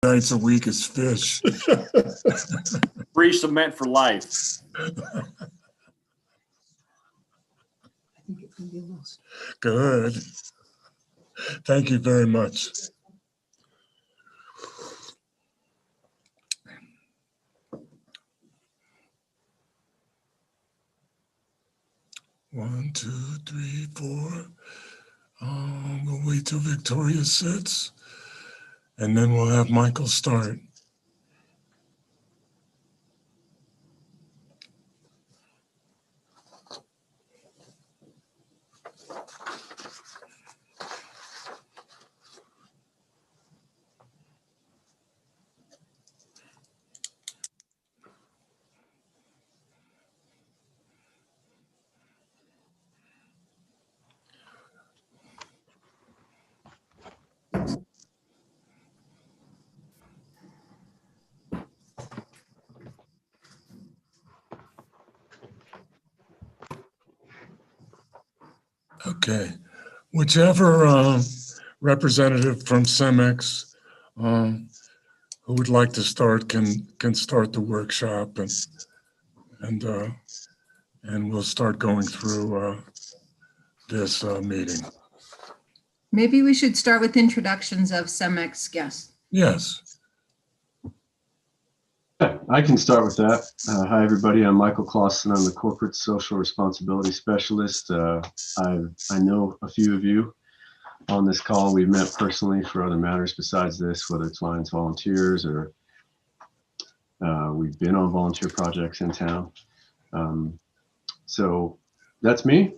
nights a week is fish. Free cement for life. Good. Thank you very much. One, two, three, four. We'll wait till Victoria sits, and then we'll have Michael start. Okay, whichever representative from CEMEX who would like to start can start the workshop, and we'll start going through this meeting. Maybe we should start with introductions of CEMEX guests. Yes. I can start with that. Hi, everybody. I'm Michael Clausen. I'm the Corporate Social Responsibility Specialist. I know a few of you on this call. We've met personally for other matters besides this, whether it's Lions Volunteers or we've been on volunteer projects in town. So that's me.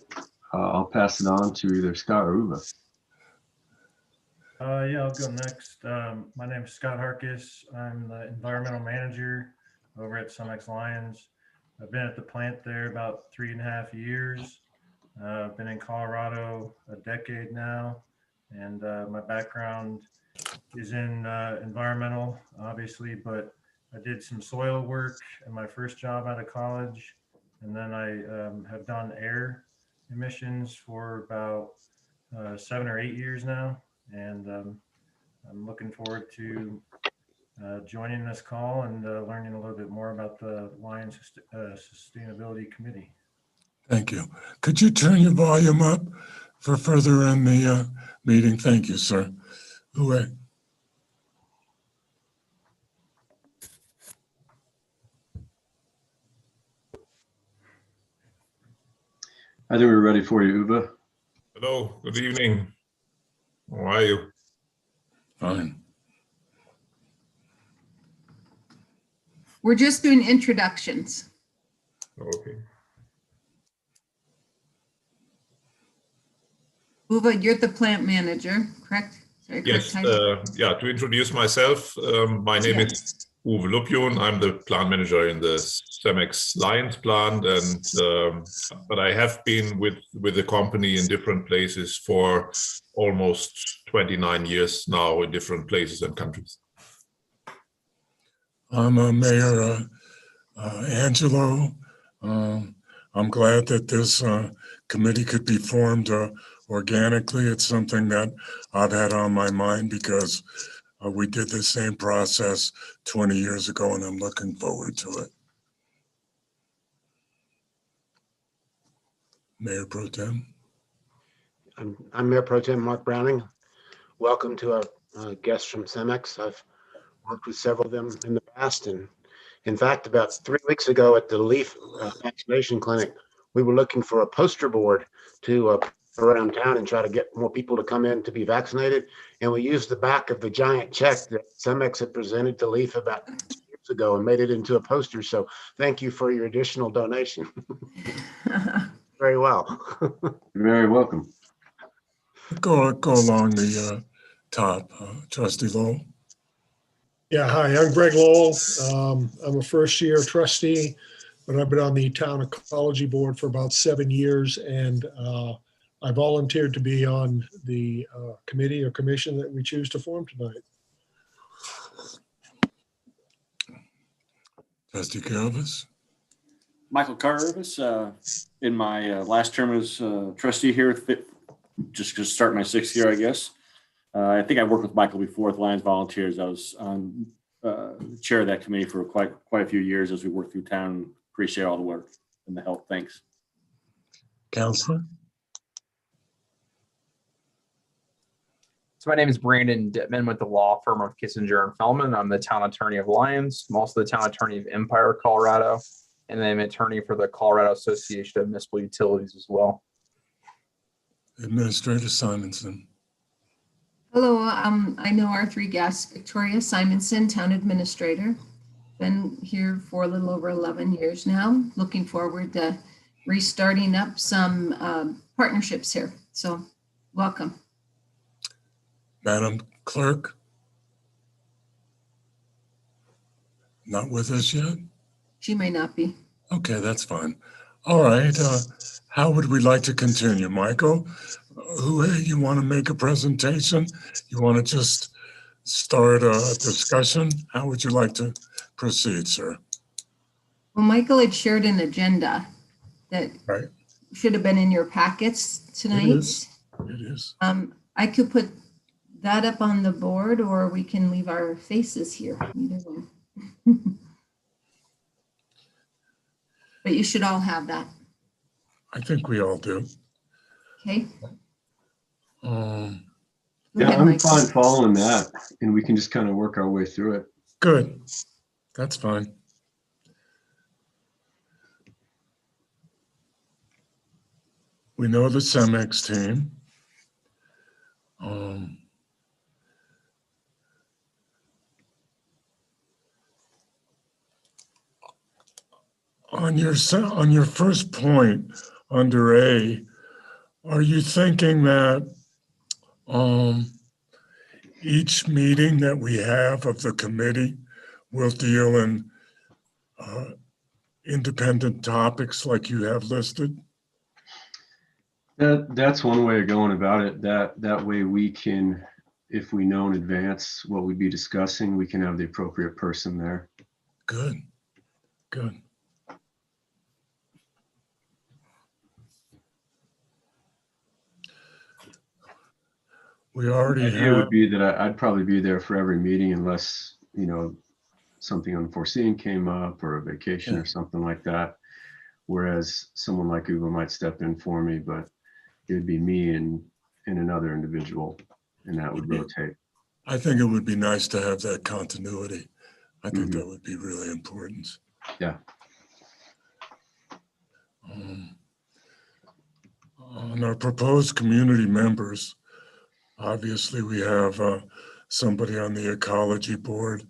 I'll pass it on to either Scott or Uwe. Yeah, I'll go next. My name is Scott Harkis. I'm the environmental manager over at CEMEX Lions. I've been at the plant there about 3.5 years. I've been in Colorado a decade now, and my background is in environmental, obviously, but I did some soil work in my first job out of college, and then I have done air emissions for about 7 or 8 years now. And I'm looking forward to joining this call and learning a little bit more about the Lions Sustainability Committee. Thank you. Could you turn your volume up for further in the meeting? Thank you, sir. Uwe. I think we're ready for you, Uwe. Hello, good evening. How are you? Fine. We're just doing introductions. Okay. Uwe, you're the plant manager, correct? Sorry, Yes, yeah, to introduce myself, my name is Uwe Lupjun. I'm the plant manager in the CEMEX Lions plant, and but I have been with the company in different places for almost 29 years now in different places and countries. I'm Mayor Angelo. I'm glad that this committee could be formed organically. It's something that I've had on my mind because we did the same process 20 years ago, and I'm looking forward to it. Mayor Pro Tem. I'm Mayor Pro Tem Mark Browning. Welcome to our guests from CEMEX. I've worked with several of them in the past, and in fact, about 3 weeks ago at the Leaf Vaccination Clinic, we were looking for a poster board to around town and try to get more people to come in to be vaccinated. And we used the back of the giant check that CEMEX had presented to Leaf about 2 years ago and made it into a poster. So thank you for your additional donation. Very well. You're very welcome. Go along the top, Trustee Lowell. Yeah, hi, I'm Greg Lowell. I'm a first-year trustee, but I've been on the Town Ecology Board for about 7 years, and I volunteered to be on the committee or commission that we choose to form tonight. Trustee Carvis. Michael Carvis, in my last term as trustee here, just to start my 6th year, I guess. I think I worked with Michael before with Lions Volunteers. I was on chair of that committee for quite a few years as we worked through town. Appreciate all the work and the help. Thanks. Counselor? So my name is Brandon Dittman with the law firm of Kissinger and Fellman. I'm the town attorney of Lyons. I'm also the town attorney of Empire, Colorado, and then I'm attorney for the Colorado Association of Municipal Utilities as well. Administrator Simonson. Hello, I know our three guests, Victoria Simonson, Town Administrator. Been here for a little over 11 years now. Looking forward to restarting up some partnerships here. So welcome. Madam Clerk? Not with us yet? She may not be. Okay, that's fine. All right, how would we like to continue? Michael, you want to make a presentation? You want to just start a discussion? How would you like to proceed, sir? Well, Michael had shared an agenda that Right. should have been in your packets tonight. It is. I could put that up on the board, or we can leave our faces here. Either one. But you should all have that. I think we all do. Okay. Um, Go Yeah, ahead, I'm Michael. fine following that, and we can just kind of work our way through it. Good. That's fine. We know the CEMEX team. On your first point under A, are you thinking that each meeting that we have of the committee will deal in independent topics like you have listed? That's one way of going about it. That way we can, if we know in advance what we'd be discussing, we can have the appropriate person there. Good, good. We already The idea have, would be that I'd probably be there for every meeting unless, something unforeseen came up or a vacation Yeah. or something like that. Whereas someone like Uwe might step in for me, but it would be me and another individual, and that would rotate. I think it would be nice to have that continuity. I think Mhm. that would be really important. Yeah. On our proposed community members, obviously we have somebody on the ecology board,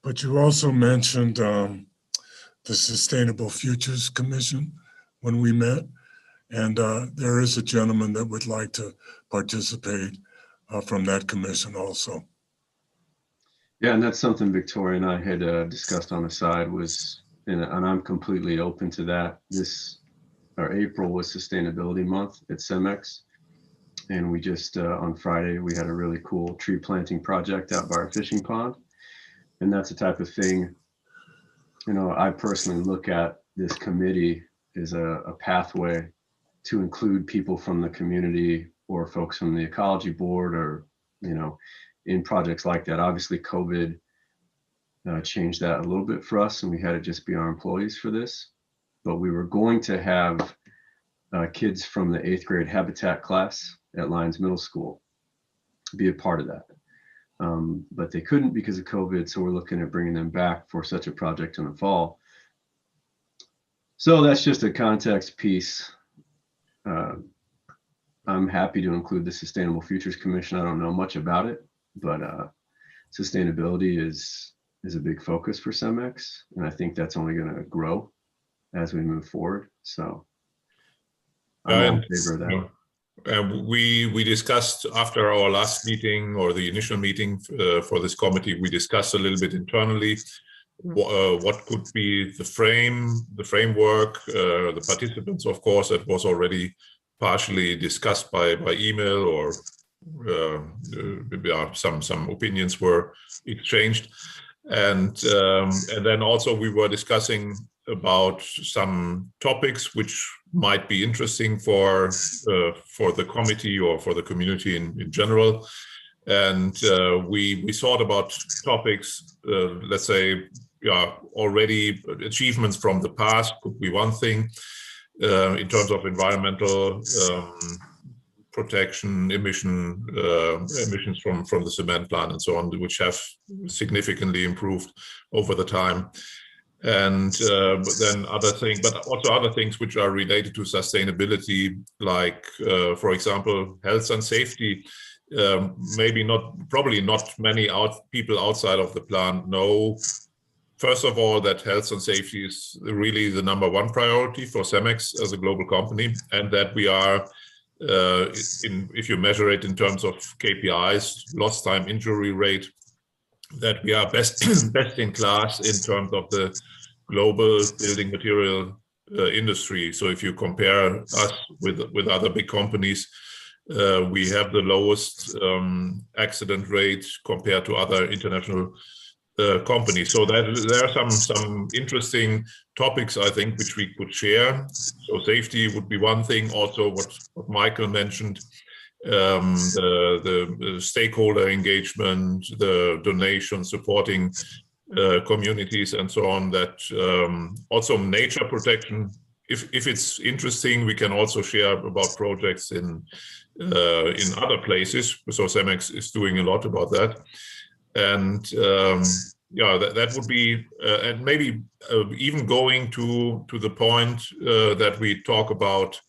but you also mentioned the Sustainable Futures Commission when we met, and there is a gentleman that would like to participate from that commission also. Yeah, and that's something Victoria and I had discussed on the side and I'm completely open to that. April was Sustainability Month at CEMEX. And we just, on Friday, we had a really cool tree planting project out by our fishing pond. And that's the type of thing, I personally look at this committee as a pathway to include people from the community or folks from the ecology board or, in projects like that. Obviously, COVID changed that a little bit for us, and we had to just be our employees for this. But we were going to have kids from the 8th grade habitat class at Lyons Middle School be a part of that. But they couldn't because of COVID, so we're looking at bringing them back for such a project in the fall. So that's just a context piece. I'm happy to include the Sustainable Futures Commission. I don't know much about it, but sustainability is a big focus for CEMEX, and I think that's only going to grow as we move forward. So I'm all in favor of that. We discussed after our last meeting or the initial meeting for this committee, we discussed a little bit internally what could be the framework, the participants, of course, that was already partially discussed by email or some opinions were exchanged. And then also we were discussing about some topics which might be interesting for the committee or for the community in general. And we thought about topics, let's say, yeah, already achievements from the past could be one thing in terms of environmental protection, emissions from the cement plant and so on, which have significantly improved over the time. And then other things, but also other things which are related to sustainability, like, for example, health and safety. Probably not many people outside of the plant know, first of all, that health and safety is really the #1 priority for Cemex as a global company, and that we are, if you measure it in terms of KPIs, lost time injury rate, that we are best in class in terms of the global building material industry. So if you compare us with other big companies, we have the lowest accident rate compared to other international companies. So there are some interesting topics, I think, which we could share. So safety would be one thing. Also, what Michael mentioned, the stakeholder engagement, the donation, supporting communities and so on, that also nature protection. If it's interesting, we can also share about projects in other places. So Cemex is doing a lot about that. And yeah, that would be, and maybe even going to the point that we talk about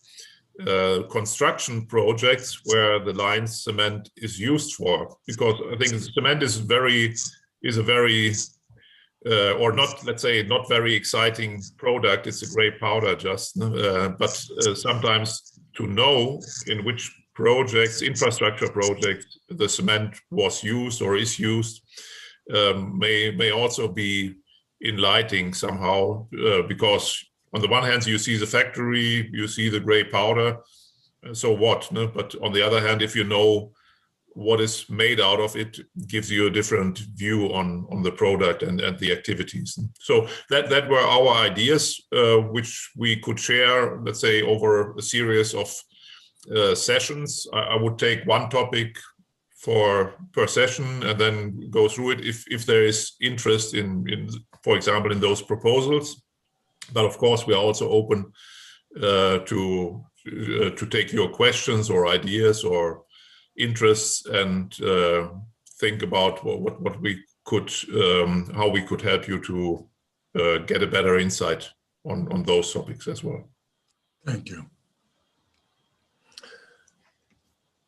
construction projects where the line cement is used for, because I think cement is a very or not, let's say, not very exciting product. It's a gray powder just, but sometimes to know in which projects, infrastructure projects, the cement was used or is used may also be enlightening somehow, because on the one hand you see the factory, you see the gray powder, so what? No? But on the other hand, if you know what is made out of it, gives you a different view on the product and the activities. So that were our ideas, which we could share, let's say, over a series of sessions. I would take one topic per session and then go through it if there is interest in, for example, in those proposals. But of course, we are also open to take your questions or ideas or interests and think about what we could, how we could help you to get a better insight on those topics as well. Thank you.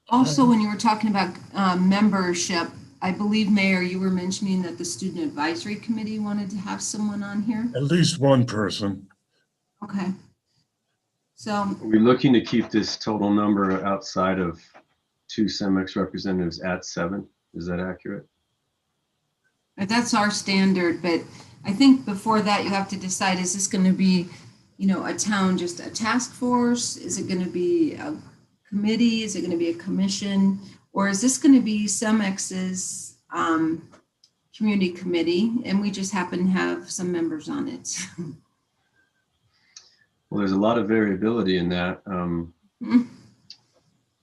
Also, when you were talking about membership, I believe, Mayor, you were mentioning that the Student Advisory Committee wanted to have someone on here. At least one person. Okay. So Are we looking to keep this total number outside of 2 Cemex representatives at 7? Is that accurate? that's our standard, but I think before that you have to decide, is this going to be, a town, just a task force? Is it going to be a committee? Is it going to be a commission? Or is this going to be Cemex's community committee and we just happen to have some members on it? Well, there's a lot of variability in that.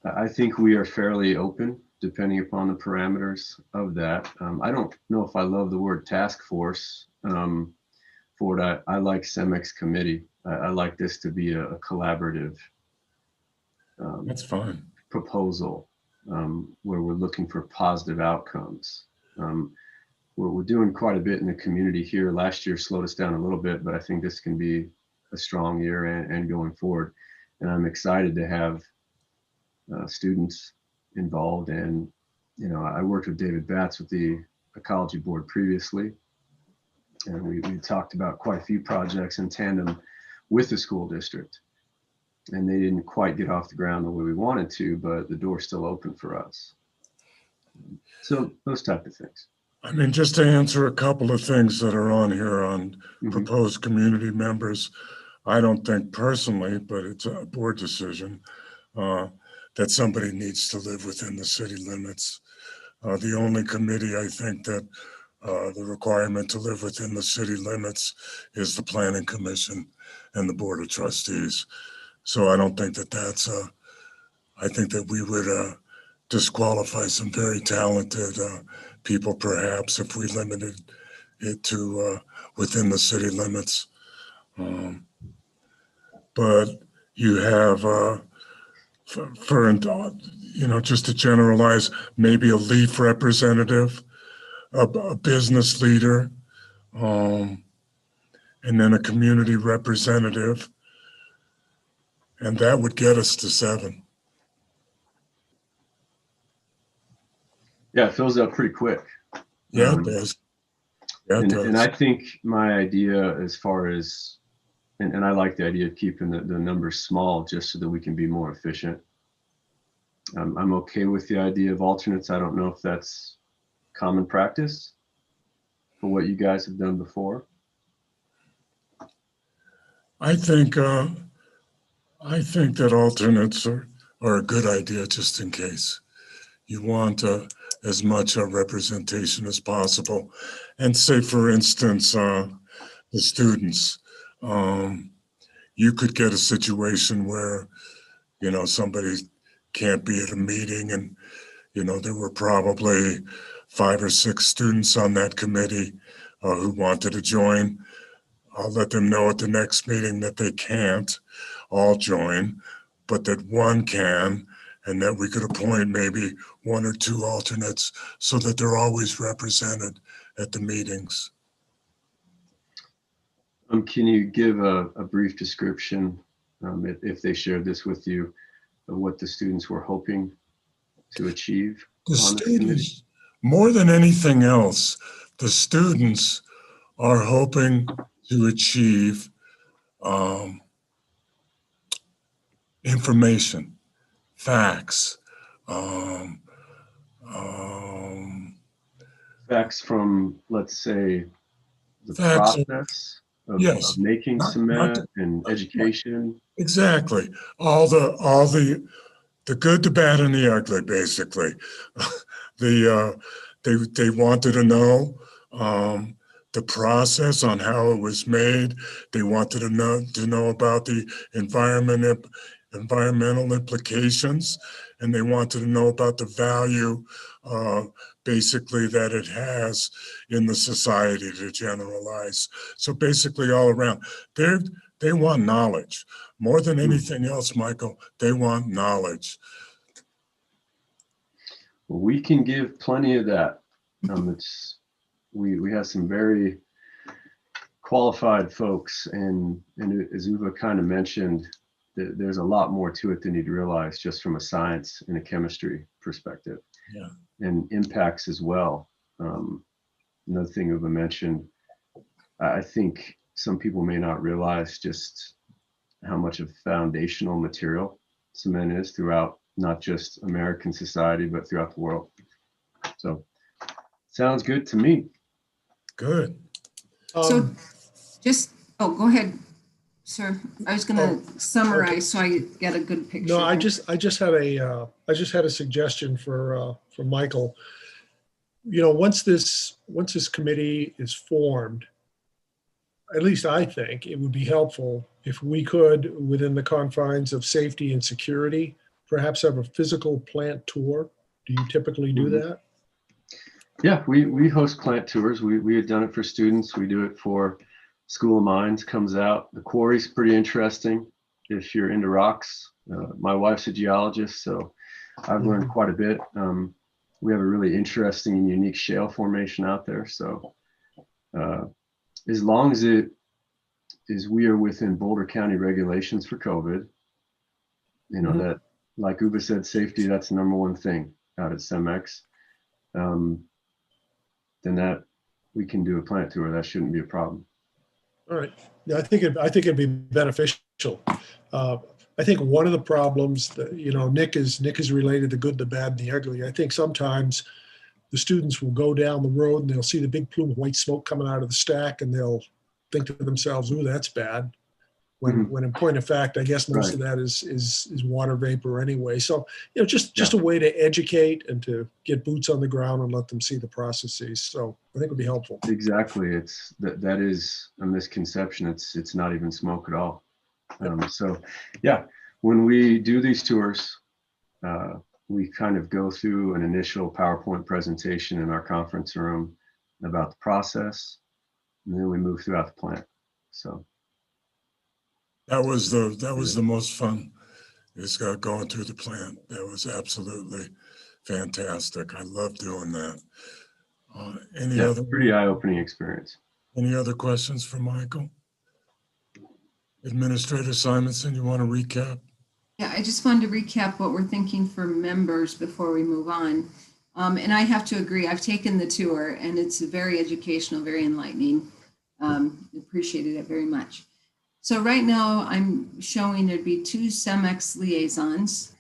I think we are fairly open depending upon the parameters of that. I don't know if I love the word task force for it. I like Cemex committee. I like this to be a collaborative That's fine. proposal where we're looking for positive outcomes. We're doing quite a bit in the community here. Last year slowed us down a little bit, but I think this can be a strong year and going forward. And I'm excited to have students involved. And, I worked with David Batts with the Ecology Board previously. And we talked about quite a few projects in tandem with the school district. And they didn't quite get off the ground the way we wanted to, but the door's still open for us. So those type of things. I mean, just to answer a couple of things that are on here on proposed community members, I don't think personally, but it's a board decision, that somebody needs to live within the city limits. The only committee I think that the requirement to live within the city limits is the Planning Commission and the Board of Trustees. So I don't think that that's I think that we would disqualify some very talented people, perhaps, if we limited it to within the city limits. But you have, just to generalize, maybe a LEAF representative, a business leader, and then a community representative. And that would get us to 7. Yeah, it fills up pretty quick. Yeah, it does. Yeah, it And does. I think my idea as far as, and I like the idea of keeping the numbers small just so that we can be more efficient. I'm okay with the idea of alternates. I don't know if that's common practice for what you guys have done before. I think that alternates are a good idea just in case. You want as much representation as possible. And say, for instance, the students, you could get a situation where, somebody can't be at a meeting and, there were probably 5 or 6 students on that committee who wanted to join. I'll let them know at the next meeting that they can't all join, but that one can, and that we could appoint maybe 1 or 2 alternates so that they're always represented at the meetings. Can you give a brief description, if they shared this with you, of what the students were hoping to achieve The on this committee? students, more than anything else, the students are hoping to achieve information, facts, Facts from, let's say, the Facts are- process of yes, making not cement the- and education. exactly. All the good, the bad, and the ugly, basically. They wanted to know the process on how it was made. They wanted to know about the environmental implications, and they wanted to know about the value, basically, that it has in the society, to generalize. So basically, all around, they want knowledge more than anything else, Michael. They want knowledge. We can give plenty of that. We have some very qualified folks, and as Uwe kind of mentioned, there's a lot more to it than you'd realize just from a science and a chemistry perspective. Yeah. And impacts as well. Another thing Uwe mentioned, I think some people may not realize just how much of foundational material cement is throughout not just American society, but throughout the world. So sounds good to me. Good. So go ahead, sir. I was gonna summarize so I get a good picture. No, I just had a suggestion for Michael. Once this committee is formed, at least I think it would be helpful if we could, within the confines of safety and security, perhaps have a physical plant tour. Do you typically do that? Yeah, we host plant tours. We had done it for students. We do it for School of Mines comes out. The quarry's pretty interesting if you're into rocks. My wife's a geologist, so I've learned quite a bit. We have a really interesting and unique shale formation out there. So as long as we are within Boulder County regulations for COVID, that, like Uwe said, safety, that's the #1 thing out at CEMEX. Then that we can do a plant tour. That shouldn't be a problem. All right. Yeah, I think it'd be beneficial. I think one of the problems that, Nick is related the good, the bad, and the ugly. I think sometimes the students will go down the road and they'll see the big plume of white smoke coming out of the stack and they'll think to themselves, "Ooh, that's bad." When in point of fact, I guess most of that is water vapor anyway. So, just a way to educate and to get boots on the ground and let them see the processes. So I think it would be helpful. Exactly. It's that is a misconception. It's not even smoke at all. So yeah, when we do these tours, we kind of go through an initial PowerPoint presentation in our conference room about the process, and then we move throughout the plant. So That was the most fun, is going through the plant. That was absolutely fantastic. I love doing that. Any yeah, other pretty eye-opening experience. Any other questions for Michael? Administrator Simonson, you want to recap? Yeah, I just wanted to recap what we're thinking for members before we move on. And I have to agree, I've taken the tour and it's very educational, very enlightening. Appreciated it very much. So right now I'm showing there'd be 2 CEMEX liaisons.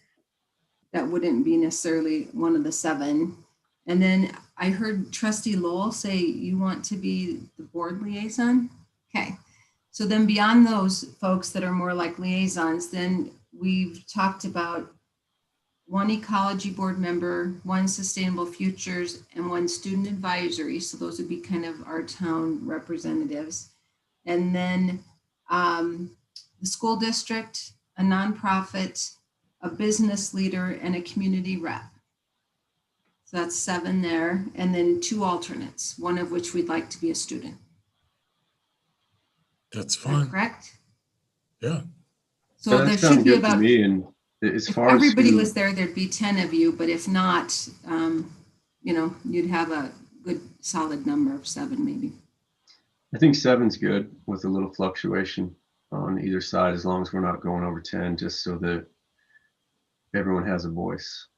That wouldn't be necessarily one of the 7. And then I heard Trustee Lowell say you want to be the board liaison. Okay. So then beyond those folks that are more like liaisons, then we've talked about 1 ecology board member, 1 sustainable futures, and 1 student advisory. So those would be kind of our town representatives. And then the school district, a nonprofit, a business leader, and a community rep. So that's 7 there. And then 2 alternates, 1 of which we'd like to be a student. That's Is that fine. correct? Yeah. So That there sounded should be good to about, me. And as if far as everybody who- was there, there'd be 10 of you, but if not, you'd have a good solid number of 7 maybe. I think 7's good with a little fluctuation on either side, as long as we're not going over 10, just so that everyone has a voice.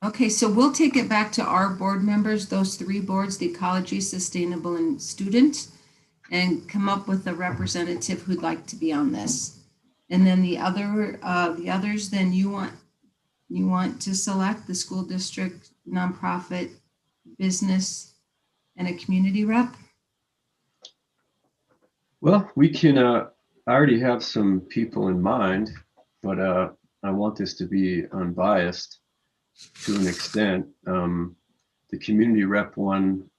Okay, so we'll take it back to our board members, those 3 boards, the ecology, sustainable, and student, and come up with a representative who'd like to be on this. And then the others, then you want to select the school district, nonprofit, business, and a community rep? Well, we can, I already have some people in mind, but I want this to be unbiased to an extent. The community rep one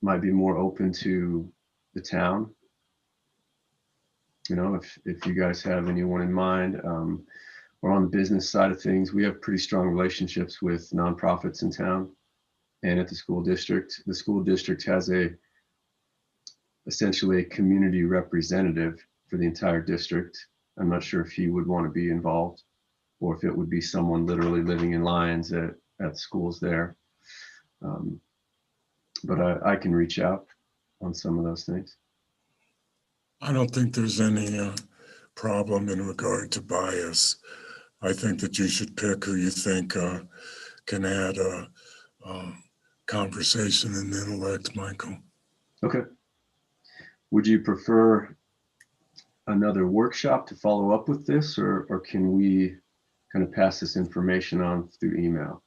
might be more open to the town. You know, if you guys have anyone in mind, or on the business side of things, we have pretty strong relationships with nonprofits in town and at the school district. The school district has essentially a community representative for the entire district. I'm not sure if he would want to be involved or if it would be someone literally living in Lyons at schools there. But I can reach out on some of those things. I don't think there's any problem in regard to bias. I think that you should pick who you think can add a conversation and intellect, Michael. Okay. Would you prefer another workshop to follow up with this, or can we kind of pass this information on through email?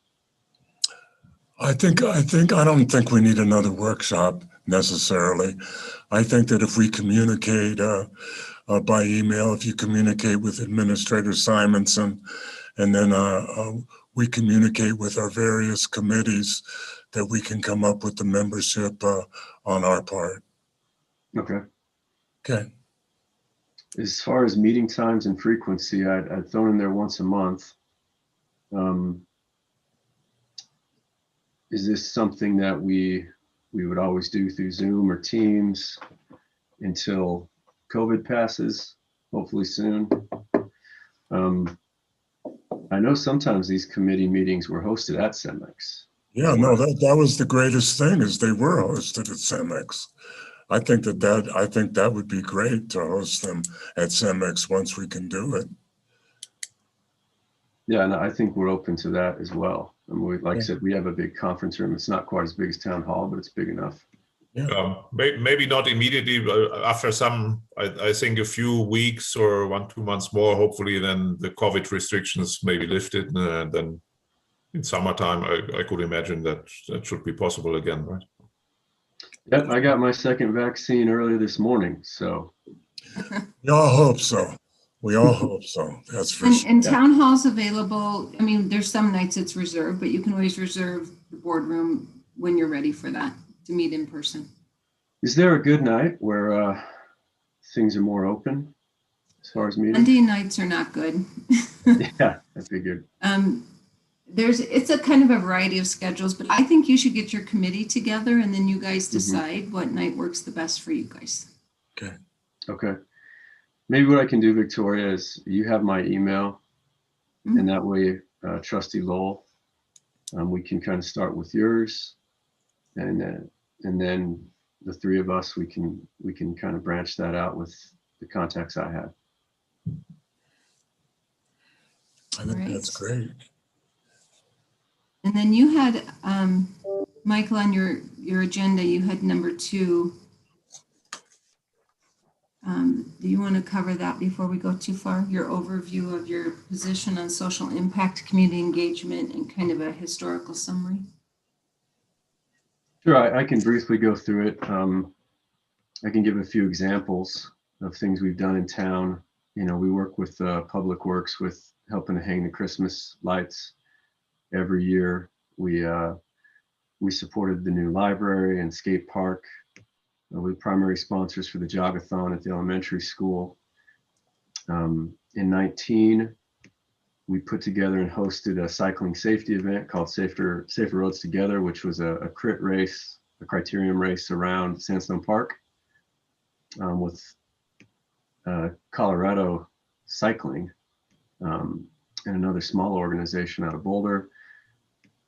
I don't think we need another workshop necessarily. I think that if we communicate by email, if you communicate with Administrator Simonson, and then we communicate with our various committees, that we can come up with the membership on our part. Okay. Okay. As far as meeting times and frequency, I'd thrown in there once a month. Is this something that we would always do through Zoom or Teams until COVID passes, hopefully soon? I know sometimes these committee meetings were hosted at CEMEX. Yeah, no, that was the greatest thing, is they were hosted at CEMEX. I think that would be great to host them at CEMEX once we can do it. Yeah, and I think we're open to that as well. And like I said, we have a big conference room. It's not quite as big as town hall, but it's big enough. Yeah. Maybe not immediately, but after I think a few weeks or 1-2 months more, hopefully then the COVID restrictions may be lifted, and then in summertime, I could imagine that should be possible again, right? Yep, I got my second vaccine earlier this morning, so. We all hope so. We all hope so. That's for sure. And town hall's available. I mean, there's some nights it's reserved, but you can always reserve the boardroom when you're ready for that, to meet in person. Is there a good night where things are more open as far as meetings? Monday nights are not good. Yeah, I figured. it's a kind of a variety of schedules, but I think you should get your committee together and then you guys decide what night works the best for you guys. Okay. Maybe what I can do, Victoria, is you have my email, and that way, Trustee Lowell, we can kind of start with yours, and then the three of us, we can kind of branch that out with the contacts I have. I think that's great. And then you had, Michael, on your agenda, you had number 2. Do you want to cover that before we go too far? Your overview of your position on social impact, community engagement, and kind of a historical summary? Sure, I can briefly go through it. I can give a few examples of things we've done in town. You know, we work with Public Works with helping to hang the Christmas lights every year. We supported the new library and skate park. We're primary sponsors for the Jogathon at the elementary school. In 19, we put together and hosted a cycling safety event called Safer Roads Together, which was a crit race, a criterium race around Sandstone Park with Colorado Cycling and another small organization out of Boulder.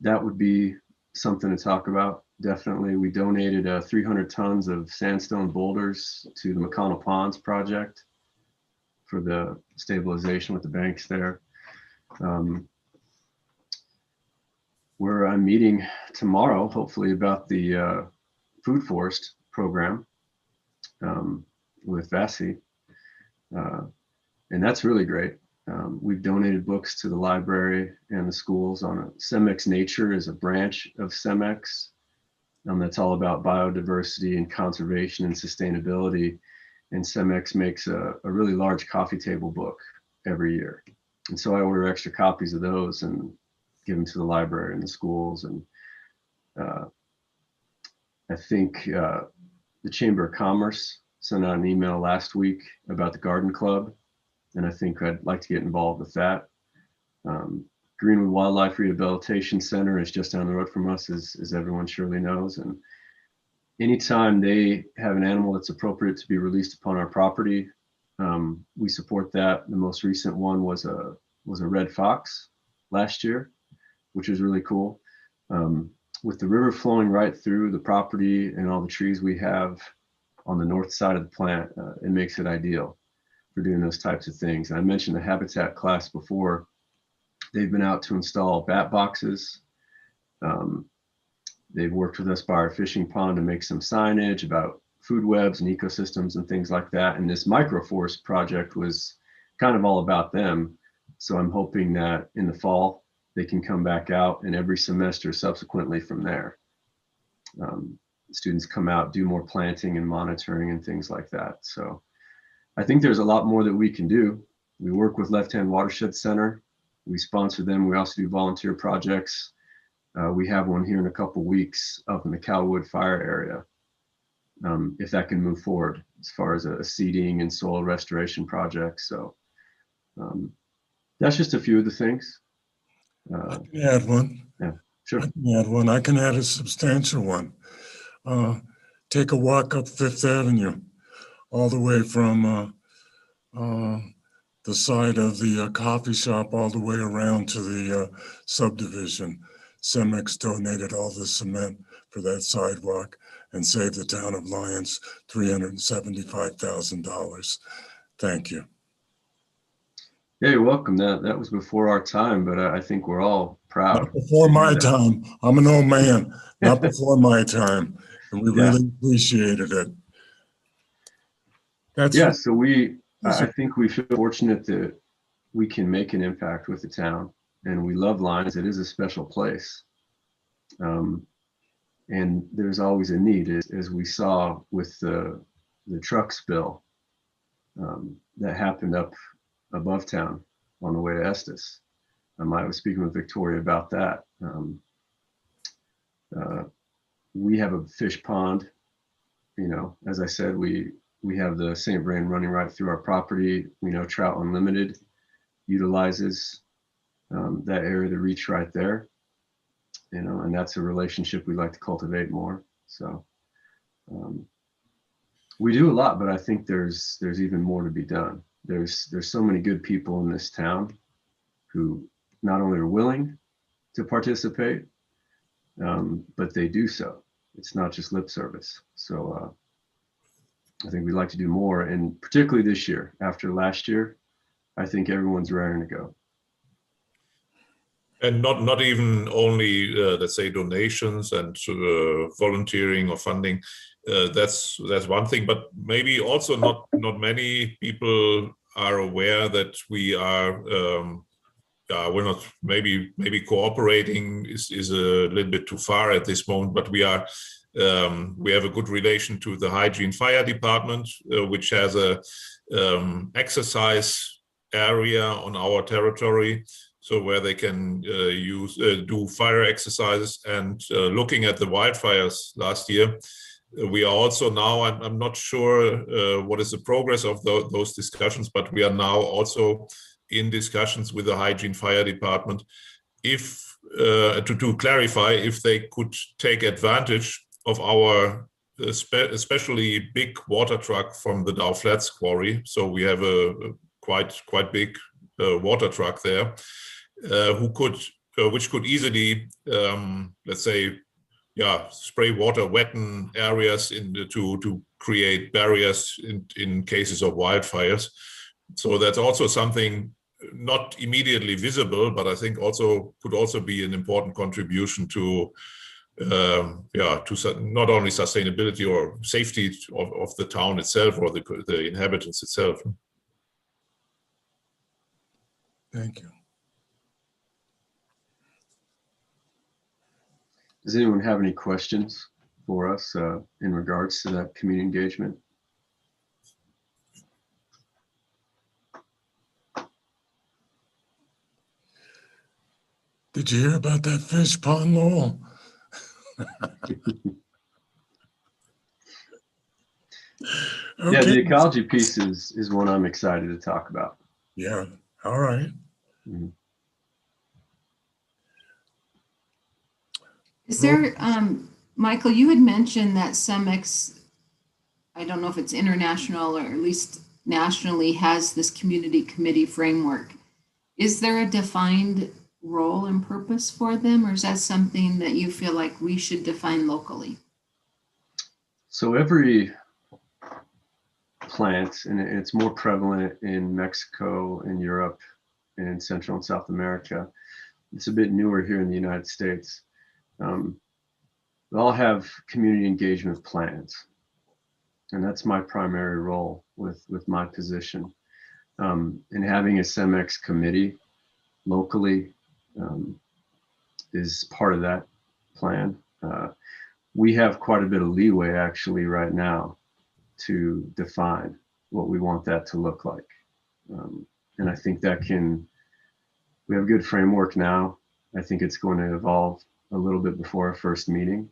That would be something to talk about. Definitely. We donated 300 tons of sandstone boulders to the McConnell Ponds project for the stabilization with the banks there. I'm meeting tomorrow, hopefully, about the food forest program with Vassie. And that's really great. We've donated books to the library and the schools on CEMEX Nature is a branch of CEMEX. That's all about biodiversity and conservation and sustainability. And CEMEX makes a really large coffee table book every year. And so I order extra copies of those and give them to the library and the schools. And I think the Chamber of Commerce sent out an email last week about the garden club. And I think I'd like to get involved with that. Greenwood Wildlife Rehabilitation Center is just down the road from us, as everyone surely knows. And anytime they have an animal that's appropriate to be released upon our property, we support that. The most recent one was a red fox last year, which was really cool. With the river flowing right through the property and all the trees we have on the north side of the plant, it makes it ideal for doing those types of things. And I mentioned the habitat class before. They've been out to install bat boxes. They've worked with us by our fishing pond to make some signage about food webs and ecosystems and things like that. And this microforest project was kind of all about them. So I'm hoping that in the fall, they can come back out and every semester subsequently from there. Students come out, do more planting and monitoring and things like that. So I think there's a lot more that we can do. We work with Left Hand Watershed Center. We sponsor them. We also do volunteer projects. We have one here in a couple weeks up in the Calwood fire area. If that can move forward as far as a seeding and soil restoration project. So that's just a few of the things. I can add one. Yeah, sure. I can add one. I can add a substantial one. Take a walk up Fifth Avenue, all the way from the side of the coffee shop all the way around to the subdivision. CEMEX donated all the cement for that sidewalk and saved the town of Lyons $375,000. Thank you. Yeah, you're welcome. That was before our time, but I think we're all proud. Not before my time. I'm an old man. Not before my time. And we really appreciated it. So I think we feel fortunate that we can make an impact with the town, and we love Lyons. It is a special place. And there's always a need, as we saw with the truck spill that happened up above town on the way to Estes. I was speaking with Victoria about that. We have a fish pond. You know, as I said, we have the St. Vrain running right through our property. We know Trout Unlimited utilizes that area to reach right there, and that's a relationship we like to cultivate more. So we do a lot, but I think there's even more to be done. There's so many good people in this town who not only are willing to participate, but they do so. It's not just lip service. So I think we'd like to do more, and particularly this year, after last year, I think everyone's raring to go. And not even only, let's say, donations and volunteering or funding. That's one thing, but maybe also not many people are aware that we are we're not maybe cooperating is a little bit too far at this moment, but we are we have a good relation to the hygiene fire department, which has a exercise area on our territory, so where they can do fire exercises. And looking at the wildfires last year, we are also now, I'm not sure what is the progress of those discussions, but we are now also in discussions with the hygiene fire department if to clarify if they could take advantage of our especially big water truck from the Dow Flats quarry. So we have a quite big water truck there, which could easily, let's say, spray water, wetten areas to create barriers in cases of wildfires. So that's also something not immediately visible, but I think could also be an important contribution to not only sustainability or safety of the town itself or the inhabitants itself. Thank you. Does anyone have any questions for us in regards to that community engagement? Did you hear about that fish pond, Lowell? Yeah, the Okay. ecology piece is one I'm excited to talk about. Yeah, all right. Mhm. Is there, Michael, you had mentioned that CEMEX, I don't know if it's international or at least nationally, has this community committee framework. Is there a defined role and purpose for them, or is that something that you feel like we should define locally? So every plant, and it's more prevalent in Mexico, in Europe, and in Central and South America. It's a bit newer here in the United States. They all have community engagement plans, and that's my primary role with my position. And having a CEMEX committee locally is part of that plan. We have quite a bit of leeway actually right now to define what we want that to look like. And I think we have a good framework now. I think it's going to evolve a little bit before our first meeting.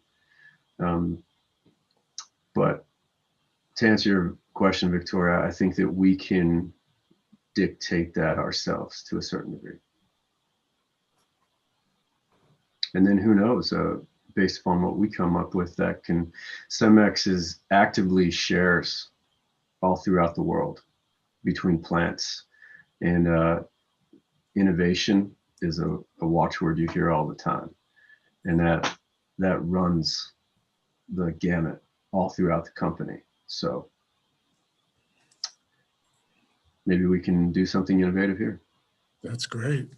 But to answer your question, Victoria, I think that we can dictate that ourselves to a certain degree. And then who knows, based upon what we come up with, CEMEX actively shares all throughout the world between plants, and innovation is a watchword you hear all the time, and that runs the gamut all throughout the company. So maybe we can do something innovative here. That's great.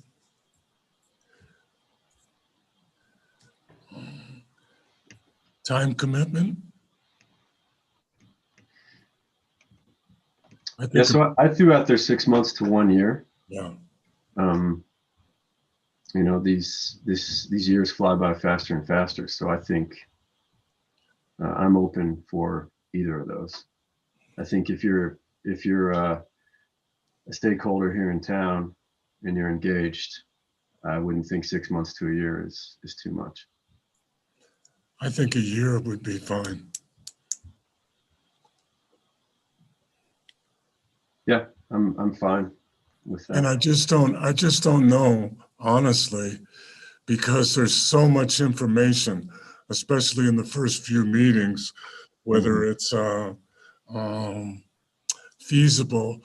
Time commitment? Yeah, so I threw out there 6 months to 1 year. Yeah. These years fly by faster and faster. So I think I'm open for either of those. I think if you're a stakeholder here in town and you're engaged, I wouldn't think 6 months to a year is too much. I think a year would be fine. Yeah, I'm fine with that. And I just don't know honestly, because there's so much information, especially in the first few meetings, whether it's feasible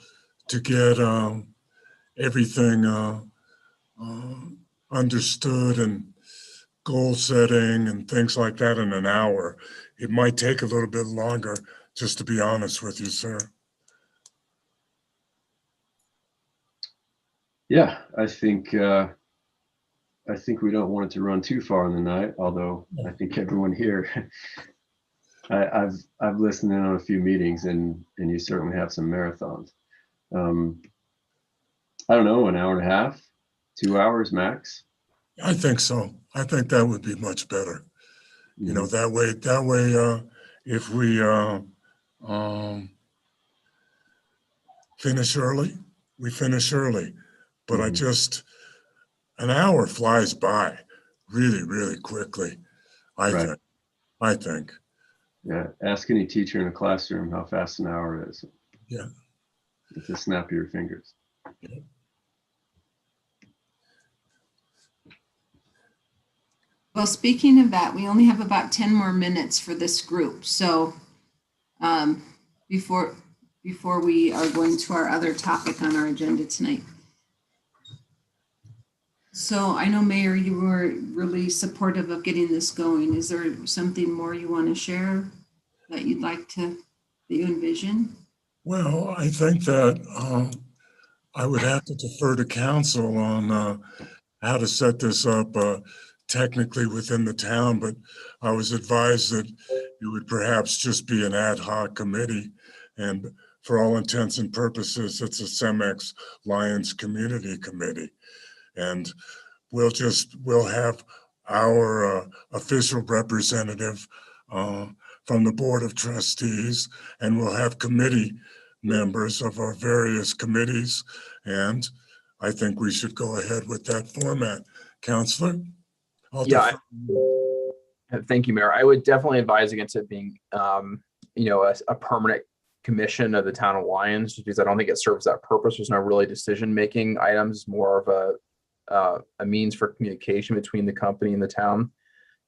to get everything understood and goal setting and things like that in an hour. It might take a little bit longer, just to be honest with you, sir. Yeah, I think we don't want it to run too far in the night, although I think everyone here, I've listened in on a few meetings, and you certainly have some marathons. I don't know, an hour and a half, 2 hours max. I think so. I think that would be much better. You know, that way, if we finish early, we finish early. But an hour flies by really, really quickly. Right. I think. Yeah. Ask any teacher in a classroom how fast an hour is. Yeah. With the snap of your fingers. Yeah. Well, speaking of that, we only have about 10 more minutes for this group. So before we are going to our other topic on our agenda tonight. So I know, Mayor, you were really supportive of getting this going. Is there something more you want to share that you'd like to, that you envision? Well, I think that I would have to defer to council on how to set this up technically within the town, but I was advised that it would perhaps just be an ad hoc committee. And for all intents and purposes, it's a CEMEX Lions Community Committee. And we'll have our official representative from the Board of Trustees, and we'll have committee members of our various committees. And I think we should go ahead with that format. Counselor? Thank you, Mayor. I would definitely advise against it being, a permanent commission of the town of Lyons, because I don't think it serves that purpose. There's no really decision-making items, more of a means for communication between the company and the town.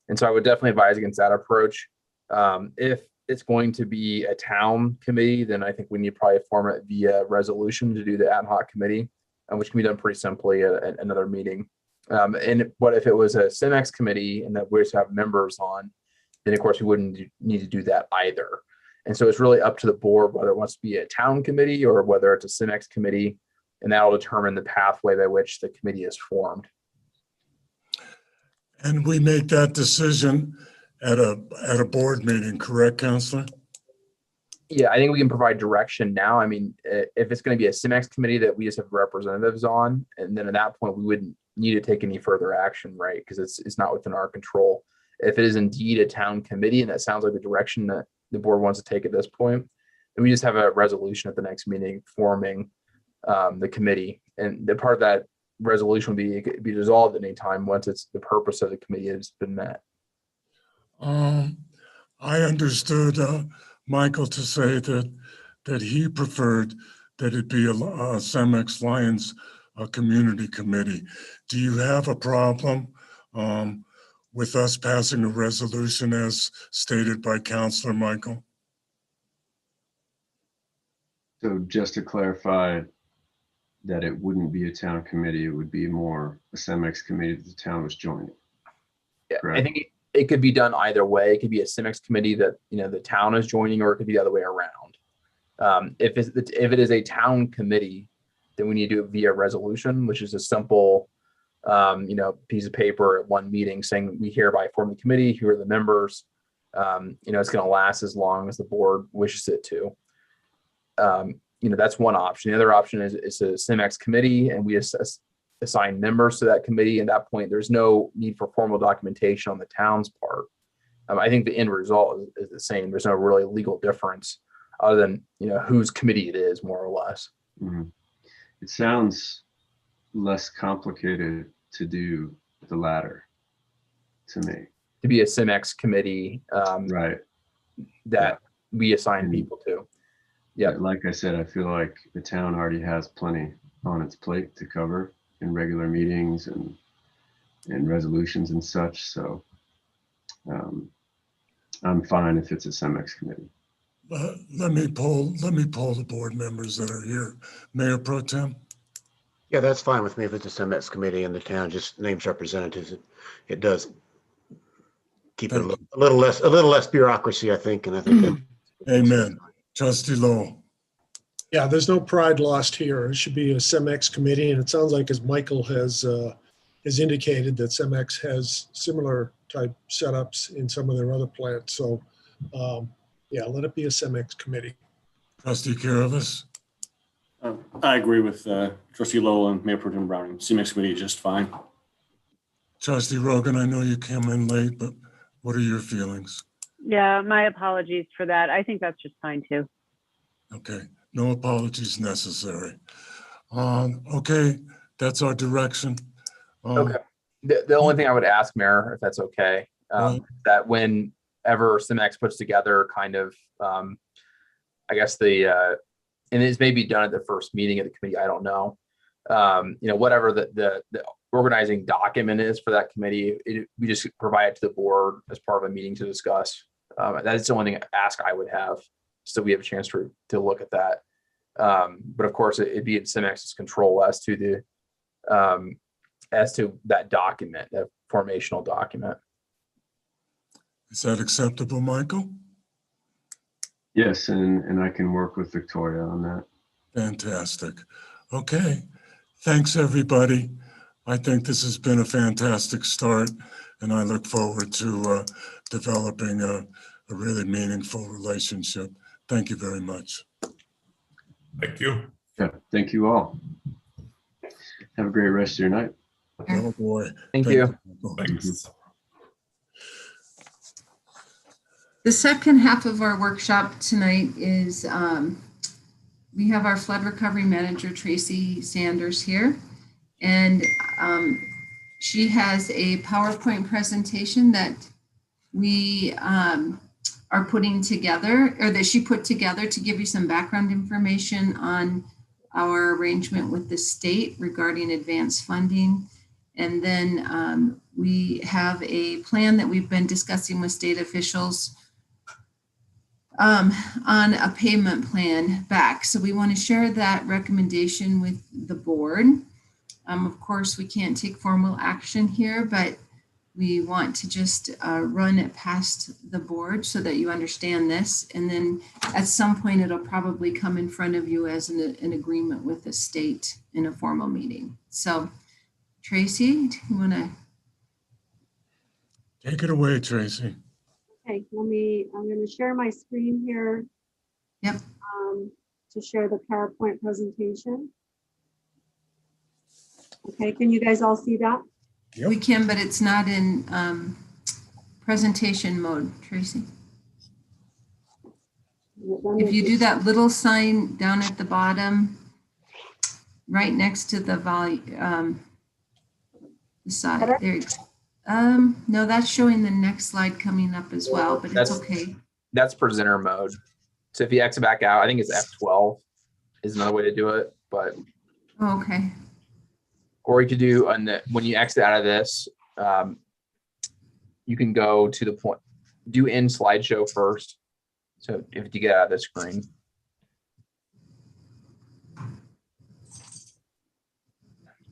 And so I would definitely advise against that approach. If it's going to be a town committee, then I think we need to probably form it via resolution to do the ad hoc committee, which can be done pretty simply at another meeting. But if it was a CEMEX committee and that we just have members on, then of course we wouldn't need to do that either. And so it's really up to the board whether it wants to be a town committee or whether it's a CEMEX committee, and that will determine the pathway by which the committee is formed. And we make that decision at a board meeting, correct, Counselor? Yeah, I think we can provide direction now. I mean, if it's going to be a CEMEX committee that we just have representatives on, and then at that point we wouldn't need to take any further action, right? Because it's not within our control. If it is indeed a town committee, and that sounds like the direction that the board wants to take at this point, then we just have a resolution at the next meeting forming the committee, and the part of that resolution would be, it could be dissolved at any time once it's the purpose of the committee has been met. I understood Michael to say that he preferred that it be a CEMEX Lions community committee. Do you have a problem with us passing a resolution as stated by Councilor Michael? So just to clarify, that it wouldn't be a town committee, it would be more a CEMEX committee that the town was joining. Yeah, Correct. I think it could be done either way. It could be a CEMEX committee that the town is joining, or it could be the other way around. If it is a town committee, then we need to do it via resolution, which is a simple piece of paper at one meeting saying we hereby form the committee, here are the members. It's going to last as long as the board wishes it to. That's one option. The other option is a CEMEX committee, and we assign members to that committee. At that point, there's no need for formal documentation on the town's part. I think the end result is the same. There's no really legal difference other than whose committee it is, more or less. Mm-hmm. It sounds less complicated to do the latter to me. To be a CEMEX committee, right? That we assign people to. Yeah, like I said, I feel like the town already has plenty on its plate to cover. regular meetings and resolutions and such. So I'm fine if it's a CEMEX committee. Let me poll the board members that are here. Mayor Pro Tem? Yeah, that's fine with me if it's a CEMEX committee and the town just names representatives. It does keep it a little less bureaucracy, I think, and I think that. Amen. Trustee Lowell? Yeah, there's no pride lost here. It should be a CEMEX committee, and it sounds like, as Michael has indicated, that CEMEX has similar type setups in some of their other plants. So, yeah, let it be a CEMEX committee. Trustee Kirovas? I agree with Trustee Lowell and Mayor Pro Tem Browning. CMX committee is just fine. Trustee Rogan, I know you came in late, but what are your feelings? Yeah, my apologies for that. I think that's just fine too. Okay, no apologies necessary. Okay, that's our direction. Okay. The only thing I would ask, Mayor, if that's okay, that whenever CEMEX puts together kind of, I guess and it's maybe done at the first meeting of the committee, I don't know. Whatever the organizing document is for that committee, we just provide it to the board as part of a meeting to discuss. That is the only ask I would have, so we have a chance to look at that. But of course, it'd be in CEMEX's control as to that document, that formational document. Is that acceptable, Michael? Yes, and I can work with Victoria on that. Fantastic. Okay, thanks everybody. I think this has been a fantastic start, and I look forward to developing a really meaningful relationship. Thank you very much. Thank you. Yeah, thank you all. Have a great rest of your night. Oh boy. Thank you. Thanks. The second half of our workshop tonight is we have our flood recovery manager, Tracy Sanders, here. And she has a PowerPoint presentation that we are putting together, or that she put together to give you some background information on our arrangement with the state regarding advanced funding. And then we have a plan that we've been discussing with state officials on a payment plan back. So we want to share that recommendation with the board. Of course, we can't take formal action here, but we want to just run it past the board so that you understand this. And then at some point, it'll probably come in front of you as an agreement with the state in a formal meeting. So Tracy, do you want to? Take it away, Tracy. Okay, I'm going to share my screen here. Yep. To share the PowerPoint presentation. Okay, can you guys all see that? Yep. We can, but it's not in presentation mode, Tracy. If you do that little sign down at the bottom, right next to the volume, the side there. No, that's showing the next slide coming up as well, but it's okay. That's presenter mode. So if you exit back out, I think it's F12 is another way to do it, but. Oh, okay. Or you could do when you exit out of this, you can go to the point, do in slideshow first. So if you get out of the screen.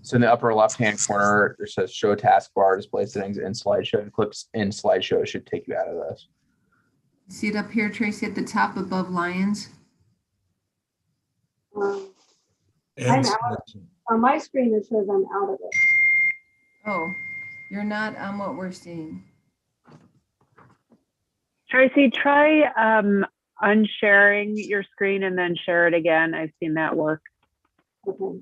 So in the upper left-hand corner, it says show taskbar, display settings, in slideshow. If you click in slideshow, it should take you out of this. See it up here, Tracy, at the top above Lions? I'm out. On my screen, it says I'm out of it. Oh, you're not on what we're seeing. Tracy, try unsharing your screen and then share it again. I've seen that work. Okay.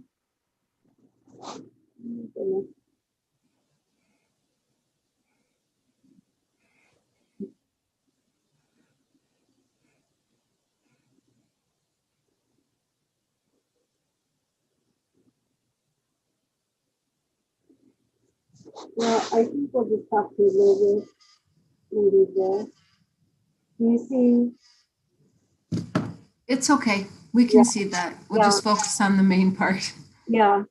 Well, I think we'll just have to leave it there. Do you see? It's okay. We can see that. We'll just focus on the main part. Yeah.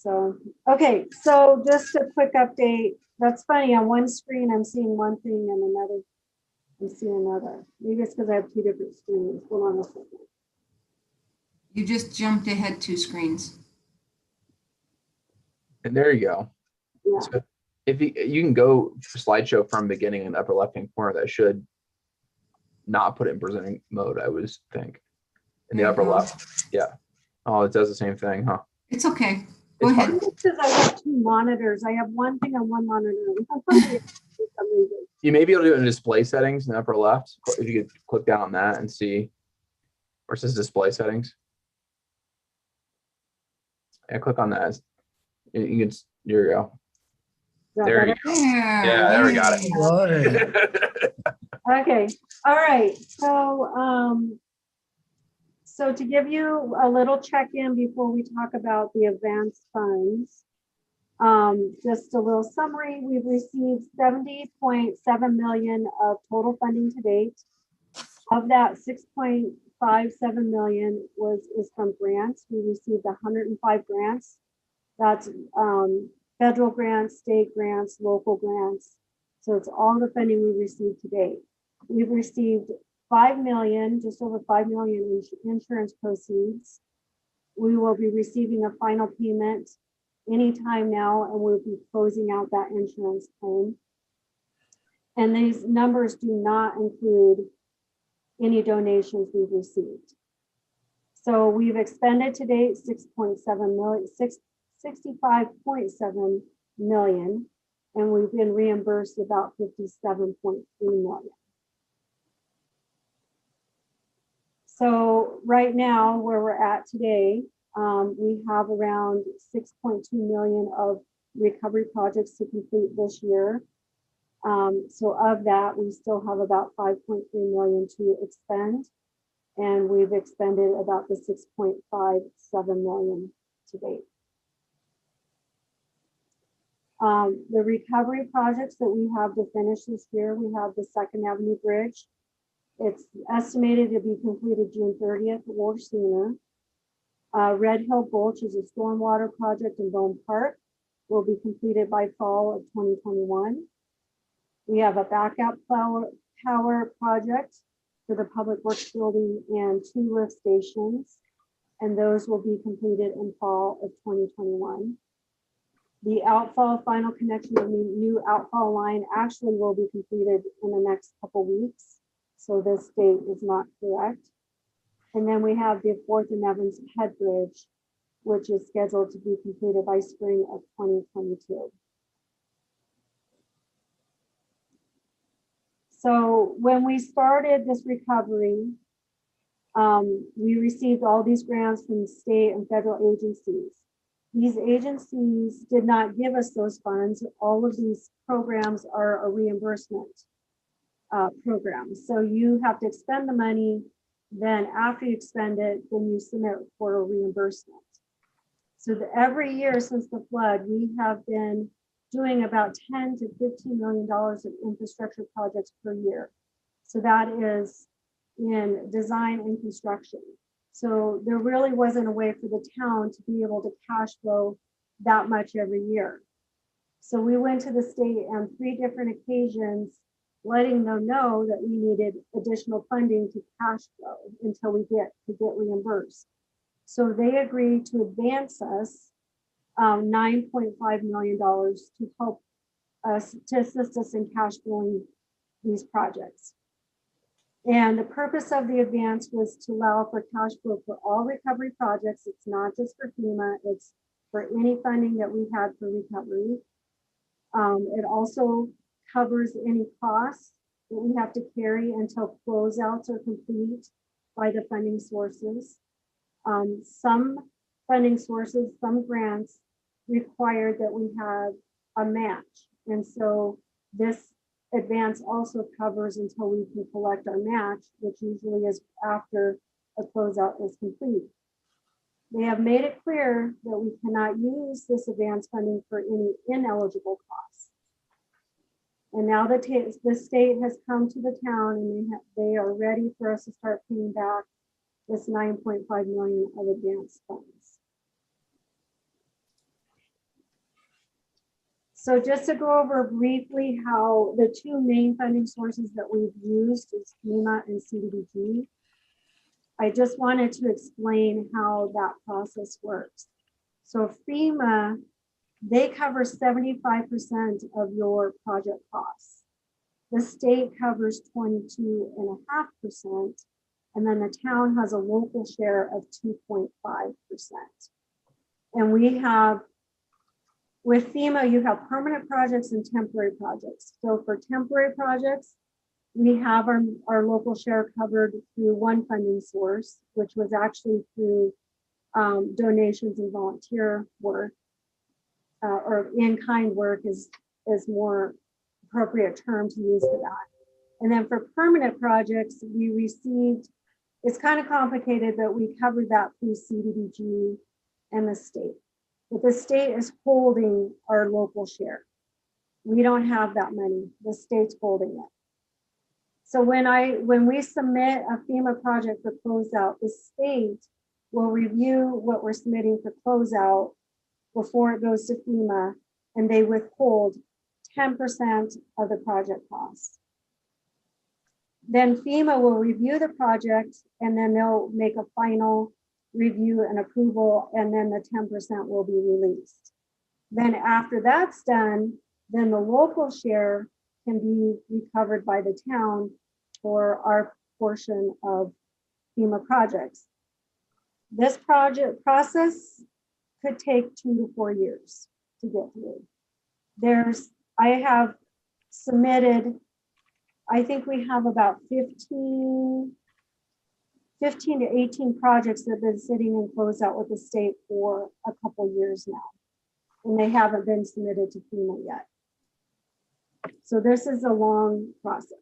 So, okay, so just a quick update. That's funny, on one screen, I'm seeing one thing and another, I'm seeing another. Maybe it's because I have two different screens. Hold on a second. You just jumped ahead 2 screens. And there you go. Yeah, So if you can go to slideshow from beginning in the upper left-hand corner, that should not put it in presenting mode, I would think. In the There you upper go. left. Yeah. Oh, it does the same thing, huh? It's okay. Go It's ahead. fine. because I have two monitors. I have one thing on one monitor. For some reason. You may be able to do it in display settings in the upper left. If you could click down on that and see where it says display settings. Yeah, click on that. You can, there you go. Is that There you better? go. There. Yeah, there we got it. Right. Okay, all right, so to give you a little check-in before we talk about the advanced funds, just a little summary, we've received 70.7 million of total funding to date. Of that, 6.57 million is from grants. We received 105 grants. That's federal grants, state grants, local grants. So it's all the funding we received to date. We've received 5 million, just over 5 million in insurance proceeds. We will be receiving a final payment anytime now, and we'll be closing out that insurance claim. And these numbers do not include any donations we've received. So we've expended to date 65.7 million, and we've been reimbursed about 57.3 million. So right now, where we're at today, we have around 6.2 million of recovery projects to complete this year. So of that, we still have about 5.3 million to expend, and we've expended about the 6.57 million to date. The recovery projects that we have to finish this year, we have the 2nd Avenue Bridge. It's estimated to be completed June 30th or sooner. Red Hill Gulch is a stormwater project in Bone Park, will be completed by fall of 2021. We have a backup power project for the Public Works Building and 2 lift stations, and those will be completed in fall of 2021. The outfall final connection of the new outfall line actually will be completed in the next couple weeks. So this date is not correct. And then we have the 4th and Evans Head Bridge, which is scheduled to be completed by spring of 2022. So when we started this recovery, we received all these grants from state and federal agencies. These agencies did not give us those funds. All of these programs are a reimbursement program. So you have to expend the money, then after you expend it, then you submit for a reimbursement. So every year since the flood, we have been doing about $10 to $15 million of infrastructure projects per year. So that is in design and construction. So there really wasn't a way for the town to be able to cash flow that much every year. So we went to the state on 3 different occasions, letting them know that we needed additional funding to cash flow until we get reimbursed. So they agreed to advance us $9.5 million to help us, to assist us in cash flowing these projects. And the purpose of the advance was to allow for cash flow for all recovery projects. It's not just for FEMA, it's for any funding that we had for recovery. It also covers any costs that we have to carry until closeouts are complete by the funding sources. Some funding sources, some grants require that we have a match. And so this advance also covers until we can collect our match, which usually is after a closeout is complete. They have made it clear that we cannot use this advance funding for any ineligible costs. And now that the state has come to the town and they are ready for us to start paying back this $9.5 million of advance funds. So just to go over briefly how the two main funding sources that we've used is FEMA and CDBG. I just wanted to explain how that process works. So FEMA, they cover 75% of your project costs. The state covers 22.5%, and then the town has a local share of 2.5%. And we have, with FEMA, you have permanent projects and temporary projects. So for temporary projects, we have our local share covered through one funding source, which was actually through donations and volunteer work, or in-kind work is more appropriate term to use for that. And then for permanent projects, we received, it's kind of complicated, but we covered that through CDBG and the state. But the state is holding our local share. We don't have that money. The state's holding it. So when we submit a FEMA project for closeout, the state will review what we're submitting for closeout before it goes to FEMA, and they withhold 10% of the project costs. Then FEMA will review the project, and then they'll make a final review and approval, and then the 10% will be released. Then after that's done, then the local share can be recovered by the town for our portion of FEMA projects. This project process could take 2 to 4 years to get through. I have submitted, I think we have about 15 to 18 projects that have been sitting in closeout with the state for a couple years now, and they haven't been submitted to FEMA yet. So this is a long process.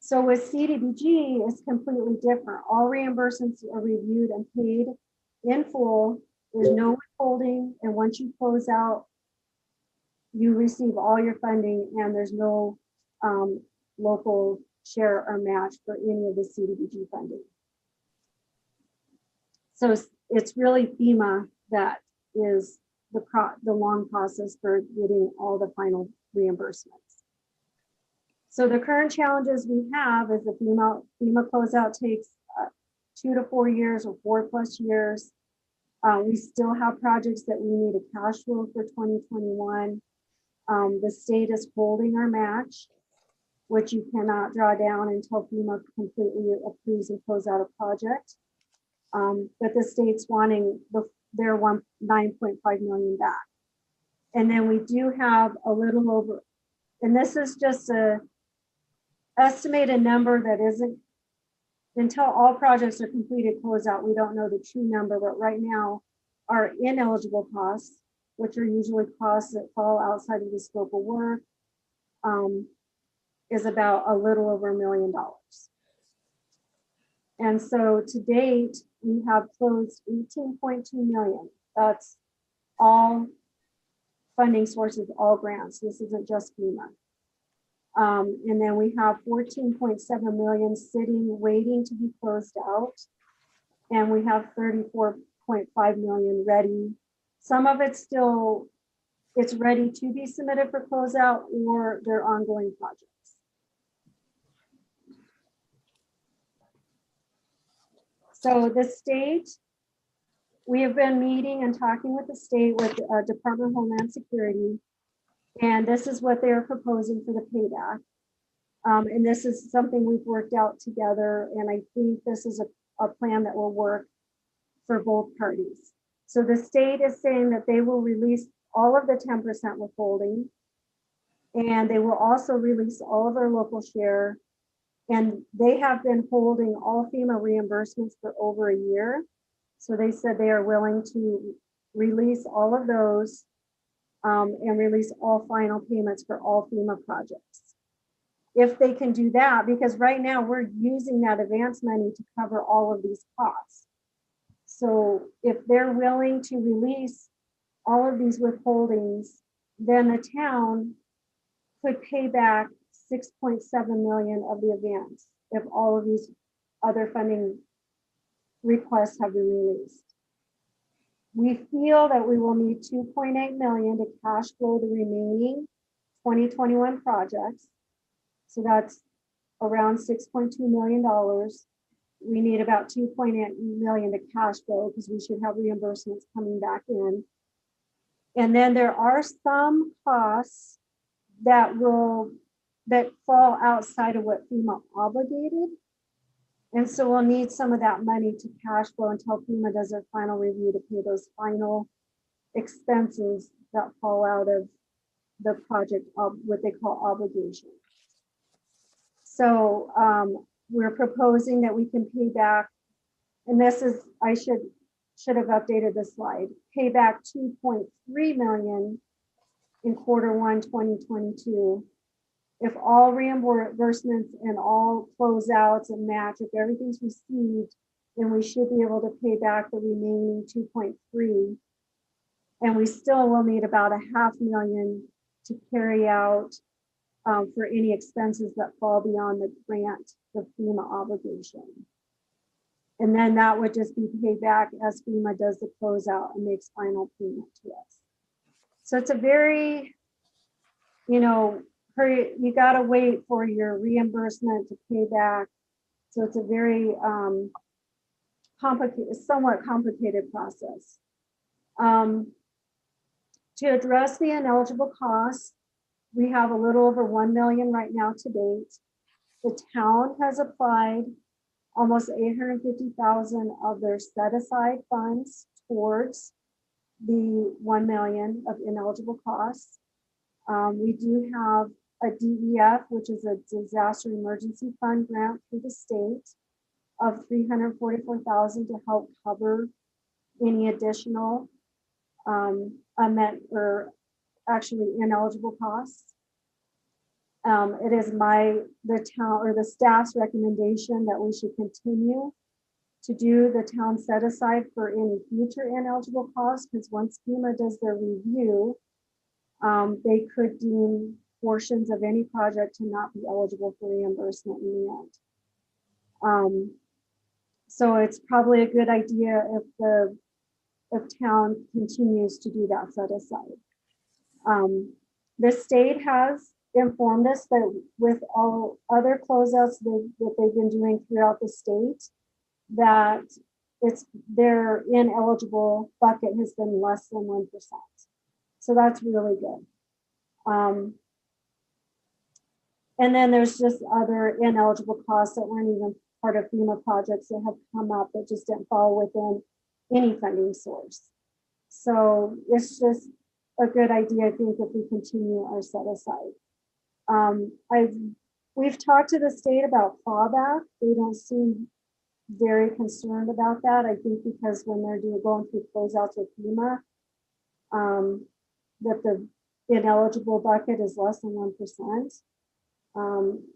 So with CDBG, it's completely different. All reimbursements are reviewed and paid in full. There's no withholding, and once you close out, you receive all your funding, and there's no local share or match for any of the CDBG funding. So it's really FEMA that is the long process for getting all the final reimbursements. So the current challenges we have is the FEMA closeout takes 2 to 4 years or 4+ years. We still have projects that we need a cash flow for 2021. The state is holding our match, which you cannot draw down until FEMA completely approves and close out a project. But the state's wanting their 9.5 million back. And then we do have a little over, and this is just a estimated number that isn't, until all projects are completed closeout, we don't know the true number, but right now our ineligible costs, which are usually costs that fall outside of the scope of work, is about a little over $1 million. And so to date, we have closed 18.2 million. That's all funding sources, all grants. This isn't just FEMA. And then we have 14.7 million sitting, waiting to be closed out. And we have 34.5 million ready. Some of it's still, it's ready to be submitted for closeout, or they're ongoing projects. So the state, we have been meeting and talking with the state, with Department of Homeland Security, and this is what they're proposing for the payback. And this is something we've worked out together, and I think this is a plan that will work for both parties. So the state is saying that they will release all of the 10% withholding, and they will also release all of their local share. And they have been holding all FEMA reimbursements for over a year. So they said they are willing to release all of those and release all final payments for all FEMA projects. If they can do that, because right now we're using that advance money to cover all of these costs. So if they're willing to release all of these withholdings, then the town could pay back 6.7 million of the advance if all of these other funding requests have been released. We feel that we will need 2.8 million to cash flow the remaining 2021 projects. So that's around $6.2 million. We need about 2.8 million to cash flow because we should have reimbursements coming back in. And then there are some costs that fall outside of what FEMA obligated. And so we'll need some of that money to cash flow until FEMA does their final review to pay those final expenses that fall out of the project, what they call obligation. So we're proposing that we can pay back, and this is, I should have updated this slide, pay back 2.3 million in Q1 2022. If all reimbursements and all closeouts and match, if everything's received, then we should be able to pay back the remaining 2.3. And we still will need about $500,000 to carry out for any expenses that fall beyond the grant, the FEMA obligation. And then that would just be paid back as FEMA does the closeout and makes final payment to us. So it's a very, you got to wait for your reimbursement to pay back. So it's a very somewhat complicated process. To address the ineligible costs, we have a little over 1 million right now to date. The town has applied almost 850,000 of their set aside funds towards the 1 million of ineligible costs. We do have a DEF, which is a disaster emergency fund grant through the state of 344,000 to help cover any additional ineligible costs. It is the town or the staff's recommendation that we should continue to do the town set aside for any future ineligible costs, because once FEMA does their review, they could deem portions of any project to not be eligible for reimbursement in the end. So it's probably a good idea if town continues to do that set aside. The state has informed us that with all other closeouts that they've been doing throughout the state, that their ineligible bucket has been less than 1%. So that's really good. And then there's just other ineligible costs that weren't even part of FEMA projects that have come up that just didn't fall within any funding source. So it's just a good idea, I think, if we continue our set aside. We've talked to the state about clawback. They don't seem very concerned about that. I think because when they're going through closeouts with FEMA, that the ineligible bucket is less than 1%.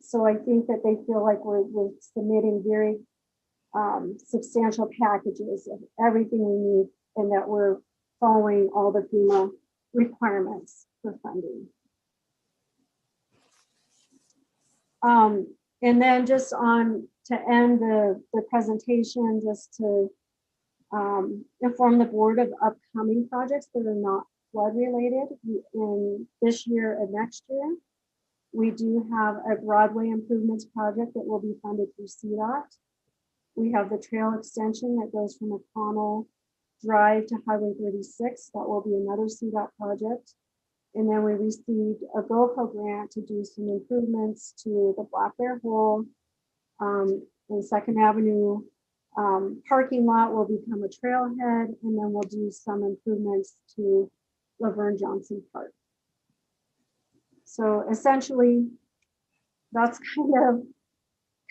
So I think that they feel like we're submitting very substantial packages of everything we need and that we're following all the FEMA requirements for funding. And then just to end the presentation, just to inform the board of upcoming projects that are not flood related in this year and next year. We do have a Broadway improvements project that will be funded through CDOT. We have the trail extension that goes from McConnell Drive to Highway 36. That will be another CDOT project. And then we received a GOPO grant to do some improvements to the Black Bear Hole and 2nd Avenue parking lot will become a trailhead, and then we'll do some improvements to Laverne Johnson Park. So essentially, that's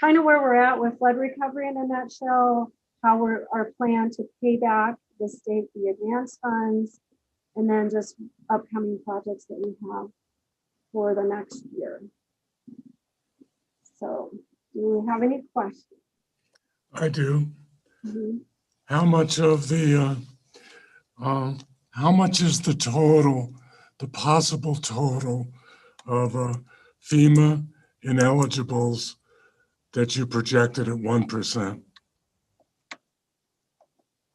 kind of where we're at with flood recovery in a nutshell, how our plan to pay back the state the advance funds, and then just upcoming projects that we have for the next year. So do we have any questions? I do. Mm-hmm. How much of the, how much is the total, the possible total of FEMA ineligibles that you projected at 1%?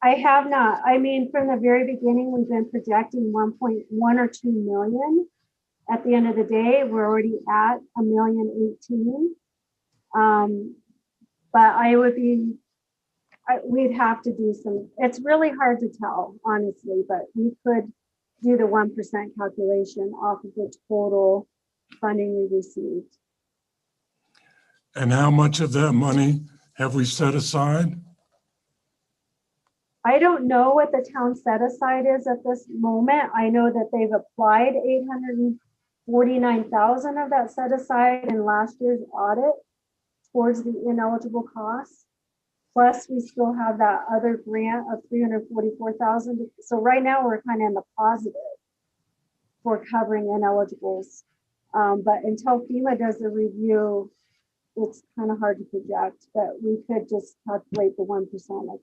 I have not. I mean, from the very beginning, we've been projecting 1.1 or 2 million. At the end of the day, we're already at 1,018,000. But we'd have to do some, it's really hard to tell, honestly, but we could do the 1% calculation off of the total funding we received. And how much of that money have we set aside? I don't know what the town set aside is at this moment. I know that they've applied 849,000 of that set aside in last year's audit towards the ineligible costs. Plus, we still have that other grant of 344,000. So right now we're kind of in the positive for covering ineligibles. But until FEMA does the review, it's kind of hard to project, but we could just calculate the 1%.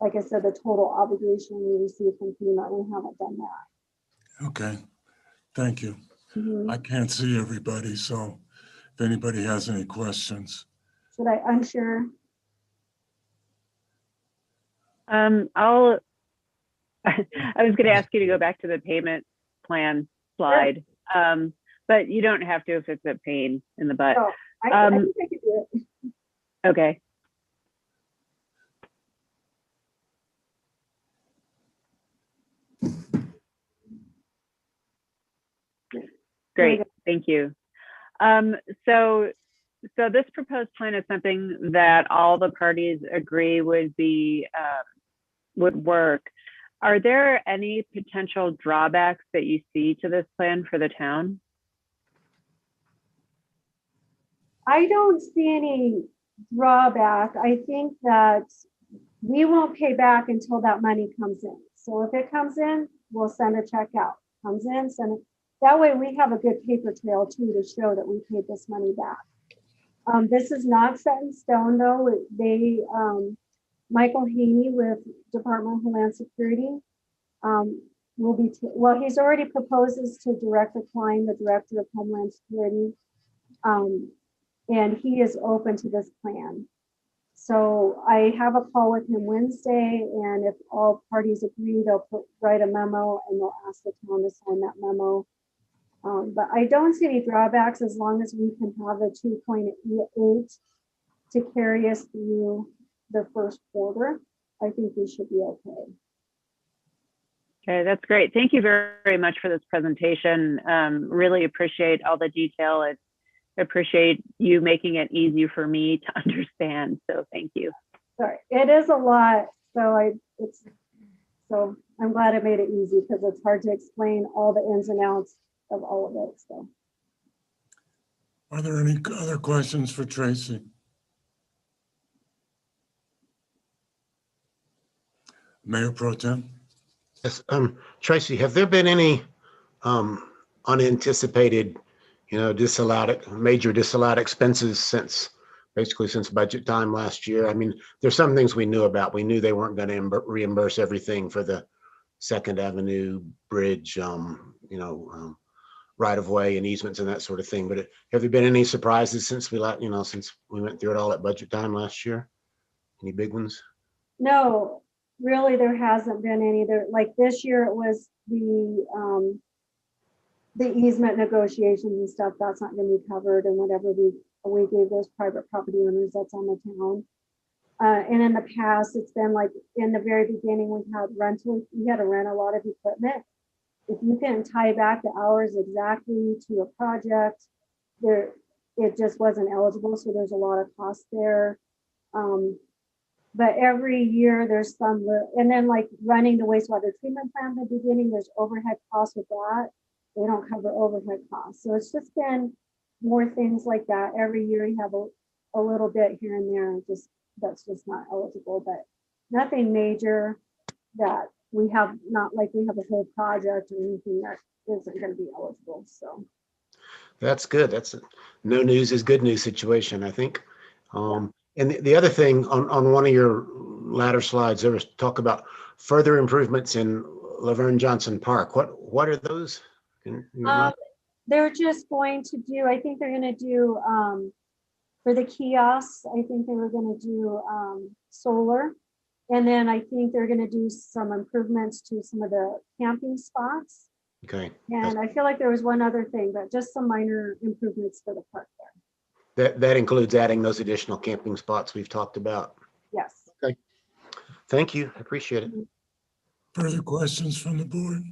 Like I said, the total obligation we receive from FEMA, we haven't done that. Okay, thank you. Mhm. I can't see everybody, so if anybody has any questions. Should I unshare? I'll, I was going to ask you to go back to the payment plan slide, but you don't have to if it's a pain in the butt. Oh, I think I could do it. Okay. Great, thank you. So this proposed plan is something that all the parties agree would be would work. Are there any potential drawbacks that you see to this plan for the town? I don't see any drawback. I think that we won't pay back until that money comes in. So if it comes in, we'll send a check out. Comes in, send it. That way we have a good paper trail too to show that we paid this money back. This is not set in stone though. Michael Haney with Department of Homeland Security will be, well, he's already proposes to Director Klein, the Director of Homeland Security, and he is open to this plan. So I have a call with him Wednesday, and if all parties agree, they'll write a memo and they'll ask the town to sign that memo. But I don't see any drawbacks as long as we can have the 2.8 to carry us through the first quarter. I think we should be okay. Okay, that's great. Thank you very much for this presentation. Really appreciate all the detail. I appreciate you making it easy for me to understand. So thank you. Sorry, it is a lot. So I'm glad I made it easy because it's hard to explain all the ins and outs of all of it. So, Are there any other questions for Tracy? Mayor Pro Tem? Yes, Tracy, have there been any unanticipated, major disallowed expenses since budget time last year? I mean, there's some things we knew about. We knew they weren't going to reimburse everything for the Second Avenue Bridge, right of way and easements and that sort of thing. But have there been any surprises since we went through it all at budget time last year? Any big ones? no, really, there hasn't been any. There, like this year, it was the easement negotiations and stuff. That's not going to be covered, and whatever we gave those private property owners, that's on the town. And in the past, it's been like in the very beginning, we had to rent a lot of equipment. If you can tie back the hours exactly to a project, it just wasn't eligible. So there's a lot of cost there. But every year there's some, and then like running the wastewater treatment plant in the beginning, there's overhead costs with that. They don't cover overhead costs. So it's just been more things like that. Every year you have a little bit here and there, that's just not eligible, but nothing major that we have, not like we have a whole project or anything that isn't going to be eligible. So that's good. That's a no news is good news situation, I think. And the other thing on one of your latter slides, there was talk about further improvements in Laverne Johnson Park. What are those? They're just going to do, I think they're going to do for the kiosks, I think they were going to do solar And then I think they're gonna do some improvements to some of the camping spots. Okay. And I feel like there was one other thing, but just some minor improvements for the park there. That includes adding those additional camping spots we've talked about. Yes. Thank you. I appreciate it. Further questions from the board?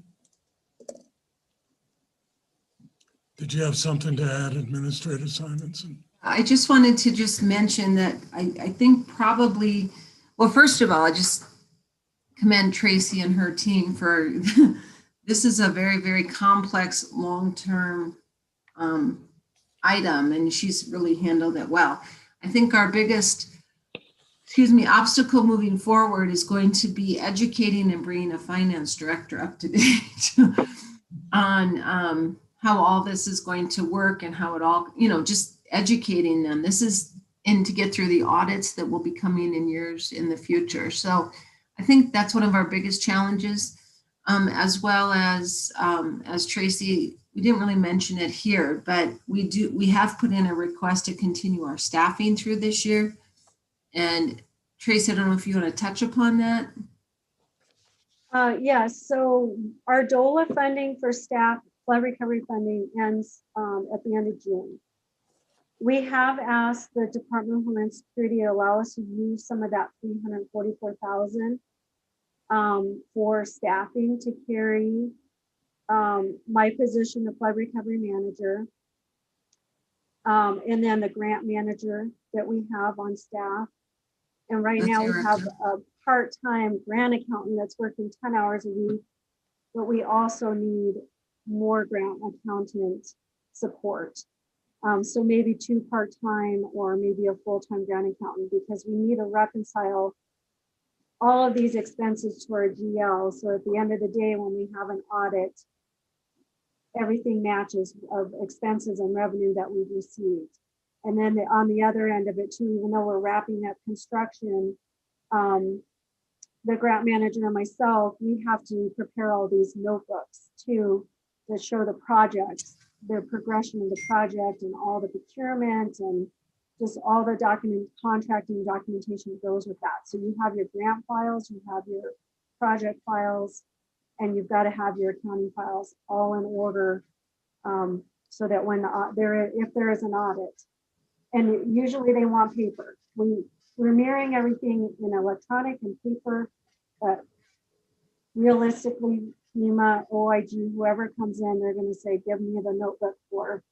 Did you have something to add, Administrator Simonson? I just wanted to just mention that I think probably, well, first of all, I just commend Tracy and her team for, this is a very, very complex, long-term item, and she's really handled it well. I think our biggest, obstacle moving forward is going to be educating and bringing a finance director up to date on how all this is going to work and how it all, just educating them. This is, and to get through the audits that will be coming in years in the future. So I think that's one of our biggest challenges, as well as Tracy, we didn't really mention it here, but we have put in a request to continue our staffing through this year. And Tracy, I don't know if you want to touch upon that. Yes, so our DOLA funding for staff, flood recovery funding ends at the end of June. We have asked the Department of Homeland Security to allow us to use some of that $344,000 for staffing to carry my position, the flood recovery manager, and then the grant manager that we have on staff. And right now we have a part-time grant accountant that's working 10 hours a week, but we also need more grant accountant support. So maybe 2 part-time or maybe a full-time grant accountant, because we need to reconcile all of these expenses to our GL. So at the end of the day, when we have an audit, everything matches of expenses and revenue that we've received. And then on the other end of it too, even though we're wrapping up construction, the grant manager and myself, we have to prepare all these notebooks too, that show the projects, their progression of the project and all the procurement and just all the contracting documentation that goes with that. So you have your grant files, you have your project files, and you've got to have your accounting files all in order, so that when if there is an audit, and usually they want paper. We're mirroring everything in electronic and paper, but realistically, FEMA, OIG, whoever comes in, they're going to say, give me the notebook for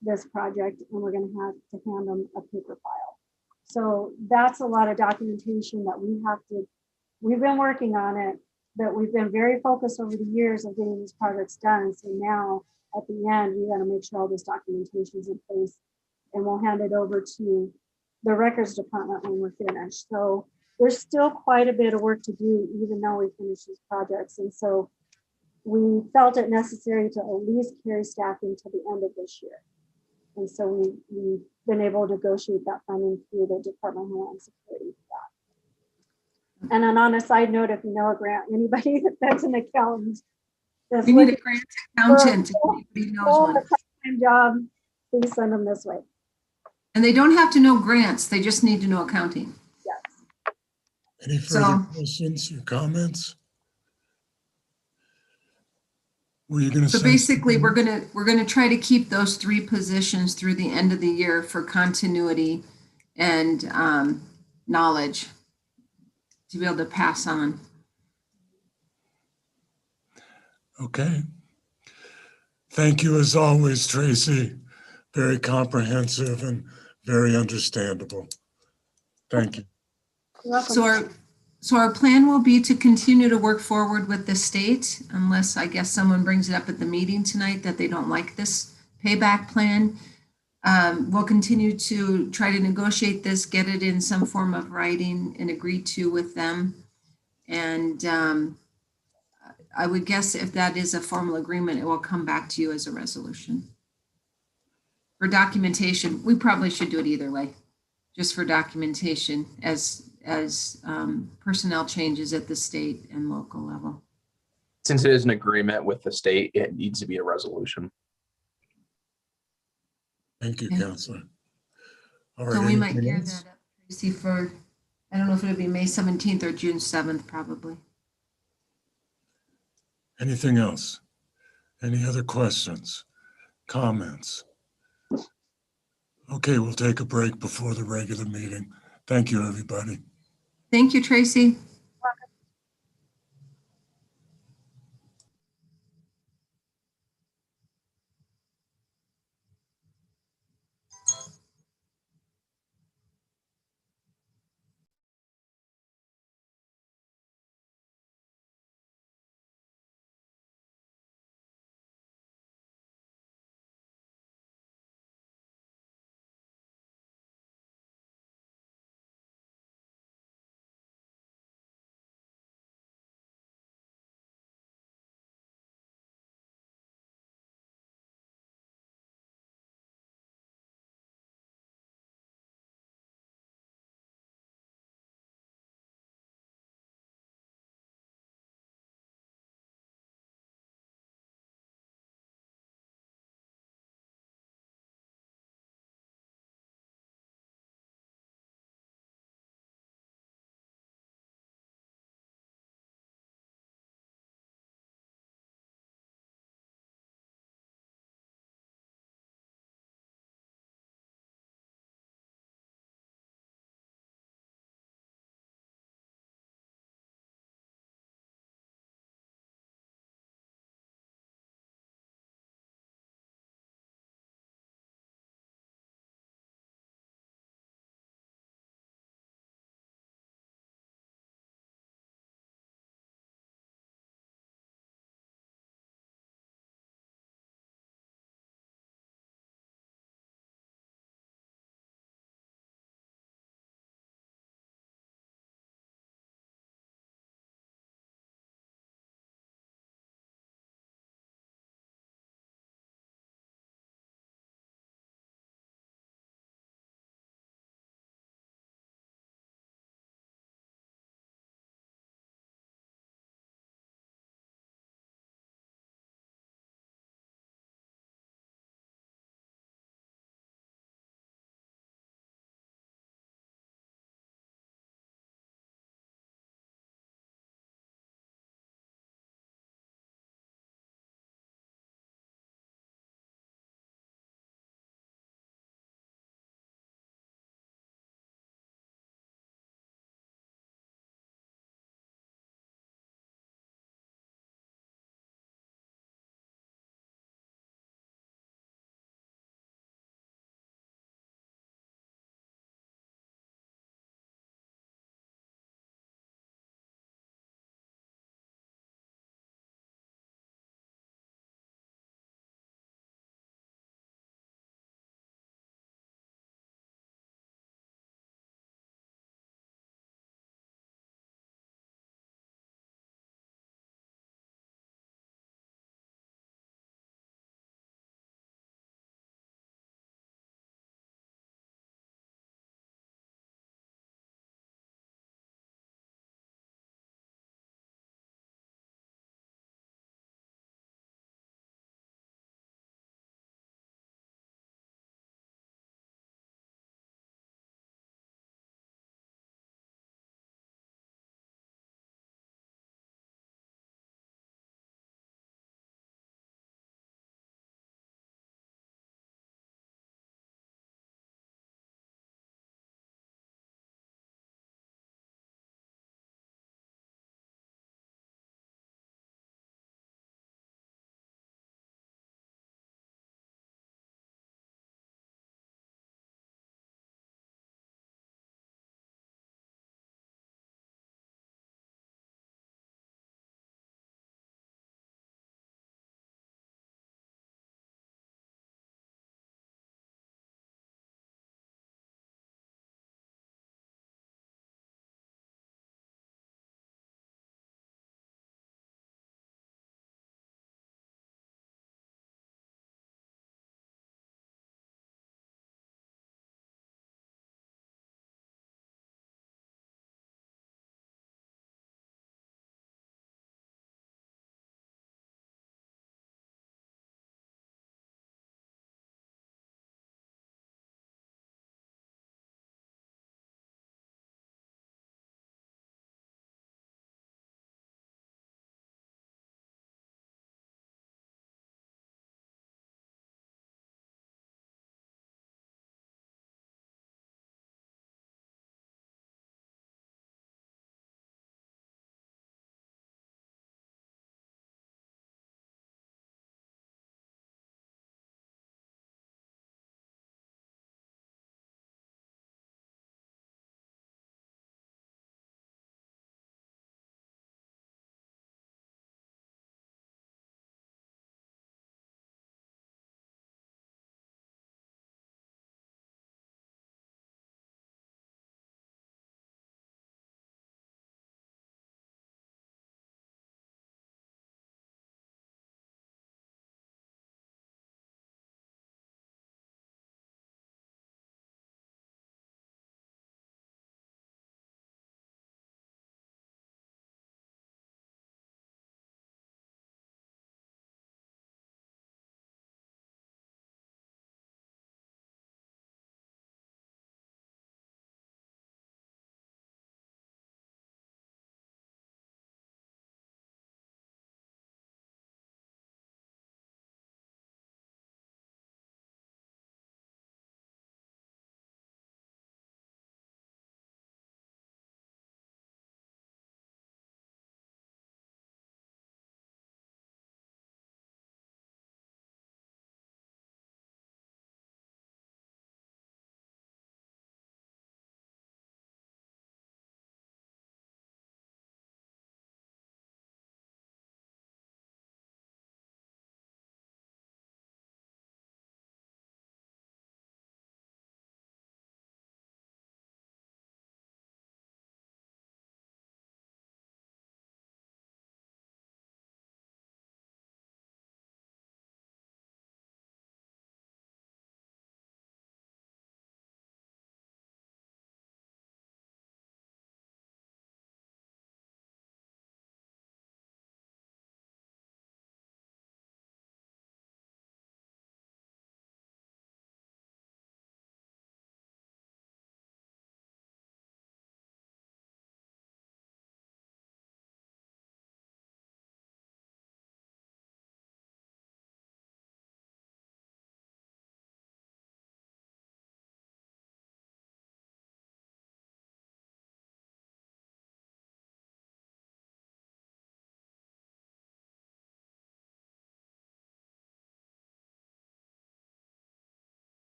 this project, and we're going to have to hand them a paper file. So that's a lot of documentation that we've been working on it, but we've been very focused over the years of getting these projects done. So now at the end, we got to make sure all this documentation is in place, and we'll hand it over to the records department when we're finished. So there's still quite a bit of work to do, even though we finish these projects. And so we felt it necessary to at least carry staffing to the end of this year. And so we've been able to negotiate that funding through the Department of Homeland Security for that. And then on a side note, if you know a grant, anybody that's an accountant, that's We need a grant accountant. Anybody knows one. part-time job, please send them this way. And they don't have to know grants, they just need to know accounting. Yes. Any further questions or comments? Were you going to say? So basically, we're gonna try to keep those 3 positions through the end of the year for continuity and knowledge to be able to pass on. Okay. Thank you as always, Tracy. Very comprehensive and very understandable. Thank you. You're welcome. So our plan will be to continue to work forward with the state, unless I guess someone brings it up at the meeting tonight that they don't like this payback plan. We'll continue to try to negotiate this, get it in some form of writing and agree to with them. And I would guess if that is a formal agreement, it will come back to you as a resolution. For documentation, we probably should do it either way, just for documentation as personnel changes at the state and local level. Since it is an agreement with the state, it needs to be a resolution. Thank you, Okay. Counselor. All right. So we might anything gear else? that up, Tracy, for I don't know if it would be May 17th or June 7th, probably. Anything else? Any other questions, comments? Okay, we'll take a break before the regular meeting. Thank you, everybody. Thank you, Tracy.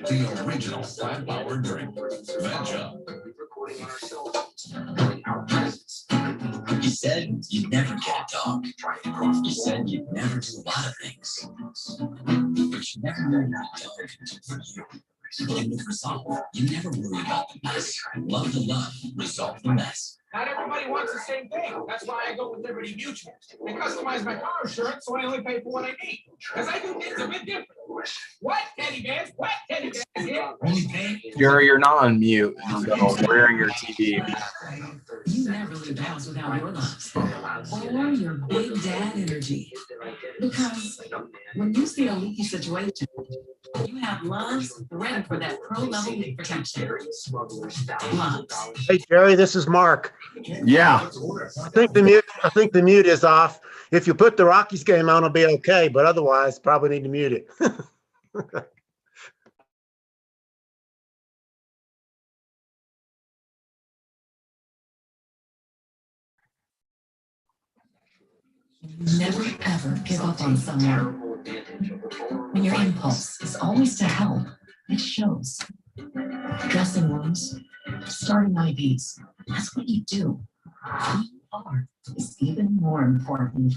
The original flat power drink. Veg up. You said you'd never get a dog. You said you'd never do a lot of things. But you never know what a dog can do for you. And with Resolve, you never worry about the mess. Love the love. Resolve the mess. Not everybody wants the same thing. That's why I go with Liberty Mutual. They customize my car insurance so I only pay for what I need. Because I do things a bit different. What, teddy bears? What, teddy bears? Yeah. Only pay. You're not on mute, so we're in your TV. You never leave the house without your loves. Or your big dad energy. Because when you see a leaky situation, you have loves ready for that pro-level leak protection. Loves. Hey, Jerry, this is Mark. Yeah. I think the mute is off. If you put the Rockies game on, it'll be okay, but otherwise, probably need to mute it. Never ever give up on someone. When your impulse is always to help, it shows. Dressing wounds, starting IVs, that's what you do. Who you are is even more important.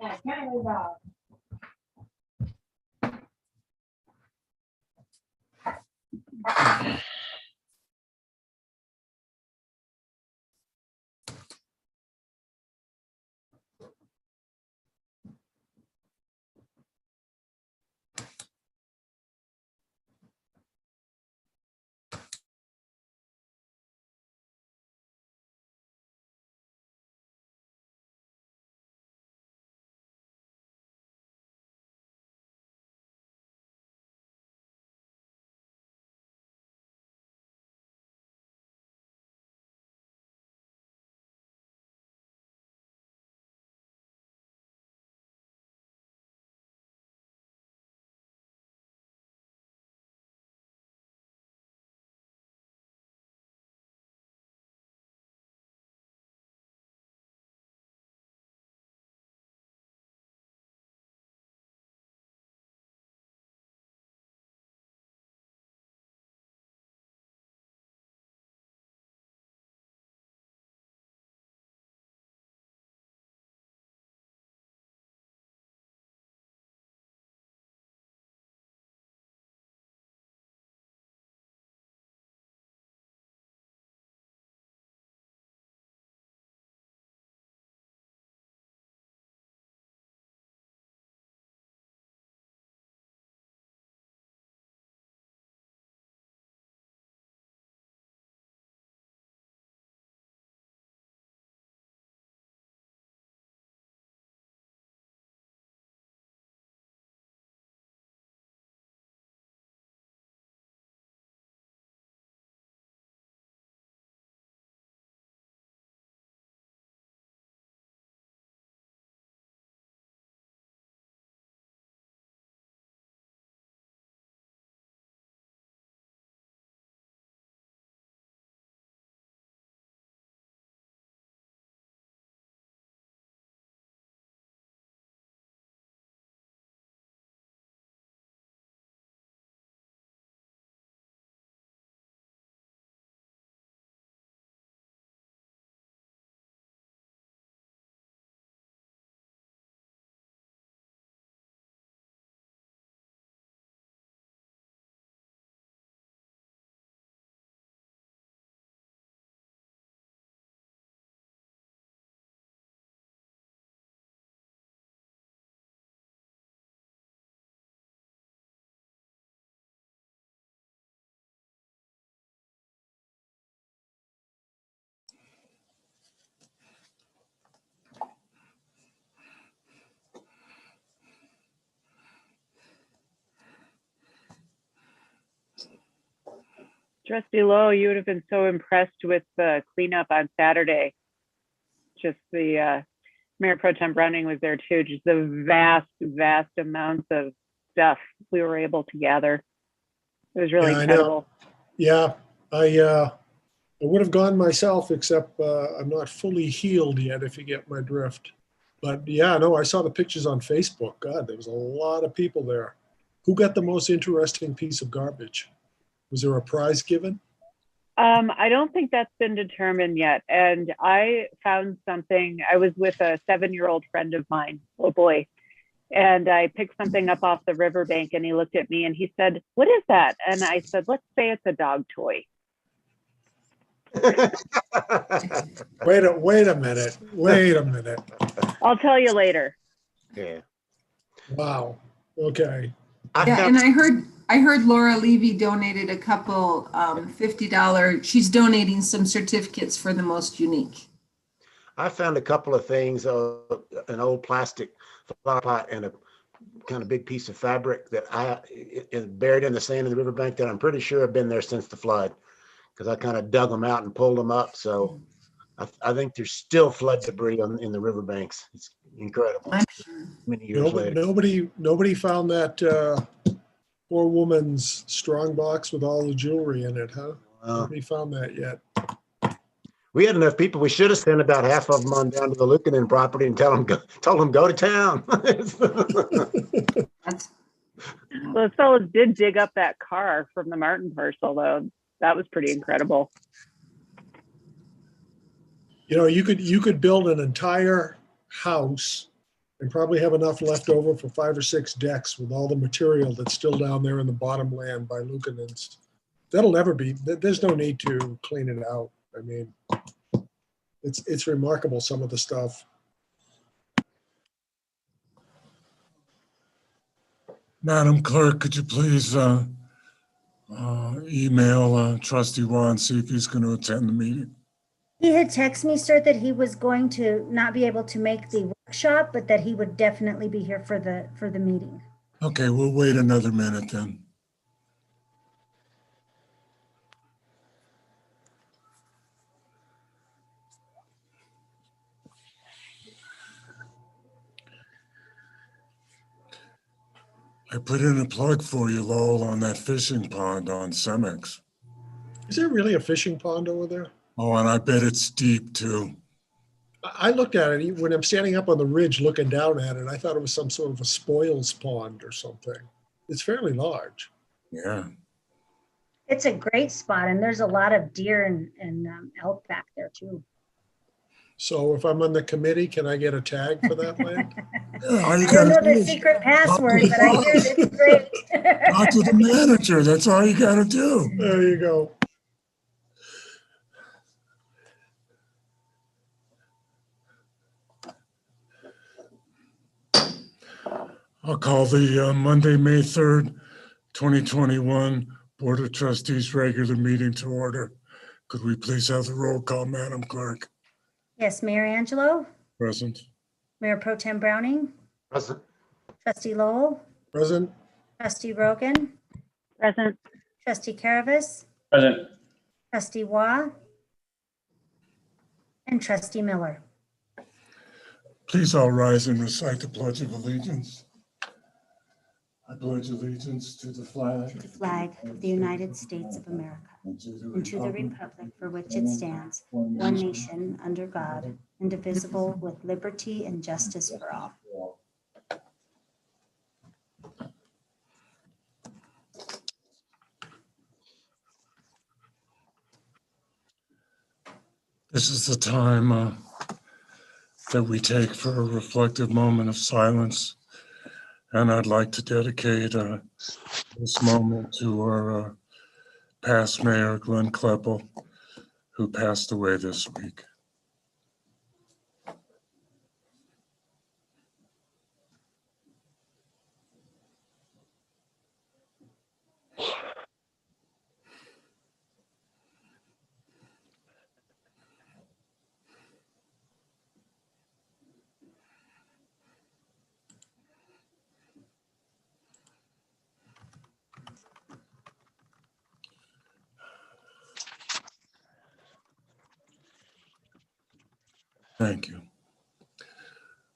Yeah, kind of, Trustee Lowe, you would have been so impressed with the cleanup on Saturday. Just the Mayor Pro Tem Browning was there too. Just the vast amounts of stuff we were able to gather. It was really Yeah, I incredible. Yeah, I would have gone myself, except I'm not fully healed yet, if you get my drift. But yeah, no, I saw the pictures on Facebook. God, there was a lot of people there. Who got the most interesting piece of garbage? Was there a prize given? I don't think that's been determined yet. And I found something. I was with a 7-year-old friend of mine. Oh boy. And I picked something up off the riverbank and he looked at me and he said, "What is that?" And I said, "Let's say it's a dog toy." Wait a minute. Wait a minute. I'll tell you later. Yeah. Wow. Okay. Yeah, and I heard Laura Levy donated a couple $50. She's donating some certificates for the most unique. I found a couple of things, an old plastic flower pot and a kind of big piece of fabric that is buried in the sand in the riverbank that I'm pretty sure have been there since the flood, because I kind of dug them out and pulled them up. So I think there's still flood debris in the riverbanks. It's incredible. I'm sure. Many years later. Nobody found that poor woman's strong box with all the jewelry in it, huh? Nobody found that yet. We had enough people. We should have sent about half of them on down to the Lucanen property and told them go to town. Well, those fellows did dig up that car from the Martin parcel, though. That was pretty incredible. You know, you could build an entire house and probably have enough left over for 5 or 6 decks with all the material that's still down there in the bottom land by Lucanen's. That'll never be, there's no need to clean it out. I mean, it's remarkable, some of the stuff. Madam Clerk, could you please email Trustee Waugh and see if he's going to attend the meeting? He had texted me, sir, that he was going to not be able to make the workshop, but that he would definitely be here for the meeting. Okay, we'll wait another minute then. I put in a plug for you, Lowell, on that fishing pond on Cemex. Is there really a fishing pond over there? Oh, and I bet it's deep too. I looked at it when I'm standing up on the ridge looking down at it. I thought it was some sort of a spoils pond or something. It's fairly large. Yeah. It's a great spot, and there's a lot of deer and elk back there too. So if I'm on the committee, can I get a tag for that land? Yeah, I don't know the secret password, but I hear it's great. Talk to the manager. That's all you got to do. There you go. I'll call the Monday, May 3rd, 2021 Board of Trustees regular meeting to order. Could we please have the roll call, Madam Clerk? Yes, Mayor Angelo, Present. Mayor Pro Tem Browning, Present. Trustee Lowell, Present. Trustee Rogan, Present. Trustee Caravas, Present. Trustee Waugh, and Trustee Miller. Please all rise and recite the Pledge of Allegiance. I pledge allegiance to the flag. To the flag of the United States of America and to the republic for which it stands, one nation under God, indivisible, with liberty and justice for all. This is the time that we take for a reflective moment of silence. And I'd like to dedicate this moment to our past mayor, Glenn Kleppel, who passed away this week. Thank you.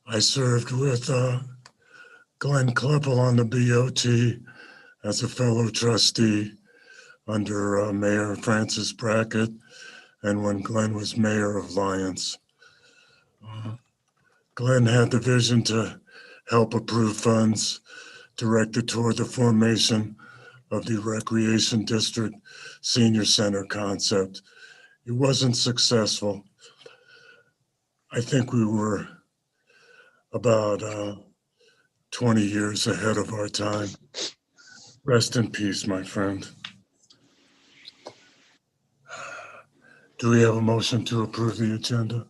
I served with Glenn Kleppel on the BOT as a fellow trustee under Mayor Francis Brackett and when Glenn was mayor of Lyons. Glenn had the vision to help approve funds directed toward the formation of the Recreation District Senior Center concept. It wasn't successful. I think we were about 20 years ahead of our time. Rest in peace, my friend. Do we have a motion to approve the agenda?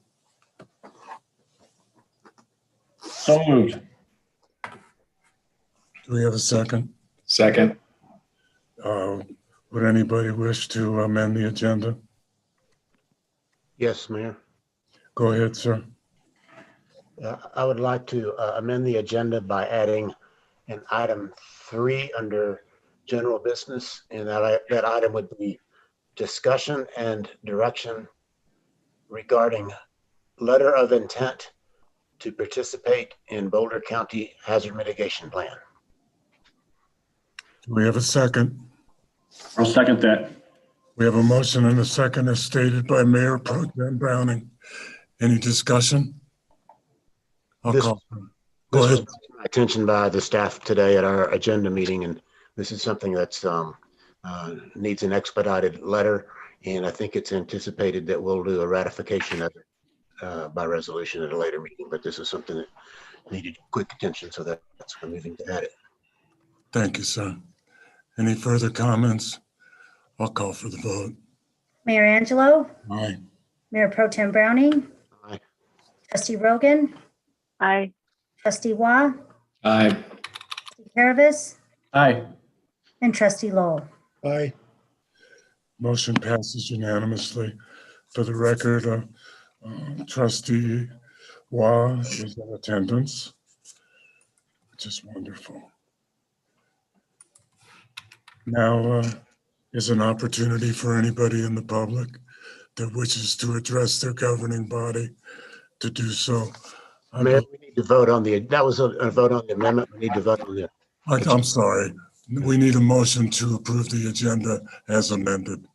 So moved. Do we have a second? Second. Would anybody wish to amend the agenda? Yes, Mayor. Go ahead, sir. I would like to amend the agenda by adding an item 3 under general business, and that item would be discussion and direction regarding letter of intent to participate in Boulder County Hazard Mitigation Plan. Do we have a second? I'll second that. We have a motion and a second as stated by Mayor Pro Tem Browning. Any discussion? I'll This- call. This Go was ahead. brought to my attention by the staff today at our agenda meeting, and this is something that's needs an expedited letter, and I think it's anticipated that we'll do a ratification of it by resolution at a later meeting, but this is something that needed quick attention, so that's why I'm moving to add it. Thank you, sir. Any further comments? I'll call for the vote. Mayor Angelo, Aye. Mayor Pro Tem Browning, Aye. Trustee Rogan, Aye. Trustee Waugh, Aye. Trustee Caravas, Aye. and Trustee Lowell. Aye. Motion passes unanimously. For the record, Trustee Waugh is in attendance, which is wonderful. Now is an opportunity for anybody in the public that wishes to address their governing body to do so. Mayor, we need to vote on that was a vote on the amendment. We need to vote on the. I'm sorry. We need a motion to approve the agenda as amended.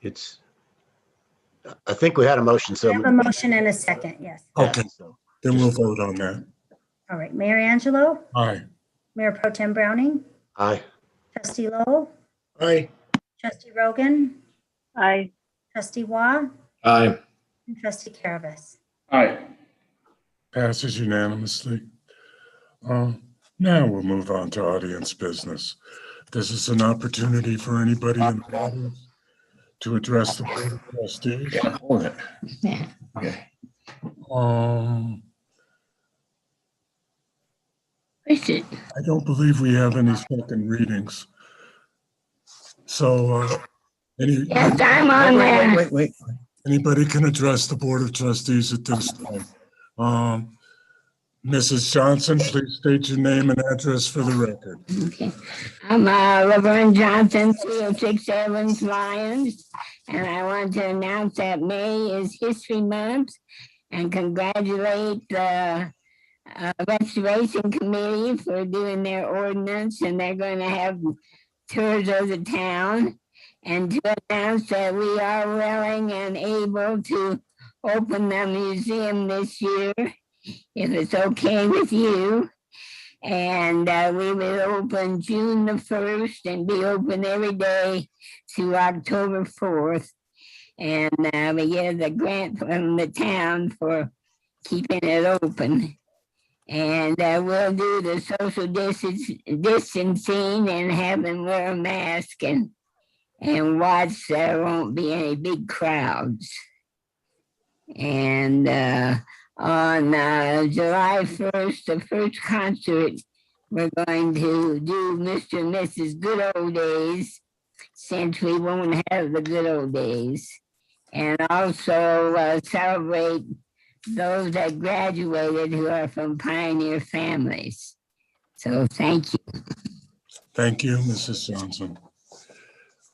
I think we had a motion, so. We have a motion and a second, yes. Okay, then we'll vote on that. All right, Mayor Angelo, Aye. Mayor Pro Tem Browning, Aye. Trustee Lowell, Aye. Trustee Rogan, Aye. Trustee Waugh, Aye. and Trustee Caravas. Aye. Passes unanimously. Now we'll move on to audience business. This is an opportunity for anybody in the audience to address the Board of Trustees. Yeah, hold it. Yeah. Okay. I don't believe we have any second readings. So Yes, I'm on there. Wait. anybody can address the Board of Trustees at this time. Mrs. Johnson, please state your name and address for the record. Okay. I'm Laverne Johnson, 3067 Lions, and I want to announce that May is History Month and congratulate the Restoration Committee for doing their ordinance, and they're going to have tours of the town, and to announce that we are willing and able to open the museum this year, if it's okay with you. And we will open June the 1st and be open every day through October 4th. And we get a grant from the town for keeping it open. And we'll do the social distancing and have them wear a mask and watch there won't be any big crowds. And on July 1st, the first concert, we're going to do Mr. and Mrs. Good Old Days, since we won't have the good old days. And also celebrate those that graduated who are from pioneer families. So thank you. Thank you, Mrs. Johnson.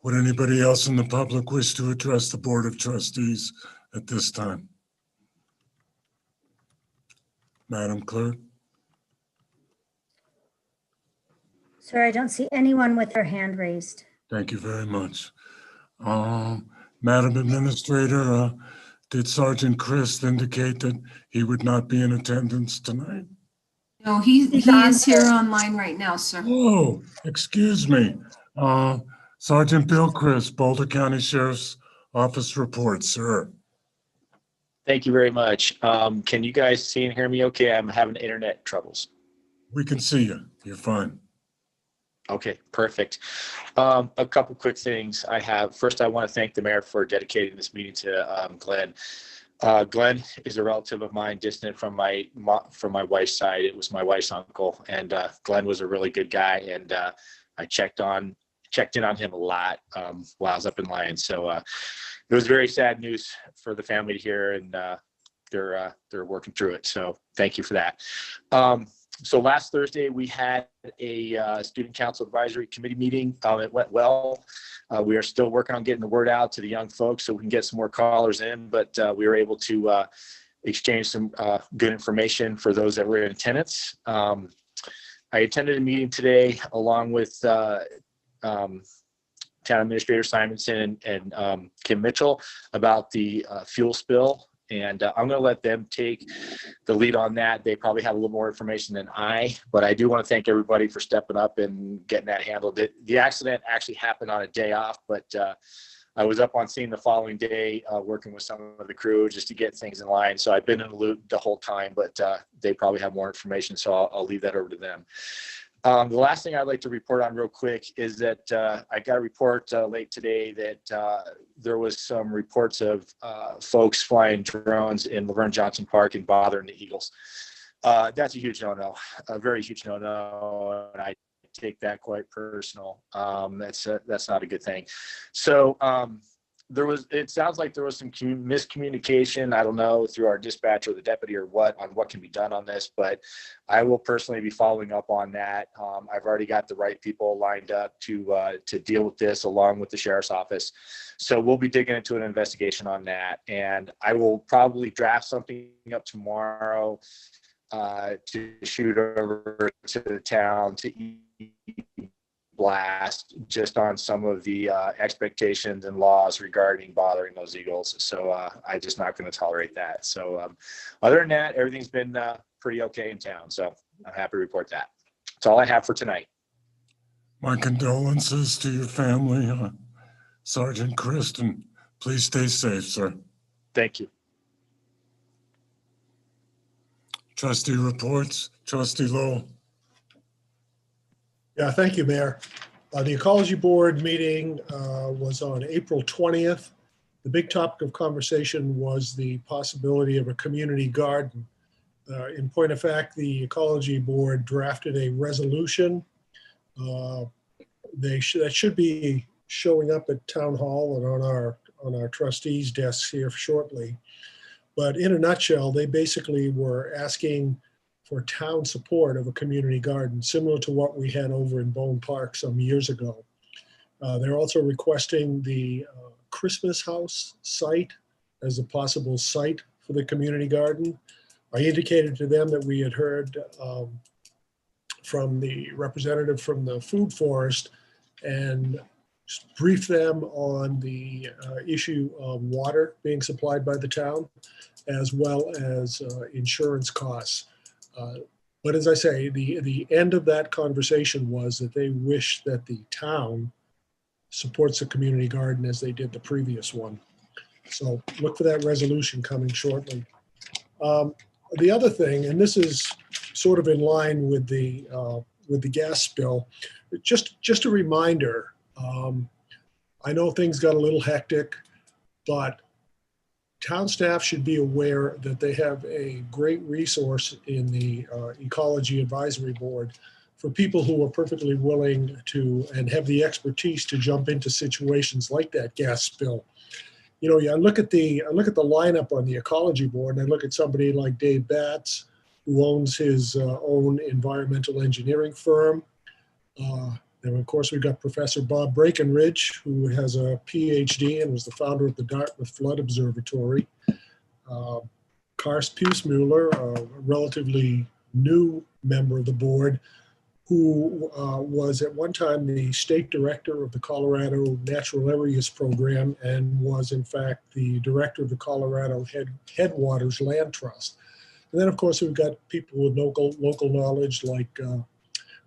Would anybody else in the public wish to address the Board of Trustees at this time? Madam Clerk? Sir, I don't see anyone with their hand raised. Thank you very much. Madam Administrator, Did Sergeant Christ indicate that he would not be in attendance tonight? No, he is here online right now, sir. Oh, excuse me. Sergeant Bill Christ, Boulder County Sheriff's Office report, sir. Thank you very much. Can you guys see and hear me okay? I'm having internet troubles. We can see you. You're fine. Okay, perfect. A couple quick things I have. First, I want to thank the mayor for dedicating this meeting to Glenn. Glenn is a relative of mine, distant from my wife's side. It was my wife's uncle, and Glenn was a really good guy. And I checked in on him a lot while I was up in Lyons. So it was very sad news for the family to hear, and they're working through it. So thank you for that. So last Thursday, we had a student council advisory committee meeting. It went well. We are still working on getting the word out to the young folks so we can get some more callers in, but we were able to exchange some good information for those that were in attendance. I attended a meeting today along with Town Administrator Simonson and Kim Mitchell about the fuel spill. And I'm going to let them take the lead on that. They probably have a little more information than but I do want to thank everybody for stepping up and getting that handled. The accident actually happened on a day off, but I was up on scene the following day working with some of the crew just to get things in line. So I've been in the loop the whole time, but they probably have more information, so I'll leave that over to them. The last thing I'd like to report on real quick is that I got a report late today that there was some reports of folks flying drones in Laverne Johnson Park and bothering the eagles. That's a huge no-no, a very huge no-no, and I take that quite personal. That's not a good thing. So it sounds like there was some miscommunication, I don't know, through our dispatcher or the deputy or what can be done on this, but I will personally be following up on that. I've already got the right people lined up to deal with this along with the sheriff's office. So we'll be digging into an investigation on that, and I will probably draft something up tomorrow to shoot over to the town to blast just on some of the expectations and laws regarding bothering those eagles. So I'm just not going to tolerate that. So other than that, everything's been pretty okay in town. So I'm happy to report that. That's all I have for tonight. My condolences to your family, Sergeant Kristen. Please stay safe, sir. Thank you. Trustee reports. Trustee Lowell. Yeah, thank you, Mayor. The Ecology Board meeting was on April 20th. The big topic of conversation was the possibility of a community garden. In point of fact, the Ecology Board drafted a resolution. That should be showing up at Town Hall and on our trustees' desks here shortly. But in a nutshell, they basically were asking for town support of a community garden, similar to what we had over in Bone Park some years ago. They're also requesting the Christmas house site as a possible site for the community garden. I indicated to them that we had heard from the representative from the food forest and briefed them on the issue of water being supplied by the town, as well as insurance costs. But as I say, the end of that conversation was that they wish that the town supports the community garden as they did the previous one. So look for that resolution coming shortly. The other thing, and this is sort of in line with the gas spill, just a reminder. I know things got a little hectic, but town staff should be aware that they have a great resource in the Ecology Advisory Board for people who are perfectly willing to and have the expertise to jump into situations like that gas spill. You know, I look at the lineup on the Ecology Board, and I look at somebody like Dave Batts, who owns his own environmental engineering firm. And of course, we've got Professor Bob Breckenridge, who has a PhD and was the founder of the Dartmouth Flood Observatory. Karst Puesmuller, a relatively new member of the board, who was at one time the state director of the Colorado Natural Areas Program and was in fact the director of the Colorado Headwaters Land Trust. And then of course we've got people with local knowledge like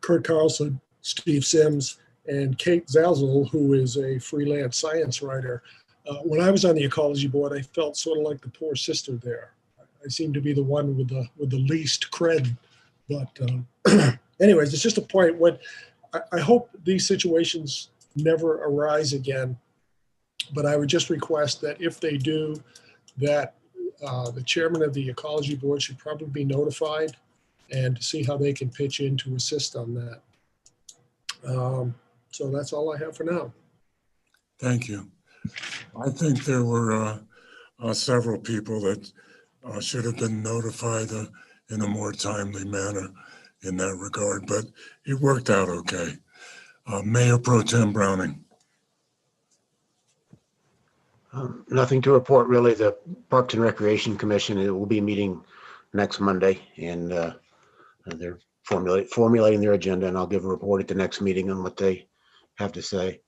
Kurt Carlson, Steve Sims, and Kate Zazzle, who is a freelance science writer. When I was on the ecology board, I felt sort of like the poor sister there. I seem to be the one with the least cred, but anyways, it's just a point when I hope these situations never arise again. But I would just request that if they do, that the chairman of the ecology board should probably be notified and to see how they can pitch in to assist on that. So that's all I have for now. Thank you. I think there were several people that should have been notified in a more timely manner in that regard, but it worked out okay. Mayor Pro Tem Browning. Nothing to report really. The Parks and Recreation Commission will be meeting next Monday, and they're formulating their agenda, and I'll give a report at the next meeting on what they have to say.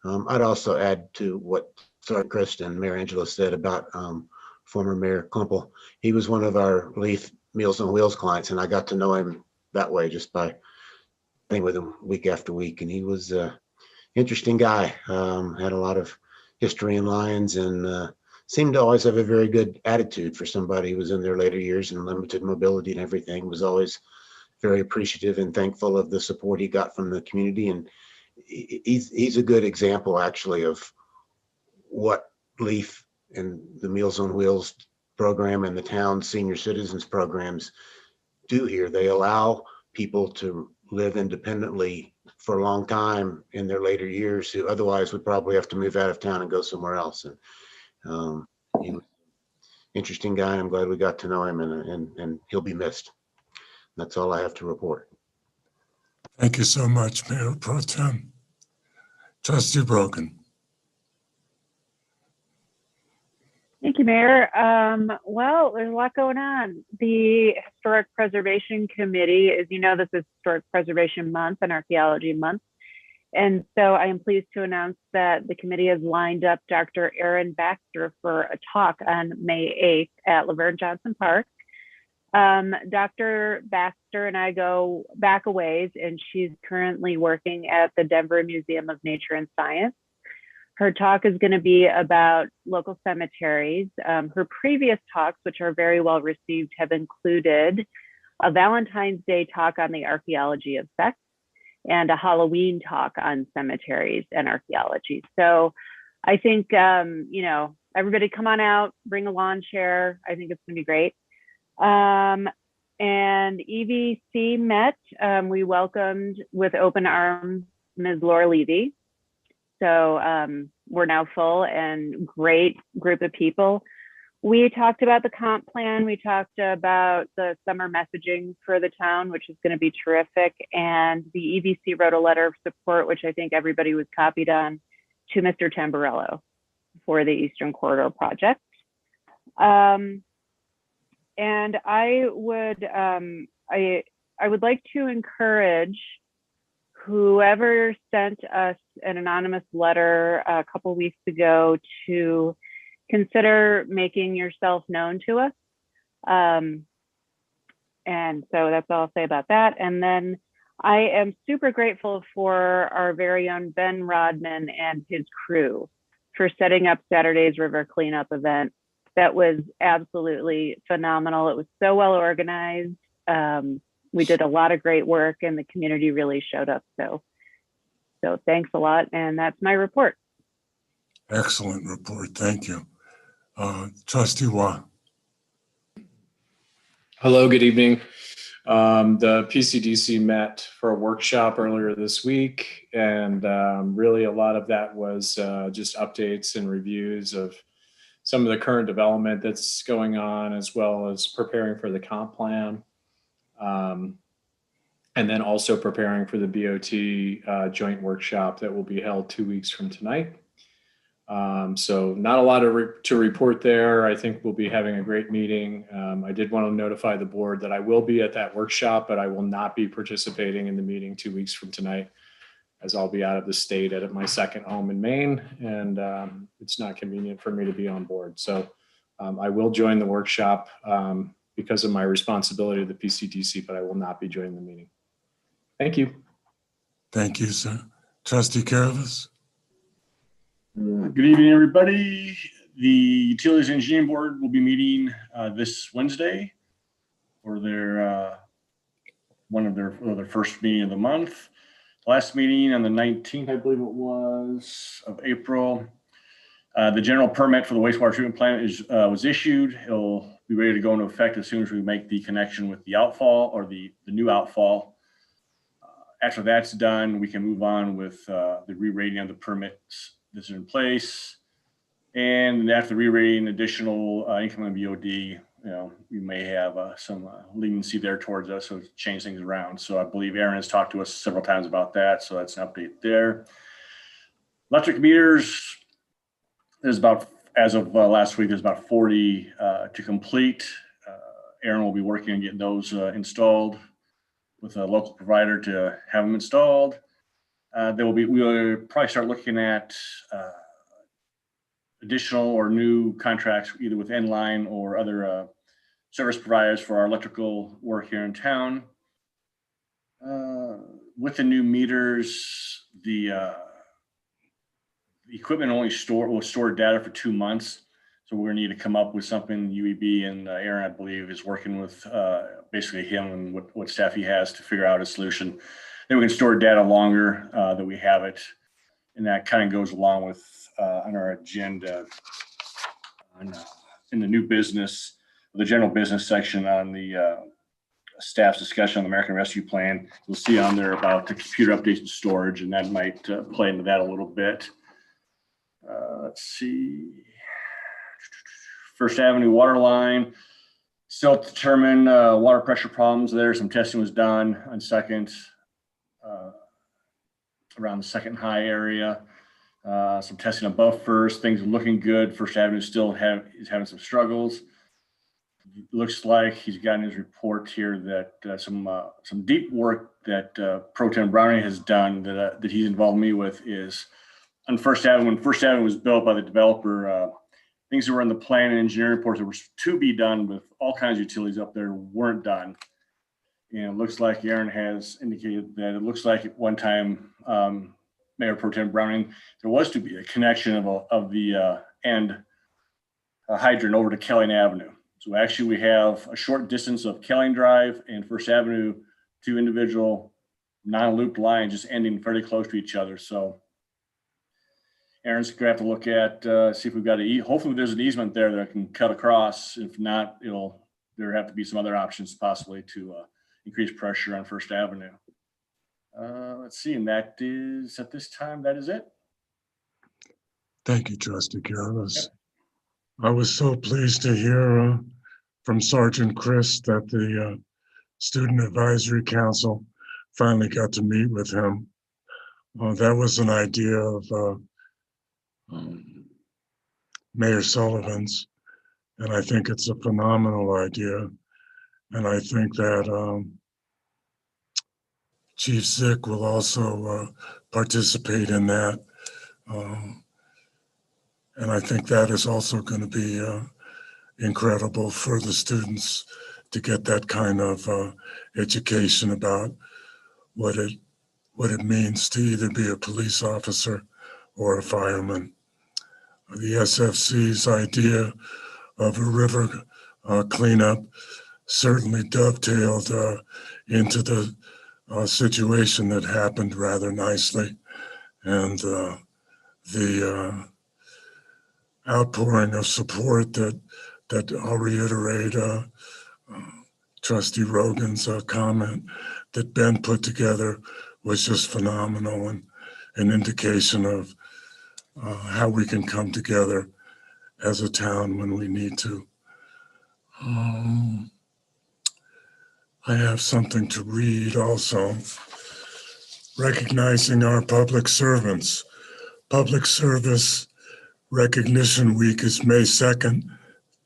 I'd also add to what Sergeant Christ and Mayor Angelo said about former Mayor Klumpel. He was one of our Leaf Meals on Wheels clients, and I got to know him that way just by being with him week after week. And he was an interesting guy, had a lot of history in Lions, and seemed to always have a very good attitude for somebody who was in their later years and limited mobility and everything. Was always very appreciative and thankful of the support he got from the community. And he's a good example actually of what Leaf and the Meals on Wheels program and the town senior citizens programs do here. They allow people to live independently for a long time in their later years who otherwise would probably have to move out of town and go somewhere else. And he was an interesting guy. I'm glad we got to know him, and he'll be missed. That's all I have to report. Thank you so much, Mayor Pro Tem. Trustee Brogan. Thank you, Mayor. Well, there's a lot going on. The Historic Preservation Committee, as you know, this is Historic Preservation Month and Archaeology Month. And so I am pleased to announce that the committee has lined up Dr. Erin Baxter for a talk on May 8th at Laverne Johnson Park. Dr. Baxter and I go back a ways, and she's currently working at the Denver Museum of Nature and Science. Her talk is going to be about local cemeteries. Her previous talks, which are very well received, have included a Valentine's Day talk on the archaeology of sex and a Halloween talk on cemeteries and archaeology. So I think, you know, everybody come on out, bring a lawn chair. I think it's going to be great. And EVC met. We welcomed with open arms Ms. Laura Levy. So we're now full and great group of people. We talked about the comp plan. We talked about the summer messaging for the town, which is going to be terrific. And the EVC wrote a letter of support, which I think everybody was copied on, to Mr. Tamburello for the Eastern Corridor project. And I would like to encourage whoever sent us an anonymous letter a couple weeks ago to consider making yourself known to us. And so that's all I'll say about that. And then I am super grateful for our very own Ben Rodman and his crew for setting up Saturday's river cleanup event. That was absolutely phenomenal. It was so well organized. We did a lot of great work, and the community really showed up. So thanks a lot. And that's my report. Excellent report. Thank you. Trustee Waugh. Hello, good evening. The PCDC met for a workshop earlier this week, and really a lot of that was just updates and reviews of some of the current development that's going on, as well as preparing for the comp plan. And then also preparing for the BOT joint workshop that will be held 2 weeks from tonight. So not a lot to report there. I think we'll be having a great meeting. I did want to notify the board that I will be at that workshop, but I will not be participating in the meeting 2 weeks from tonight, as I'll be out of the state at my second home in Maine, and it's not convenient for me to be on board. So I will join the workshop because of my responsibility to the PCDC, but I will not be joining the meeting. Thank you. Thank you, sir. Trustee Caravas? Good evening, everybody. The Utilities Engineering Board will be meeting this Wednesday for their one of their first meeting of the month. Last meeting on the 19th, I believe it was, of April. The general permit for the wastewater treatment plant was issued. It'll be ready to go into effect as soon as we make the connection with the outfall or the new outfall. After that's done, we can move on with the re-rating of the permits that's in place. And after re-rating additional income and BOD, we may have some leniency there towards us, so change things around. So I believe Aaron has talked to us several times about that. So that's an update there. Electric meters, there's about, as of last week, there's about 40 to complete. Aaron will be working on getting those installed with a local provider to have them installed. We'll probably start looking at additional or new contracts either with Enline or other service providers for our electrical work here in town. With the new meters, the equipment only will store data for 2 months. So we're going to need to come up with something. UEB and Aaron, I believe, is working with basically him and what staff he has to figure out a solution. Then we can store data longer that we have it. And that kind of goes along with on our agenda in the new business, the general business section on the staff's discussion on the American Rescue Plan. You'll see on there about the computer updates and storage, and that might play into that a little bit. Let's see. First Avenue water line, still to determine water pressure problems there. Some testing was done on around the second high area. Some testing above first. Things are looking good. First Avenue still is having some struggles. It looks like he's got in his report here that some deep work that Pro Tem Browning has done that he's involved me with is on First Avenue. When First Avenue was built by the developer, things that were in the plan and engineering reports that were to be done with all kinds of utilities up there weren't done. And it looks like Aaron has indicated that it looks like at one time, Mayor Pro Tem Browning, there was to be a connection of the end hydrant over to Kelling Avenue. So actually we have a short distance of Kelling Drive and First Avenue, two individual non-looped lines just ending fairly close to each other. So Aaron's gonna have to look at, see if we've got hopefully there's an easement there that can cut across. If not, there have to be some other options possibly to increase pressure on First Avenue. Let's see, and that is, at this time, that is it. Thank you, Trustee Caravas. I was so pleased to hear from Sergeant Chris that the Student Advisory Council finally got to meet with him. That was an idea of Mayor Sullivan's, and I think it's a phenomenal idea. And I think that Chief Zick will also participate in that. And I think that is also going to be incredible for the students to get that kind of education about what it means to either be a police officer or a fireman. The SFC's idea of a river cleanup certainly dovetailed into the situation that happened rather nicely. And the outpouring of support that I'll reiterate Trustee Rogan's comment that Ben put together was just phenomenal and an indication of how we can come together as a town when we need to. I have something to read also. Recognizing our public servants. Public service Recognition Week is May 2nd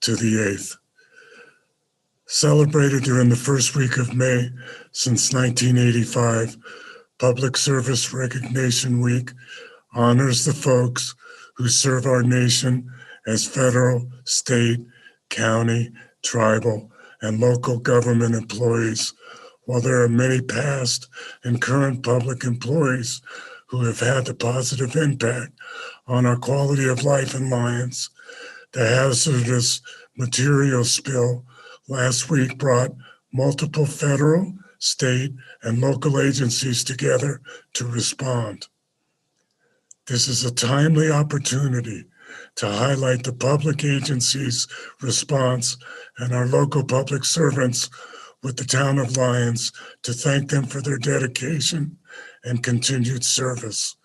to the 8th. Celebrated during the first week of May since 1985, Public Service Recognition Week honors the folks who serve our nation as federal, state, county, tribal, and local government employees, while there are many past and current public employees who have had a positive impact on our quality of life in Lyons. The hazardous material spill last week brought multiple federal, state, and local agencies together to respond. This is a timely opportunity to highlight the public agencies' response and our local public servants with the town of Lyons to thank them for their dedication and continued service.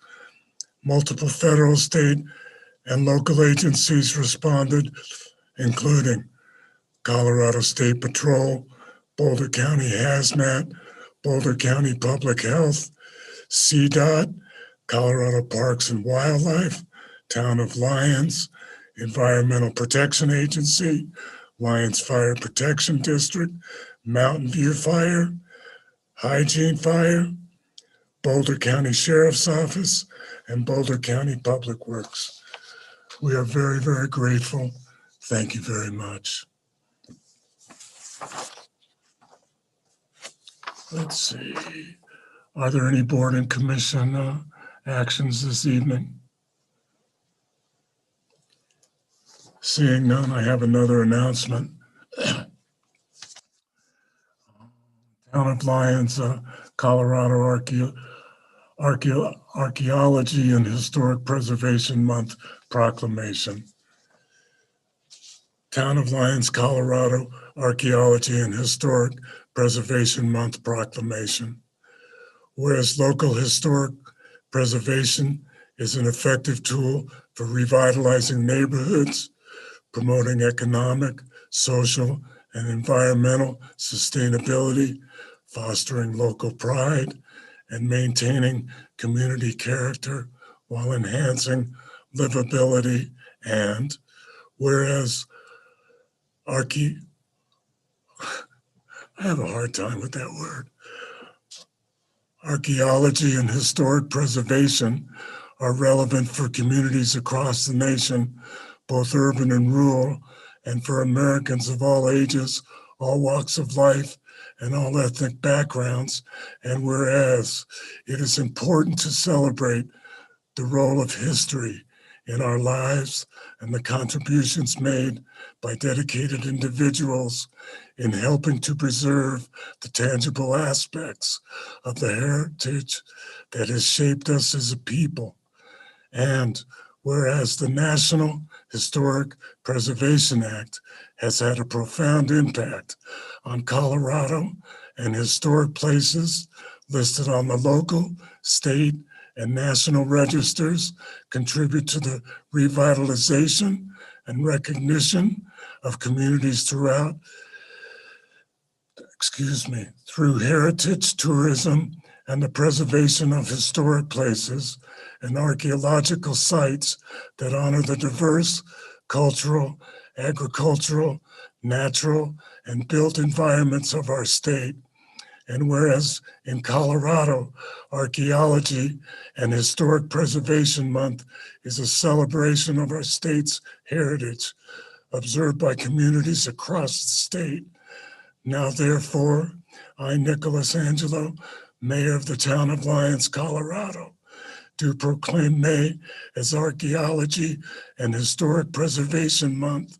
Multiple federal, state, and local agencies responded, including Colorado State Patrol, Boulder County Hazmat, Boulder County Public Health, CDOT, Colorado Parks and Wildlife, Town of Lyons, Environmental Protection Agency, Lyons Fire Protection District, Mountain View Fire, Hygiene Fire, Boulder County Sheriff's Office, and Boulder County Public Works. We are very, very grateful. Thank you very much. Let's see. Are there any board and commission actions this evening? Seeing none, I have another announcement. Town of Lyons, Colorado Archaeology and Historic Preservation Month proclamation. Town of Lyons, Colorado Archaeology and Historic Preservation Month proclamation. Whereas local historic preservation is an effective tool for revitalizing neighborhoods, promoting economic, social, and environmental sustainability, fostering local pride, and maintaining community character while enhancing livability. And whereas I have a hard time with that word. Archaeology and historic preservation are relevant for communities across the nation, both urban and rural, and for Americans of all ages, all walks of life, and all ethnic backgrounds. And whereas it is important to celebrate the role of history in our lives and the contributions made by dedicated individuals in helping to preserve the tangible aspects of the heritage that has shaped us as a people. And whereas the National Historic Preservation Act has had a profound impact on Colorado, and historic places listed on the local, state, and national registers contribute to the revitalization and recognition of communities throughout, through heritage tourism and the preservation of historic places and archaeological sites that honor the diverse cultural, agricultural, natural, and built environments of our state. And whereas in Colorado, Archaeology and Historic Preservation Month is a celebration of our state's heritage, observed by communities across the state. Now, therefore, I, Nicholas Angelo, Mayor of the Town of Lyons, Colorado, do proclaim May as Archaeology and Historic Preservation Month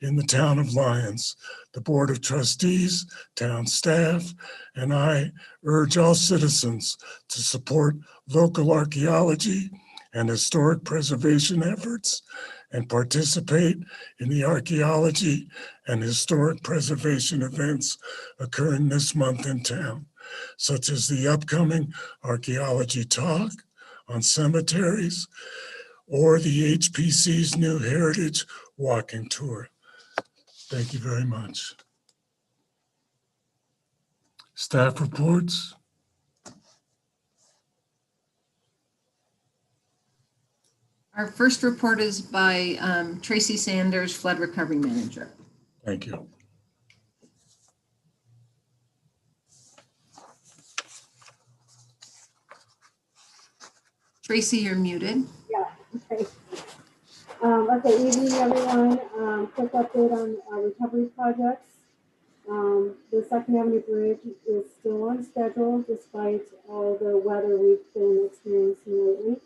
in the Town of Lyons. The Board of Trustees, town staff, and I urge all citizens to support local archaeology and historic preservation efforts and participate in the archaeology and historic preservation events occurring this month in town, such as the upcoming Archaeology Talk on cemeteries or the HPC's new Heritage Walking Tour. Thank you very much. Staff reports. Our first report is by Tracy Sanders, Flood Recovery Manager. Thank you. Tracy, you're muted. Yeah, okay. Okay, evening, everyone. Quick update on our recovery projects. The Second Avenue Bridge is still on schedule despite all the weather we've been experiencing lately.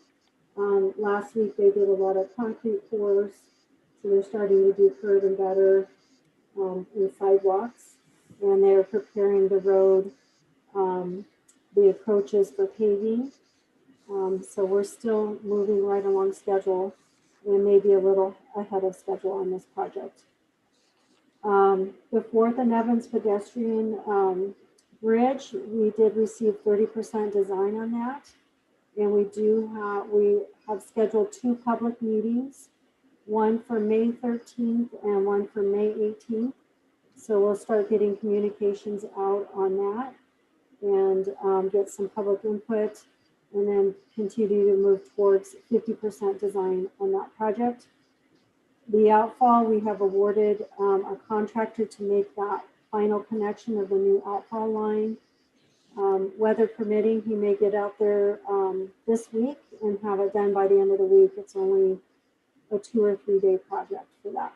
Last week they did a lot of concrete pours, so they're starting to do curb and gutter and sidewalks, and they're preparing the road, the approaches for paving. So we're still moving right along schedule and maybe a little ahead of schedule on this project. The 4th and Evans pedestrian bridge, we did receive 30% design on that. And we have scheduled 2 public meetings, one for May 13th and one for May 18th. So we'll start getting communications out on that and get some public input, and then continue to move towards 50% design on that project. The outfall, we have awarded a contractor to make that final connection of the new outfall line. Weather permitting, he may get out there this week and have it done by the end of the week. It's only a 2 or 3 day project for that.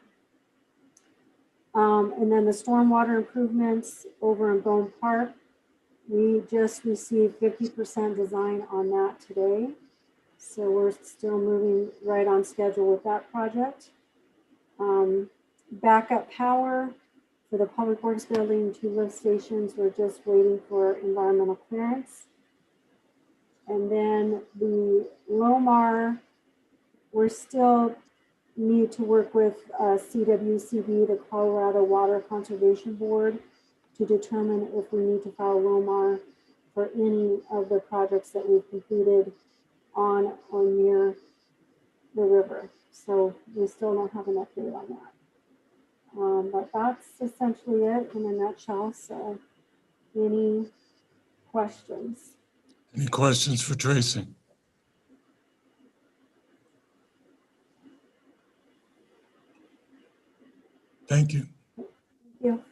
And then the stormwater improvements over in Bone Park, we just received 50% design on that today. So we're still moving right on schedule with that project. Backup power for the Public Works building, 2 lift stations, we're just waiting for environmental clearance. And then the Lomar, we're still need to work with CWCB, the Colorado Water Conservation Board, to determine if we need to file Lomar for any of the projects that we've completed on or near the river. So we still don't have an update on that. But that's essentially it in a nutshell. So any questions? Any questions for Tracy? Thank you. Thank you.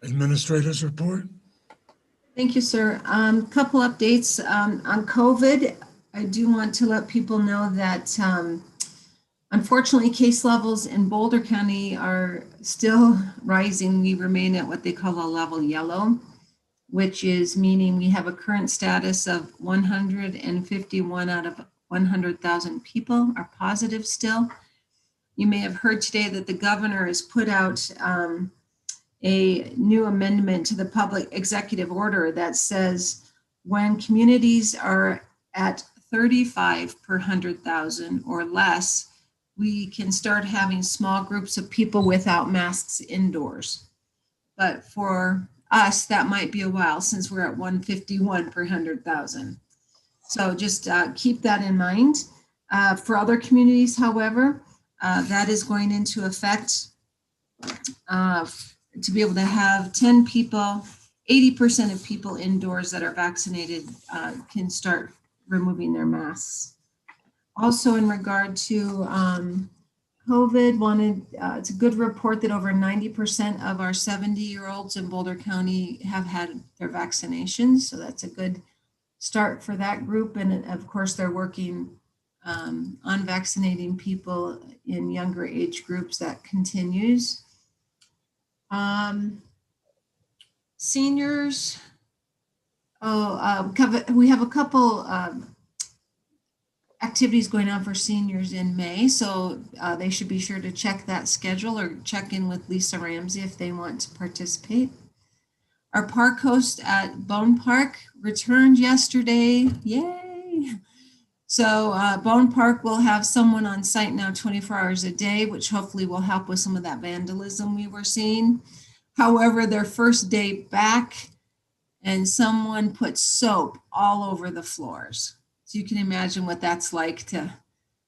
Administrators report. Thank you, sir. Couple updates on COVID. I do want to let people know that unfortunately, case levels in Boulder County are still rising. We remain at what they call a level yellow, which is meaning we have a current status of 151 out of 100,000 people are positive still. You may have heard today that the governor has put out a new amendment to the public executive order that says when communities are at 35 per 100,000 or less, we can start having small groups of people without masks indoors. But for us, that might be a while since we're at 151 per 100,000. So just keep that in mind. For other communities, however, that is going into effect to be able to have 10 people, 80% of people indoors that are vaccinated can start removing their masks. Also in regard to COVID, it's a good report that over 90% of our 70-year-olds in Boulder County have had their vaccinations. So that's a good start for that group. And of course, they're working on vaccinating people in younger age groups. That continues. Seniors, we have a couple activities going on for seniors in May, so they should be sure to check that schedule or check in with Lisa Ramsey if they want to participate. Our park host at Bone Park returned yesterday. Yay! So Bone Park will have someone on site now 24 hours a day, which hopefully will help with some of that vandalism we were seeing. However, their first day back, and someone put soap all over the floors. So you can imagine what that's like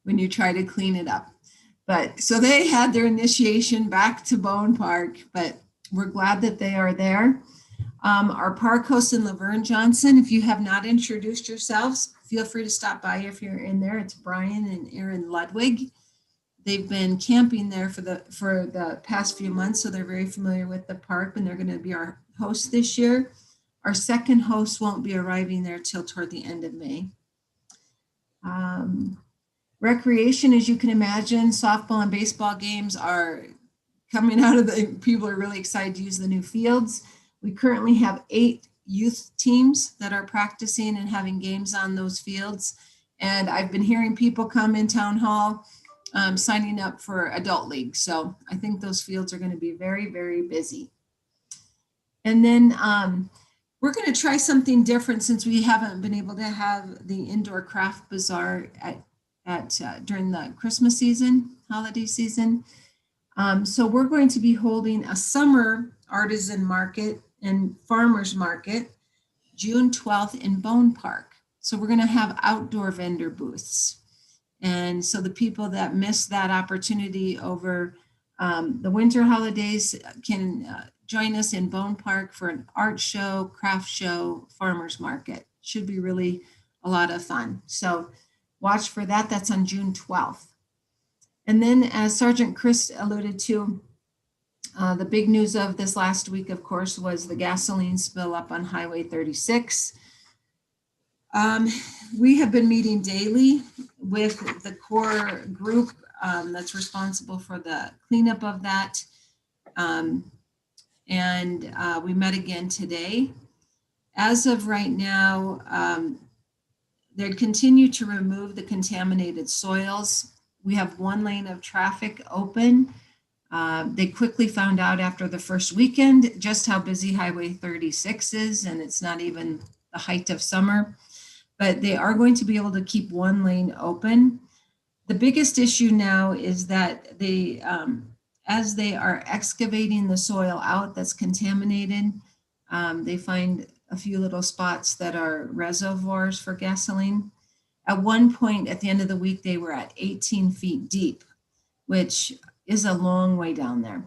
when you try to clean it up. But so they had their initiation back to Bone Park, but we're glad that they are there. Our park host in Laverne Johnson, if you have not introduced yourselves, feel free to stop by if you're in there. It's Brian and Aaron Ludwig. They've been camping there for the past few months, so they're very familiar with the park, and they're going to be our host this year. Our second host won't be arriving there till toward the end of May. Recreation, as you can imagine, softball and baseball games are coming out of people are really excited to use the new fields. We currently have 8 youth teams that are practicing and having games on those fields. And I've been hearing people come in town hall signing up for adult league. So I think those fields are going to be very, very busy. And then we're going to try something different since we haven't been able to have the indoor craft bazaar during the Christmas season, holiday season. So we're going to be holding a summer artisan market and farmers market June 12th in Bone Park. So we're going to have outdoor vendor booths. And so the people that miss that opportunity over the winter holidays can join us in Bone Park for an art show, craft show, farmers market. Should be really a lot of fun. So watch for that. That's on June 12th. And then as Sergeant Chris alluded to, the big news of this last week, of course, was the gasoline spill up on Highway 36. We have been meeting daily with the core group that's responsible for the cleanup of that. We met again today. As of right now, they continue to remove the contaminated soils. We have 1 lane of traffic open. They quickly found out after the first weekend just how busy Highway 36 is, and it's not even the height of summer. But they are going to be able to keep 1 lane open. The biggest issue now is that they, as they are excavating the soil out that's contaminated, they find a few little spots that are reservoirs for gasoline. At one point at the end of the week, they were at 18 feet deep, which is a long way down there.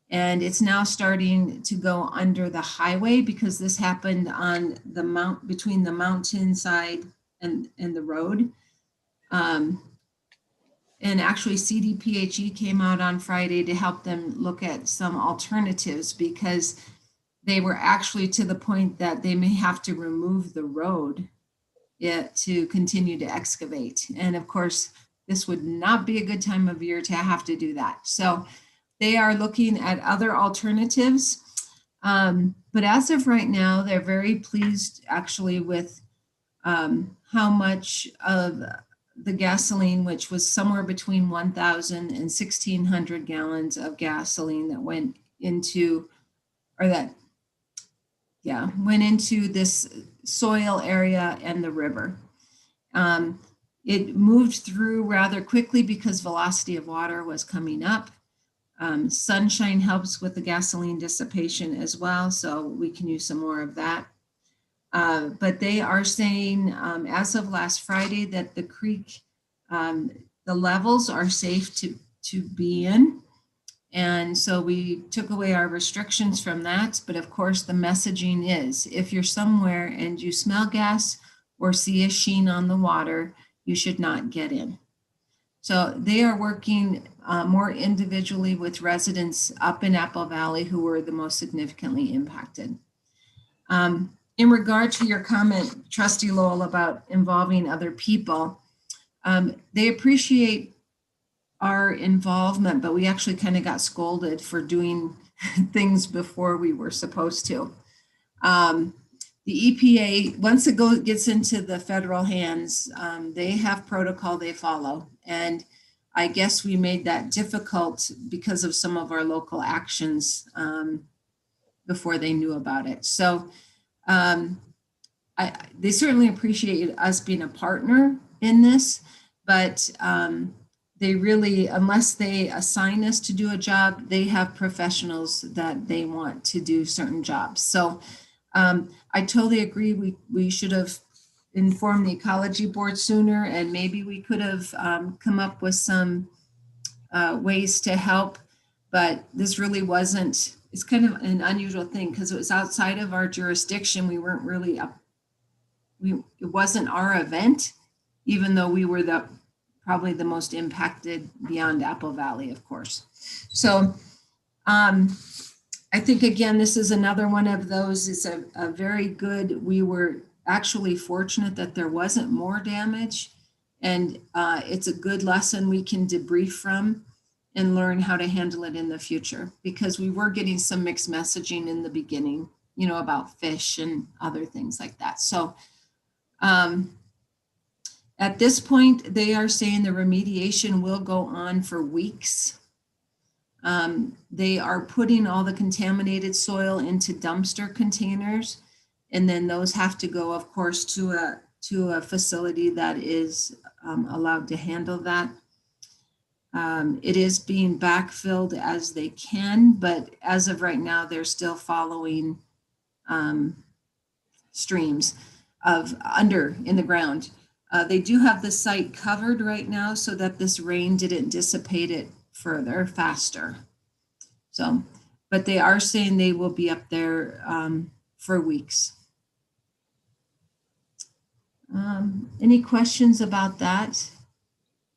And it's now starting to go under the highway because this happened on the between the mountainside and the road. And actually CDPHE came out on Friday to help them look at some alternatives because they were actually to the point that they may have to remove the road to continue to excavate. And of course, this would not be a good time of year to have to do that. So they are looking at other alternatives. But as of right now, they're very pleased actually with how much of the gasoline, which was somewhere between 1,000 and 1,600 gallons of gasoline that went into, went into this soil area and the river. It moved through rather quickly because velocity of water was coming up. Sunshine helps with the gasoline dissipation as well, so we can use some more of that. But they are saying as of last Friday that the creek, the levels are safe to be in. And so we took away our restrictions from that. But of course, the messaging is if you're somewhere and you smell gas or see a sheen on the water, you should not get in. So they are working more individually with residents up in Apple Valley who were the most significantly impacted. In regard to your comment, Trustee Lowell, about involving other people, they appreciate our involvement, but we actually kind of got scolded for doing things before we were supposed to. The EPA, once it gets into the federal hands, they have protocol they follow. And I guess we made that difficult because of some of our local actions before they knew about it. So they certainly appreciate us being a partner in this, but they really, unless they assign us to do a job, they have professionals that they want to do certain jobs. So I totally agree. We should have informed the ecology board sooner, and maybe we could have come up with some ways to help, but this really wasn't it's kind of an unusual thing because it was outside of our jurisdiction. We weren't really up. It wasn't our event, even though we were probably the most impacted beyond Apple Valley, of course. So I think, again, this is another one of those. It's a very good, we were actually fortunate that there wasn't more damage. And it's a good lesson we can debrief from and learn how to handle it in the future, because we were getting some mixed messaging in the beginning, you know, about fish and other things like that. So at this point, they are saying the remediation will go on for weeks. They are putting all the contaminated soil into dumpster containers, and then those have to go, of course, to a facility that is allowed to handle that. It is being backfilled as they can, but as of right now, they're still following streams of under in the ground. They do have the site covered right now so that this rain didn't dissipate it further, faster. So, but they are saying they will be up there for weeks. Any questions about that?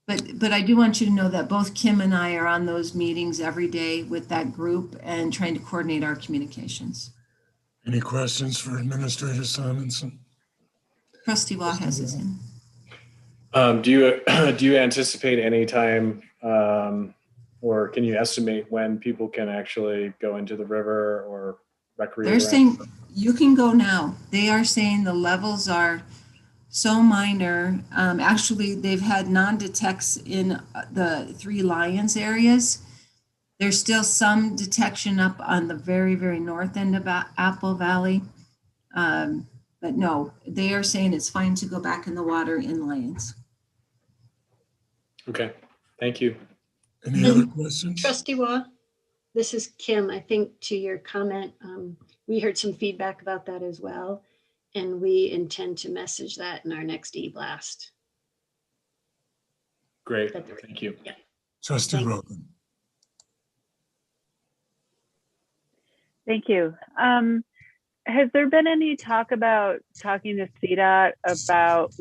But I do want you to know that both Kim and I are on those meetings every day with that group and trying to coordinate our communications. Any questions for Administrator Simonson? Trustee Watt has his hand. Do you anticipate any time, or can you estimate when people can actually go into the river or recreate? They're saying you can go now. They are saying the levels are so minor. Actually, they've had non-detects in the Three Lions areas. There's still some detection up on the very, very north end of Apple Valley. But no, they are saying it's fine to go back in the water in Lions. Okay, thank you. Any other questions? Trustee Waugh, this is Kim. I think to your comment, we heard some feedback about that as well, and we intend to message that in our next e-blast. Great, thank you. Yeah. Trustee Rogan. Thank you. Has there been any talk about talking to CDOT about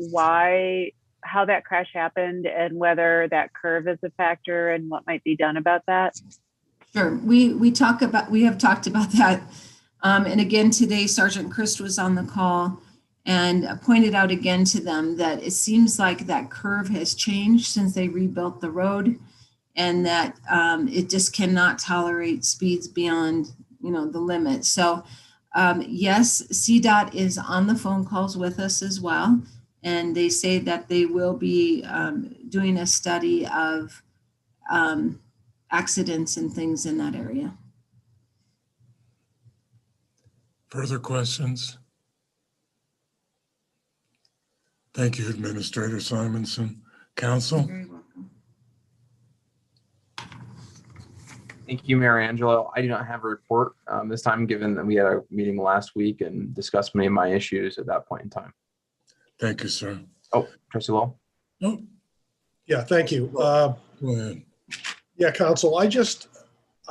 how that crash happened and whether that curve is a factor and what might be done about that? Sure, we have talked about that. And again, today, Sergeant Christ was on the call and pointed out again to them that it seems like that curve has changed since they rebuilt the road, and that it just cannot tolerate speeds beyond, you know, the limit. So yes, CDOT is on the phone calls with us as well. And they say that they will be doing a study of accidents and things in that area. Further questions? Thank you, Administrator Simonson. Council? You're very welcome. Thank you, Mayor Angelo. I do not have a report this time, given that we had a meeting last week and discussed many of my issues at that point in time. Thank you, sir. Oh, Trustee Lowell? Oh, Yeah, thank you. go ahead. Yeah, Council, I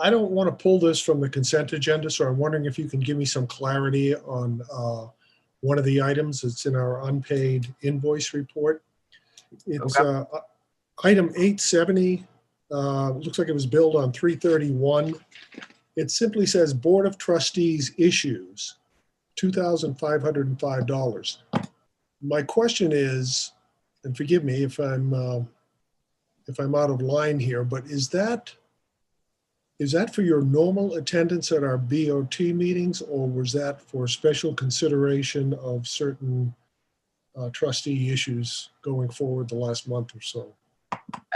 don't want to pull this from the consent agenda, so I'm wondering if you can give me some clarity on one of the items that's in our unpaid invoice report. It's item 870. Looks like it was billed on 3/31. It simply says Board of Trustees issues $2,505. My question is, and forgive me if I'm out of line here, but is that for your normal attendance at our BOT meetings, or was that for special consideration of certain trustee issues going forward the last month or so?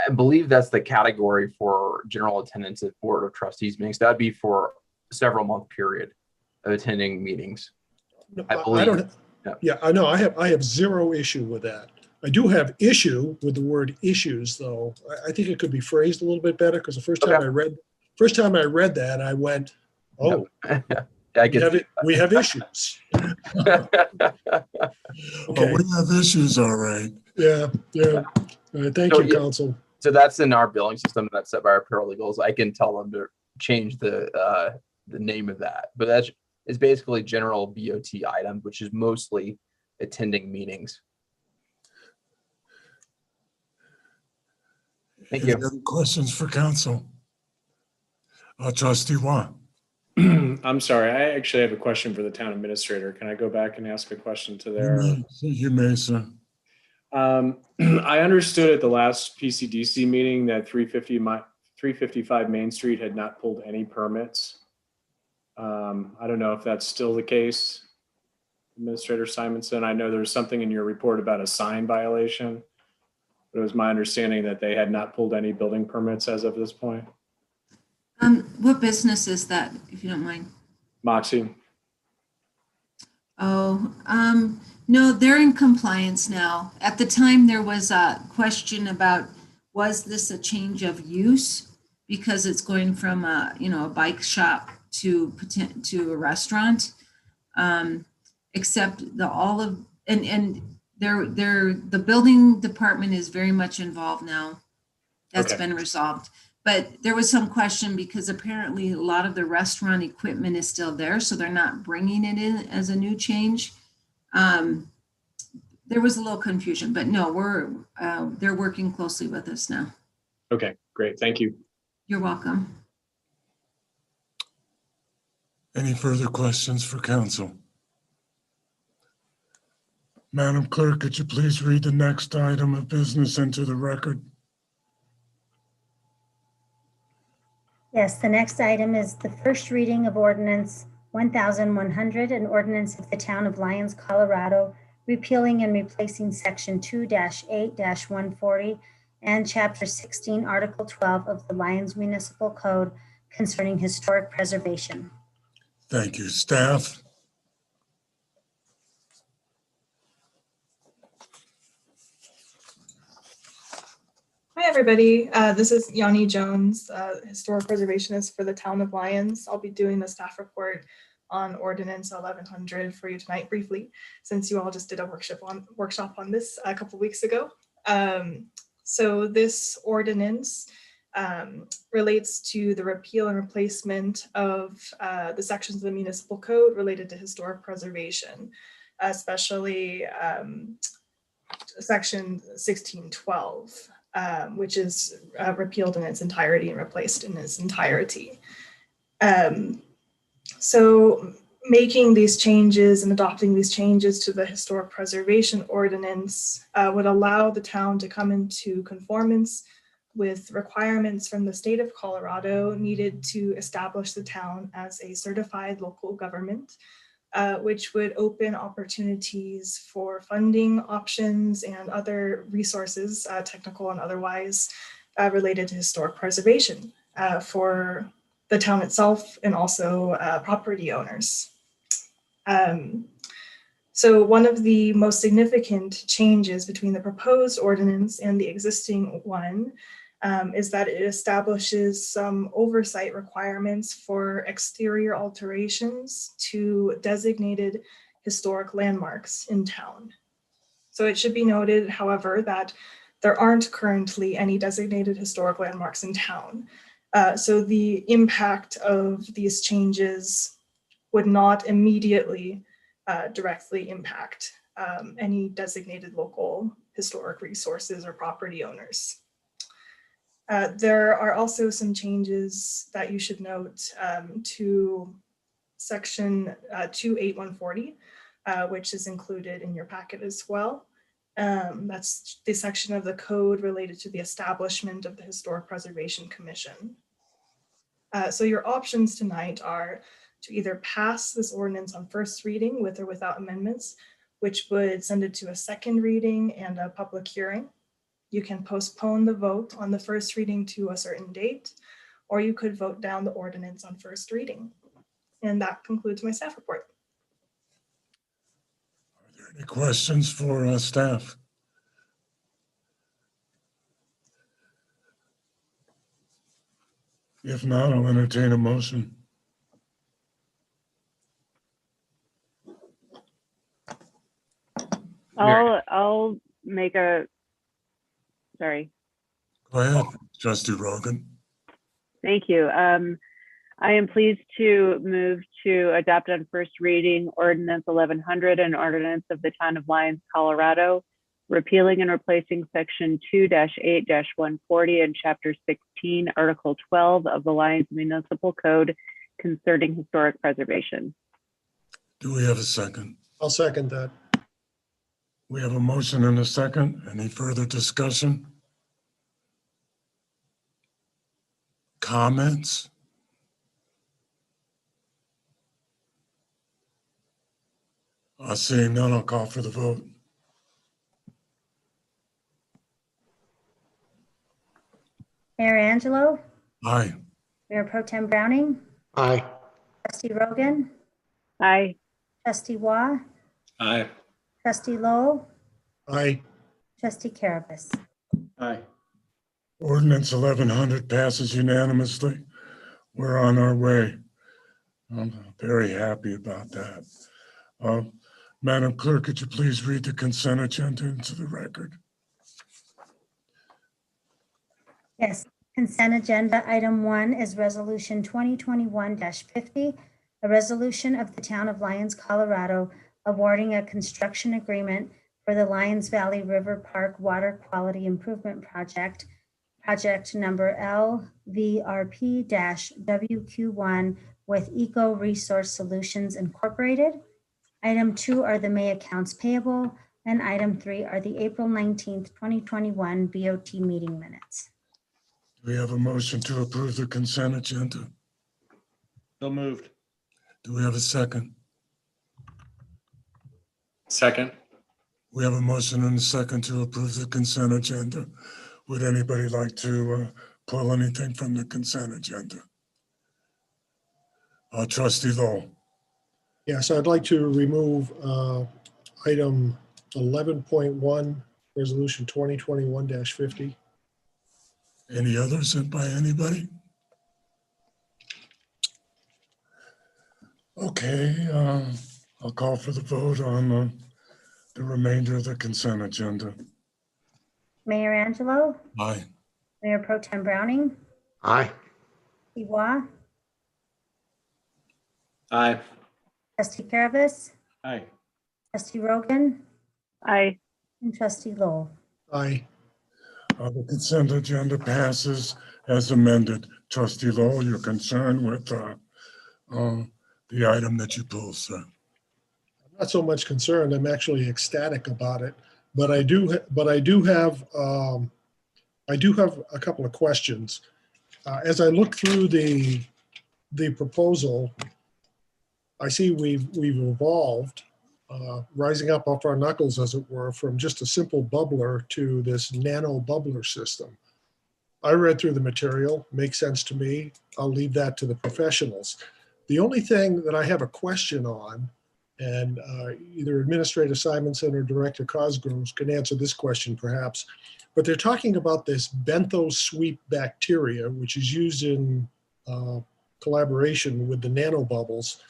I believe that's the category for general attendance at Board of Trustees meetings. That'd be for several month period of attending meetings. I believe. Yeah, I know. I have zero issue with that. I do have issue with the word issues, though. I think it could be phrased a little bit better, because the first time I read that, I went, "Oh, we have issues." Okay. We have issues, all right. Yeah. All right, thank you, Council. So that's in our billing system that's set by our paralegals. I can tell them to change the the name of that, but that's it's basically general BOT items, which is mostly attending meetings. Thank Any you. other questions for council? Trustee Watt. I'm sorry, I actually have a question for the town administrator. Can I go back and ask a question to their? You may, sir. I understood at the last PCDC meeting that 355 Main Street had not pulled any permits. I don't know if that's still the case, Administrator Simonson. I know there's something in your report about a sign violation, but it was my understanding that they had not pulled any building permits as of this point. What business is that, if you don't mind? Moxie. Oh, no, they're in compliance now. At the time, there was a question about, was this a change of use? Because it's going from a, a bike shop to a restaurant. Except the building department is very much involved now. That's Okay. been resolved. But there was some question because apparently a lot of the restaurant equipment is still there, so they're not bringing it in as a new change. There was a little confusion, but no, they're working closely with us now. Okay, great. Thank you. You're welcome. Any further questions for council? Madam Clerk, could you please read the next item of business into the record? Yes, the next item is the first reading of ordinance 1100, an ordinance of the town of Lyons, Colorado, repealing and replacing section 2-8-140 and chapter 16, article 12 of the Lyons Municipal Code concerning historic preservation. Thank you. Staff? Hi, everybody. This is Yanni Jones, historic preservationist for the town of Lyons. I'll be doing the staff report on Ordinance 1100 for you tonight briefly, since you all just did a workshop on this a couple weeks ago. So this ordinance relates to the repeal and replacement of the sections of the municipal code related to historic preservation, especially section 1612. Which is repealed in its entirety and replaced in its entirety. So making these changes and adopting these changes to the historic preservation ordinance would allow the town to come into conformance with requirements from the state of Colorado needed to establish the town as a certified local government, which would open opportunities for funding options and other resources, technical and otherwise, related to historic preservation for the town itself and also property owners. So one of the most significant changes between the proposed ordinance and the existing one is that it establishes some oversight requirements for exterior alterations to designated historic landmarks in town. So it should be noted, however, that there aren't currently any designated historic landmarks in town. So the impact of these changes would not immediately directly impact any designated local historic resources or property owners. There are also some changes that you should note to section 28140, which is included in your packet as well. That's the section of the code related to the establishment of the Historic Preservation Commission. So your options tonight are to either pass this ordinance on first reading with or without amendments, which would send it to a second reading and a public hearing. You can postpone the vote on the first reading to a certain date, or you could vote down the ordinance on first reading. And that concludes my staff report. Are there any questions for staff? If not, I'll entertain a motion. I'll make a, sorry. Go ahead, Trustee Rogan. Thank you. I am pleased to move to adopt on first reading ordinance 1100, an ordinance of the town of Lyons, Colorado, repealing and replacing section 2-8-140 and chapter 16, article 12 of the Lyons Municipal Code concerning historic preservation. Do we have a second? I'll second that. We have a motion and a second. Any further discussion? Comments? Seeing none, I'll call for the vote. Mayor Angelo, Aye. Mayor Pro Tem Browning, Aye. Trustee Rogan, Aye. Trustee Waugh, Aye. Trustee Lowell, Aye. Trustee Carabas. Aye. Ordinance 1100 passes unanimously. We're on our way. I'm very happy about that. Madam Clerk, could you please read the consent agenda into the record? Yes, consent agenda item 1 is resolution 2021-50, a resolution of the town of Lyons, Colorado, awarding a construction agreement for the Lyons Valley River Park Water Quality Improvement Project, project number LVRP-WQ1 with Eco Resource Solutions Incorporated. Item 2 are the May accounts payable, and item 3 are the April 19th, 2021 BOT meeting minutes. Do we have a motion to approve the consent agenda? So moved. Do we have a second? Second. We have a motion and a second to approve the consent agenda. Would anybody like to pull anything from the consent agenda? Trustee Lowell. Yes, I'd like to remove item 11.1, resolution 2021-50. Any others sent by anybody? Okay, I'll call for the vote on the remainder of the consent agenda. Mayor Angelo, Aye. Mayor Pro Tem Browning, Aye. Trustee Waugh, Aye. Trustee Carabas, Aye. Trustee Rogan, Aye. and Trustee Lowell. Aye. The consent agenda passes as amended. Trustee Lowell, you're concerned with the item that you pulled, sir? I'm not so much concerned. I'm actually ecstatic about it. But I do have a couple of questions. As I look through the proposal, I see we've evolved, rising up off our knuckles, as it were, from just a simple bubbler to this nano bubbler system. I read through the material, makes sense to me. I'll leave that to the professionals. The only thing that I have a question on, and either Administrator Simonson or Director Cosgroves can answer this question perhaps, but they're talking about this benthosweep bacteria, which is used in collaboration with the nanobubbles.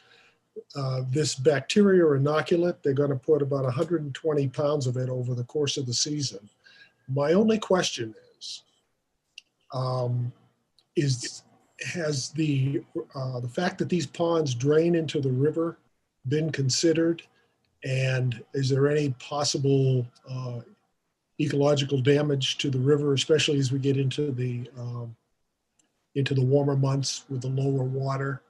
This bacteria inoculant, they're going to put about 120 pounds of it over the course of the season. My only question has the fact that these ponds drain into the river been considered, and is there any possible ecological damage to the river, especially as we get into the warmer months with the lower water?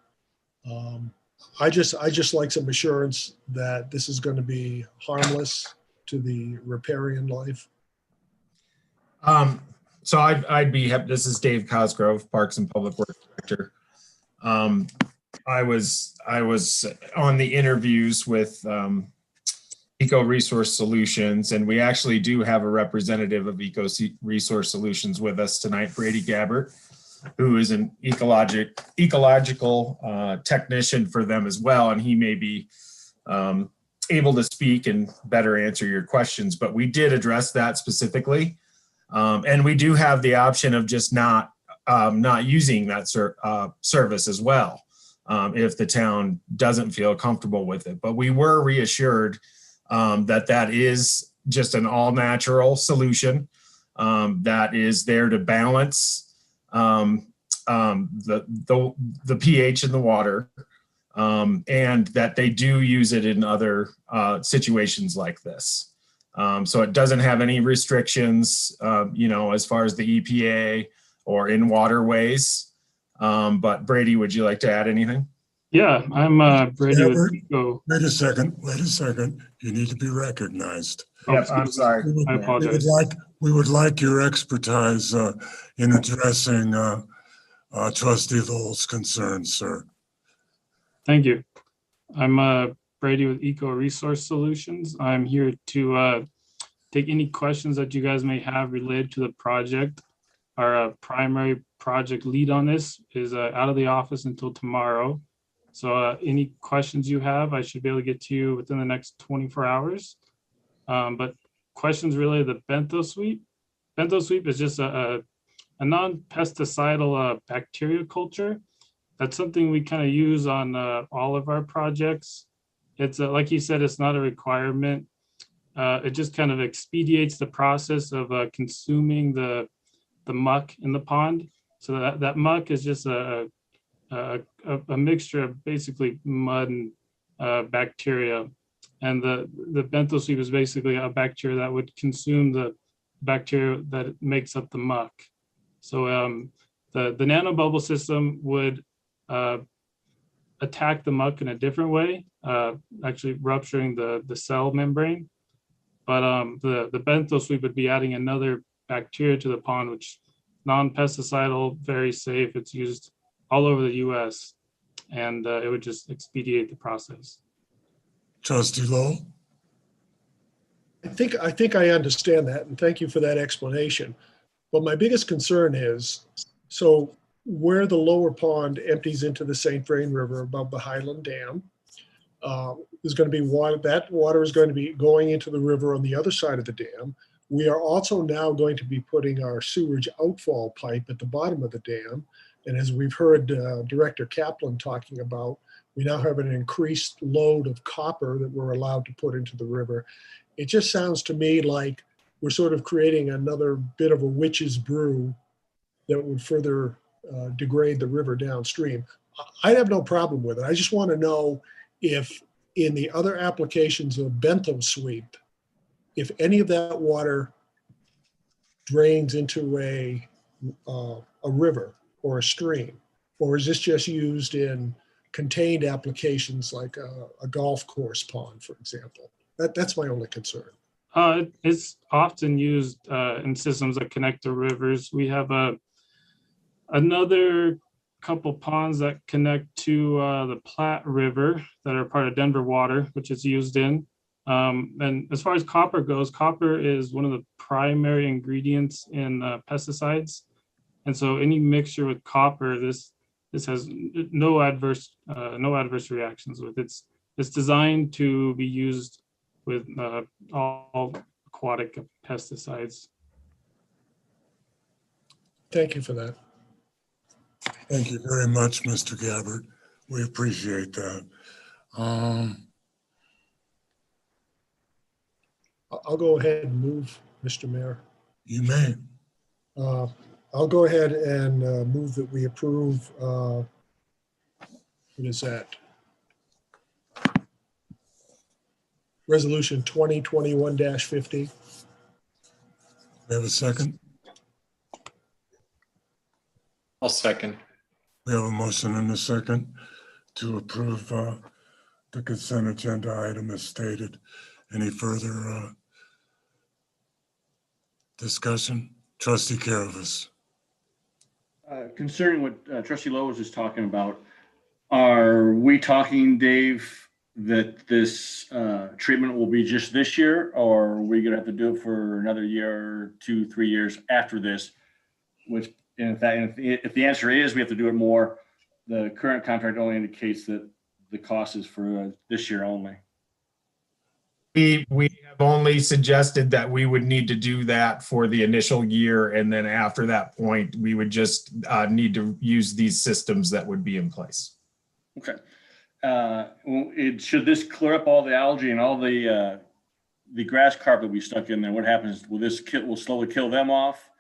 I just like some assurance that this is going to be harmless to the riparian life. So I'd be happy. This is Dave Cosgrove, Parks and Public Works Director. I was on the interviews with Eco Resource Solutions, and we actually do have a representative of Eco Resource Solutions with us tonight, Brady Gabbert, who is an ecological technician for them as well, and he may be able to speak and better answer your questions. But we did address that specifically, and we do have the option of just not using that service as well, if the town doesn't feel comfortable with it. But we were reassured that is just an all-natural solution that is there to balance the pH in the water, and that they do use it in other situations like this. So it doesn't have any restrictions, as far as the EPA or in waterways. But Brady, would you like to add anything? Yeah, I'm Brady with Robert, Eco. wait a second. You need to be recognized. Yep, I'm sorry. I apologize. We would like your expertise in addressing Trustee Lowell's concerns, sir. Thank you. I'm Brady with Eco Resource Solutions. I'm here to take any questions that you guys may have related to the project. Our primary project lead on this is out of the office until tomorrow. So any questions you have, I should be able to get to you within the next 24 hours. But questions related to bentho sweep. Bentho sweep is just a non-pesticidal bacteria culture. That's something we kind of use on all of our projects. It's like you said, it's not a requirement. It just kind of expedites the process of consuming the muck in the pond. So that muck is just a mixture of basically mud and bacteria. And the bentho sweep is basically a bacteria that would consume the bacteria that makes up the muck. So the nanobubble system would attack the muck in a different way, actually rupturing the cell membrane. But the bentho sweep would be adding another bacteria to the pond, which non-pesticidal, very safe. It's used all over the US, and it would just expedite the process. Trustee Lowell? I think I understand that, and thank you for that explanation. But my biggest concern is, so where the lower pond empties into the St. Vrain River above the Highland Dam, there's going to be water. That water is going to be going into the river on the other side of the dam. We are also now going to be putting our sewage outfall pipe at the bottom of the dam. And as we've heard Director Kaplan talking about, we now have an increased load of copper that we're allowed to put into the river. It just sounds to me like we're sort of creating another bit of a witch's brew that would further degrade the river downstream. I have no problem with it. I just want to know if in the other applications of bentho sweep, if any of that water drains into a river or a stream, or is this just used in contained applications like a golf course pond, for example? That's my only concern. It's often used in systems that connect to rivers. We have another couple ponds that connect to the Platte River that are part of Denver Water, which is used in. And as far as copper goes, copper is one of the primary ingredients in pesticides. And so any mixture with copper, this has no adverse reactions with it. It's designed to be used with all aquatic pesticides. Thank you for that. Thank you very much, Mr. Gabbard. We appreciate that. I'll go ahead and move, Mr. Mayor. You may. I'll go ahead and move that we approve, what is that? Resolution 2021-50. We have a second? I'll second. We have a motion and a second to approve the consent agenda item as stated. Any further discussion? Trustee Caravas. Concerning what Trustee Lowe was just talking about, are we talking, Dave, that this treatment will be just this year, or are we going to have to do it for another year, 2, 3 years after this? Which, if the answer is we have to do it more, the current contract only indicates that the cost is for this year only. We have only suggested that we would need to do that for the initial year, and then after that point, we would just need to use these systems that would be in place. Okay. Should this clear up all the algae and all the grass carpet we stuck in there? What happens? Will this will slowly kill them off?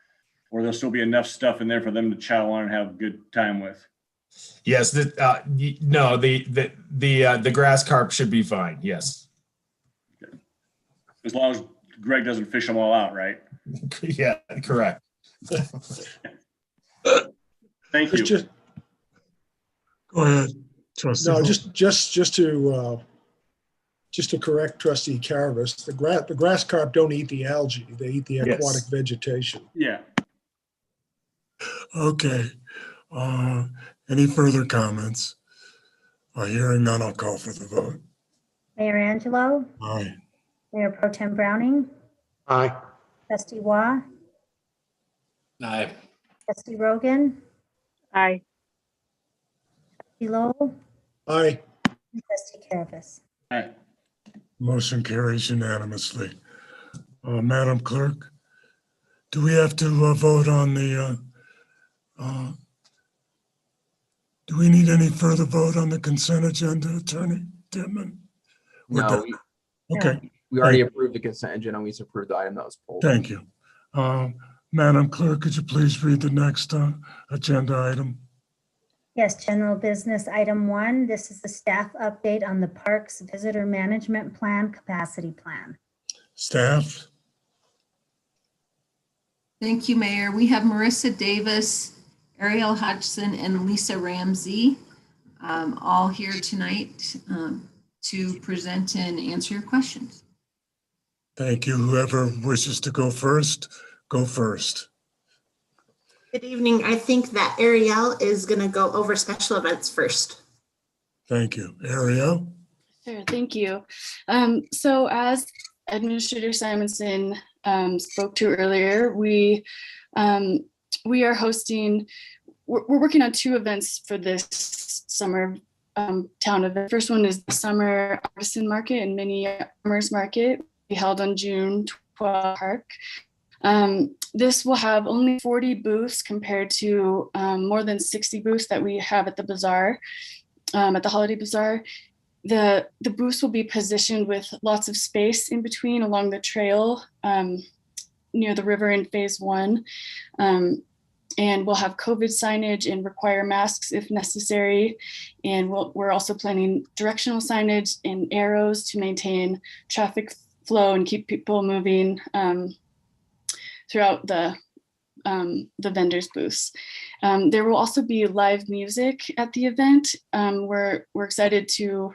or there'll still be enough stuff in there for them to chow on and have a good time with? Yes, no, the grass carp should be fine. Yes. As long as Greg doesn't fish them all out, right? Yeah, correct. Thank you. Go ahead, Trustee. No, just to correct Trustee Carvis, the grass carp don't eat the algae. They eat the aquatic vegetation. Yeah. Okay. Any further comments? Hearing none, I'll call for the vote. Mayor Angelo, Aye. Mayor Pro Tem Browning, Aye. Trustee Waugh, Aye. Trustee Rogan, Aye. Trustee Lowell, Aye. and Trustee Carvis. Aye. Motion carries unanimously. Madam Clerk, do we have to vote on the, do we need any further vote on the consent agenda, Attorney Tittman? We're No, done. Okay. we already approved the consent agenda. We just approved the item that was pulled. Thank you. Madam Clerk, could you please read the next agenda item? Yes, general business item 1. This is the staff update on the Parks Visitor Management Plan Capacity Plan. Staff? Thank you, Mayor. We have Marissa Davis, Ariel Hodgson, and Lisa Ramsey all here tonight to present and answer your questions. Thank you. Whoever wishes to go first, go first. Good evening. I think that Ariel is going to go over special events first. Thank you. Ariel? Sure, thank you. So as Administrator Simonson spoke to earlier, we are hosting, we're working on 2 events for this summer town event. First one is the Summer Artisan Market and Mini Farmers Market, we held on June 12th Park. This will have only 40 booths compared to more than 60 booths that we have at the bazaar, at the Holiday Bazaar. The booths will be positioned with lots of space in between along the trail near the river in phase 1. And we'll have COVID signage and require masks if necessary. And we're also planning directional signage and arrows to maintain traffic flow and keep people moving throughout the vendors' booths. There will also be live music at the event. We're excited to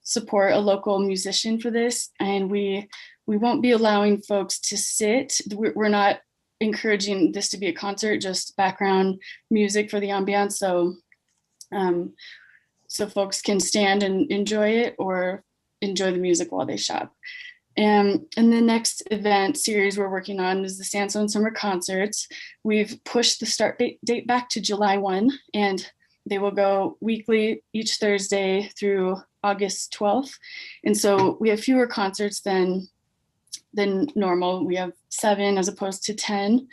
support a local musician for this, and we won't be allowing folks to sit. We're not encouraging this to be a concert, just background music for the ambiance. So folks can stand and enjoy it or enjoy the music while they shop. And the next event series we're working on is the Sandstone Summer Concerts. We've pushed the start date back to July 1, and they will go weekly each Thursday through August 12th. And so we have fewer concerts than normal. We have 7 as opposed to 10.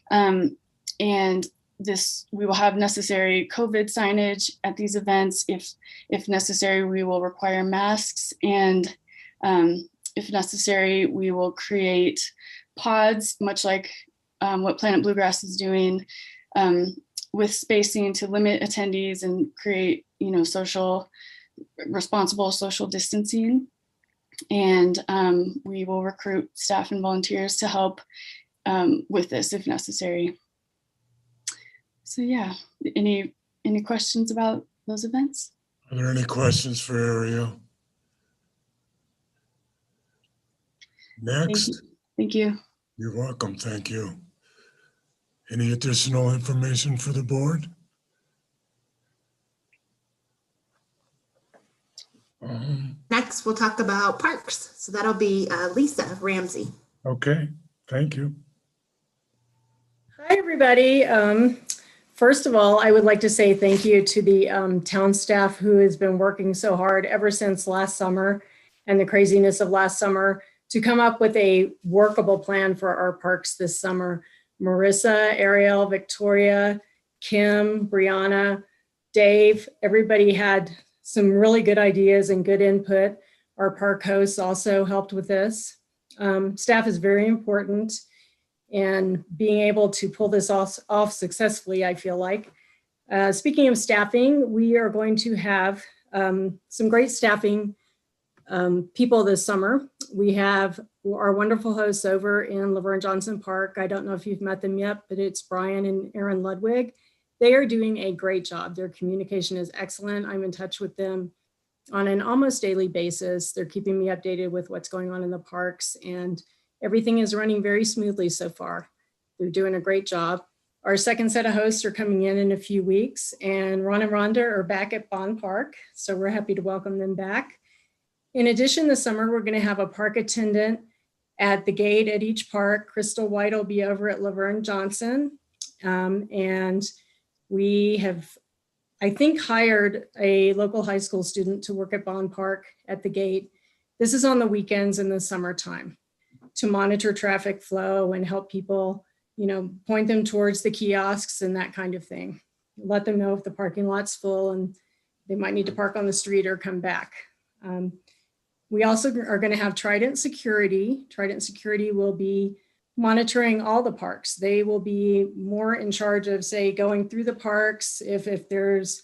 And we will have necessary COVID signage at these events. If necessary, we will require masks, and if necessary, we will create pods, much like what Planet Bluegrass is doing, with spacing to limit attendees and create, responsible social distancing. And we will recruit staff and volunteers to help with this if necessary. So yeah, any questions about those events? Are there any questions for Ariel? Next. Thank you. You're welcome. Thank you. Any additional information for the board? Next, we'll talk about parks. So that'll be Lisa Ramsey. Okay, thank you. Hi, everybody. First of all, I would like to say thank you to the town staff who has been working so hard ever since last summer and the craziness of last summer to come up with a workable plan for our parks this summer. Marissa, Ariel, Victoria, Kim, Brianna, Dave, everybody had some really good ideas and good input. Our park hosts also helped with this. Staff is very important. in being able to pull this off successfully, I feel like. Speaking of staffing, we are going to have some great staffing people this summer. We have our wonderful hosts over in Laverne Johnson Park. I don't know if you've met them yet, but it's Brian and Aaron Ludwig. They are doing a great job. Their communication is excellent. I'm in touch with them on an almost daily basis. They're keeping me updated with what's going on in the parks, and everything is running very smoothly so far. They're doing a great job. Our second set of hosts are coming in a few weeks, and Ron and Rhonda are back at Bond Park, so we're happy to welcome them back. In addition, this summer, we're going to have a park attendant at the gate at each park. Crystal White will be over at Laverne Johnson, and we have, I think, hired a local high school student to work at Bond Park at the gate. This is on the weekends in the summertime to monitor traffic flow and help people, point them towards the kiosks and that kind of thing. Let them know if the parking lot's full and they might need to park on the street or come back. We also are going to have Trident Security. Trident Security will be monitoring all the parks. They will be more in charge of, say, going through the parks. If there's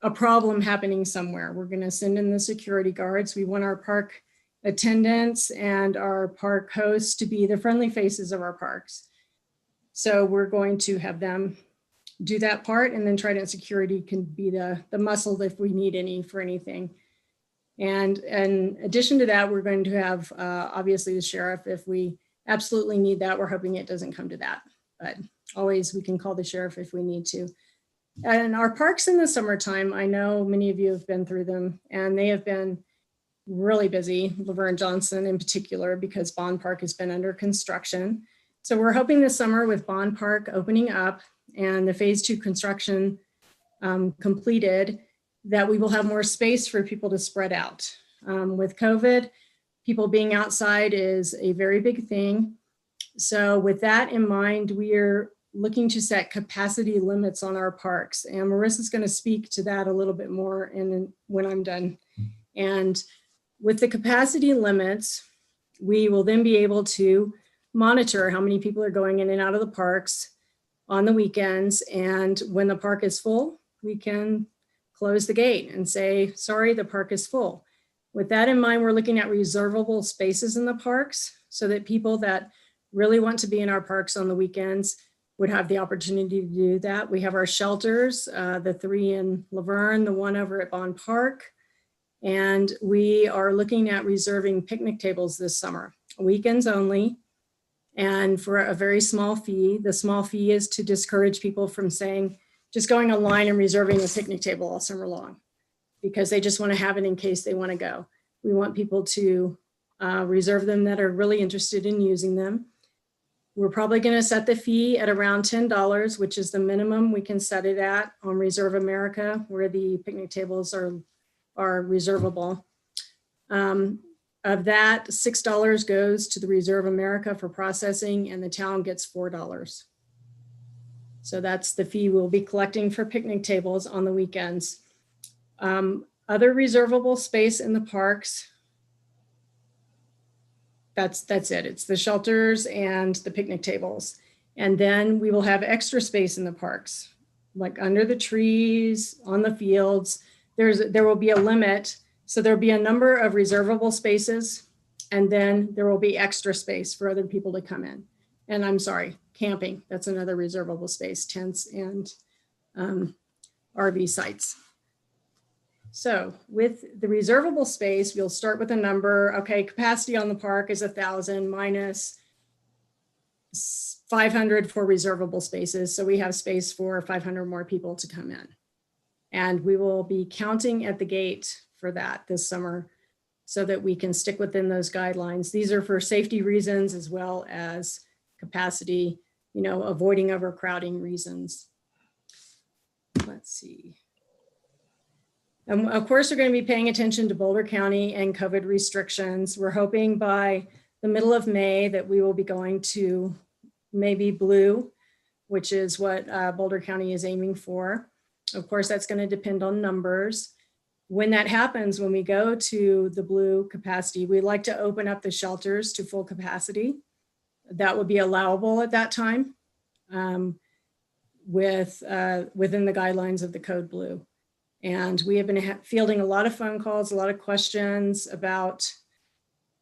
a problem happening somewhere, we're going to send in the security guards. We want our park attendants and our park hosts to be the friendly faces of our parks. So we're going to have them do that part, and then Trident Security can be the muscle if we need any for anything. And in addition to that, we're going to have obviously the sheriff if we absolutely need that. We're hoping it doesn't come to that, but always we can call the sheriff if we need to. And our parks in the summertime, I know many of you have been through them, and they have been really busy, Laverne Johnson in particular, because Bond Park has been under construction. So we're hoping this summer with Bond Park opening up and the phase 2 construction completed, that we will have more space for people to spread out. With COVID, people being outside is a very big thing. So with that in mind, we are looking to set capacity limits on our parks. And Marissa's going to speak to that a little bit more when I'm done. And with the capacity limits, we will then be able to monitor how many people are going in and out of the parks on the weekends. And when the park is full, we can close the gate and say, sorry, the park is full. With that in mind, we're looking at reservable spaces in the parks so that people that really want to be in our parks on the weekends would have the opportunity to do that. We have our shelters, the 3 in Laverne, the 1 over at Bond Park. And we are looking at reserving picnic tables this summer, weekends only, and for a very small fee. The small fee is to discourage people from saying, just going online and reserving a picnic table all summer long, because they just want to have it in case they want to go. We want people to reserve them that are really interested in using them. We're probably going to set the fee at around $10, which is the minimum we can set it at on Reserve America, where the picnic tables are reservable. Of that, $6 goes to the Reserve America for processing, and the town gets $4. So that's the fee we'll be collecting for picnic tables on the weekends. Other reservable space in the parks, that's it. It's the shelters and the picnic tables. And then we will have extra space in the parks, like under the trees, on the fields. There will be a limit. So there'll be a number of reservable spaces, and then there will be extra space for other people to come in. And I'm sorry, camping, that's another reservable space, tents and RV sites. So with the reservable space, we'll start with a number. Okay, capacity on the park is 1,000 minus 500 for reservable spaces. So we have space for 500 more people to come in. And we will be counting at the gate for that this summer so that we can stick within those guidelines. These are for safety reasons as well as capacity, avoiding overcrowding reasons. Let's see. And of course, we're going to be paying attention to Boulder County and COVID restrictions. We're hoping by the middle of May that we will be going to maybe blue, which is what Boulder County is aiming for. Of course, that's going to depend on numbers. When that happens, when we go to the blue capacity, we like to open up the shelters to full capacity that would be allowable at that time within the guidelines of the Code Blue. And we have been fielding a lot of phone calls, a lot of questions about,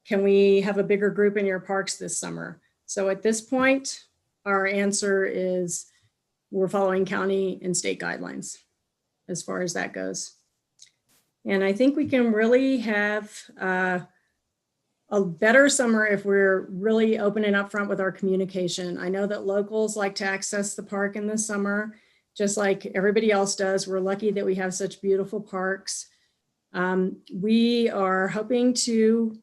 can we have a bigger group in your parks this summer? So at this point, our answer is we're following county and state guidelines as far as that goes. And I think we can really have a better summer if we're really open and upfront with our communication. I know that locals like to access the park in the summer, just like everybody else does. We're lucky that we have such beautiful parks. We are hoping to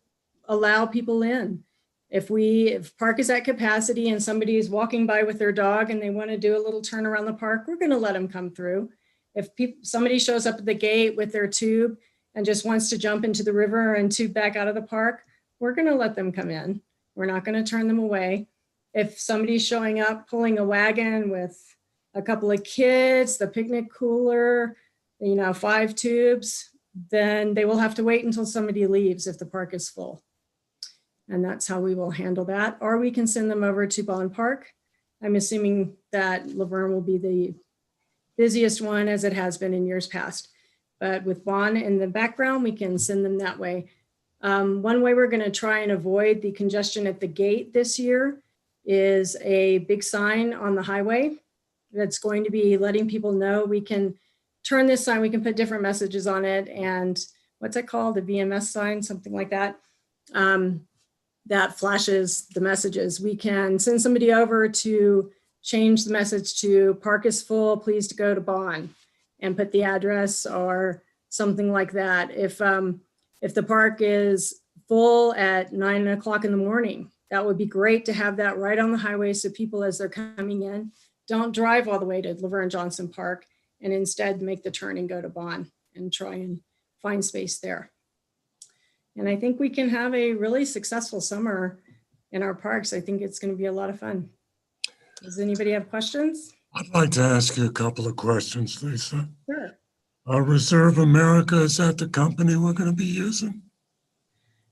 allow people in. If park is at capacity and somebody is walking by with their dog and they want to do a little turn around the park, we're going to let them come through. If somebody shows up at the gate with their tube and just wants to jump into the river and tube back out of the park, we're going to let them come in. We're not going to turn them away. If somebody's showing up pulling a wagon with a couple of kids, the picnic cooler, 5 tubes, then they will have to wait until somebody leaves if the park is full. And that's how we will handle that. Or we can send them over to Bond Park. I'm assuming that Laverne will be the busiest one, as it has been in years past. But with Bond in the background, we can send them that way. One way we're going to try and avoid the congestion at the gate this year is a big sign on the highway that's going to be letting people know. We can turn this sign, we can put different messages on it, and what's it called? A VMS sign, something like that. That flashes the messages. We can send somebody over to change the message to "Park is full, please to go to Bond," and put the address or something like that. If the park is full at 9 o'clock in the morning, that would be great to have that right on the highway, so people, as they're coming in, don't drive all the way to Laverne Johnson Park and instead make the turn and go to Bond and try and find space there. And I think we can have a really successful summer in our parks. I think it's going to be a lot of fun. Does anybody have questions? I'd like to ask you a couple of questions, Lisa. Sure. Reserve America, is that the company we're going to be using?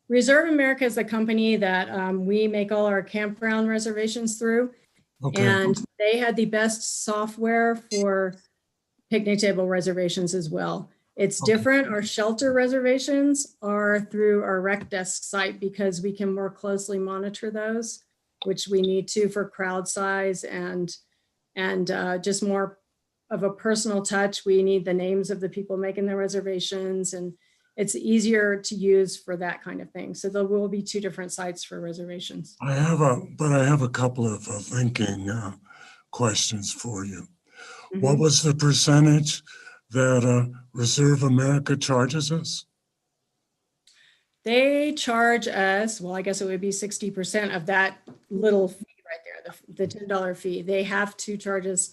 Reserve America is the company that we make all our campground reservations through. Okay. And they had the best software for picnic table reservations as well. It's different. Our shelter reservations are through our rec desk site because we can more closely monitor those, which we need to for crowd size and just more of a personal touch. We need the names of the people making the reservations, and it's easier to use for that kind of thing. So there will be 2 different sites for reservations. I have a couple of linking questions for you. Mm-hmm. What was the percentage that Reserve America charges us? They charge us, well, I guess it would be 60% of that little fee right there, the $10 fee. They have to charge us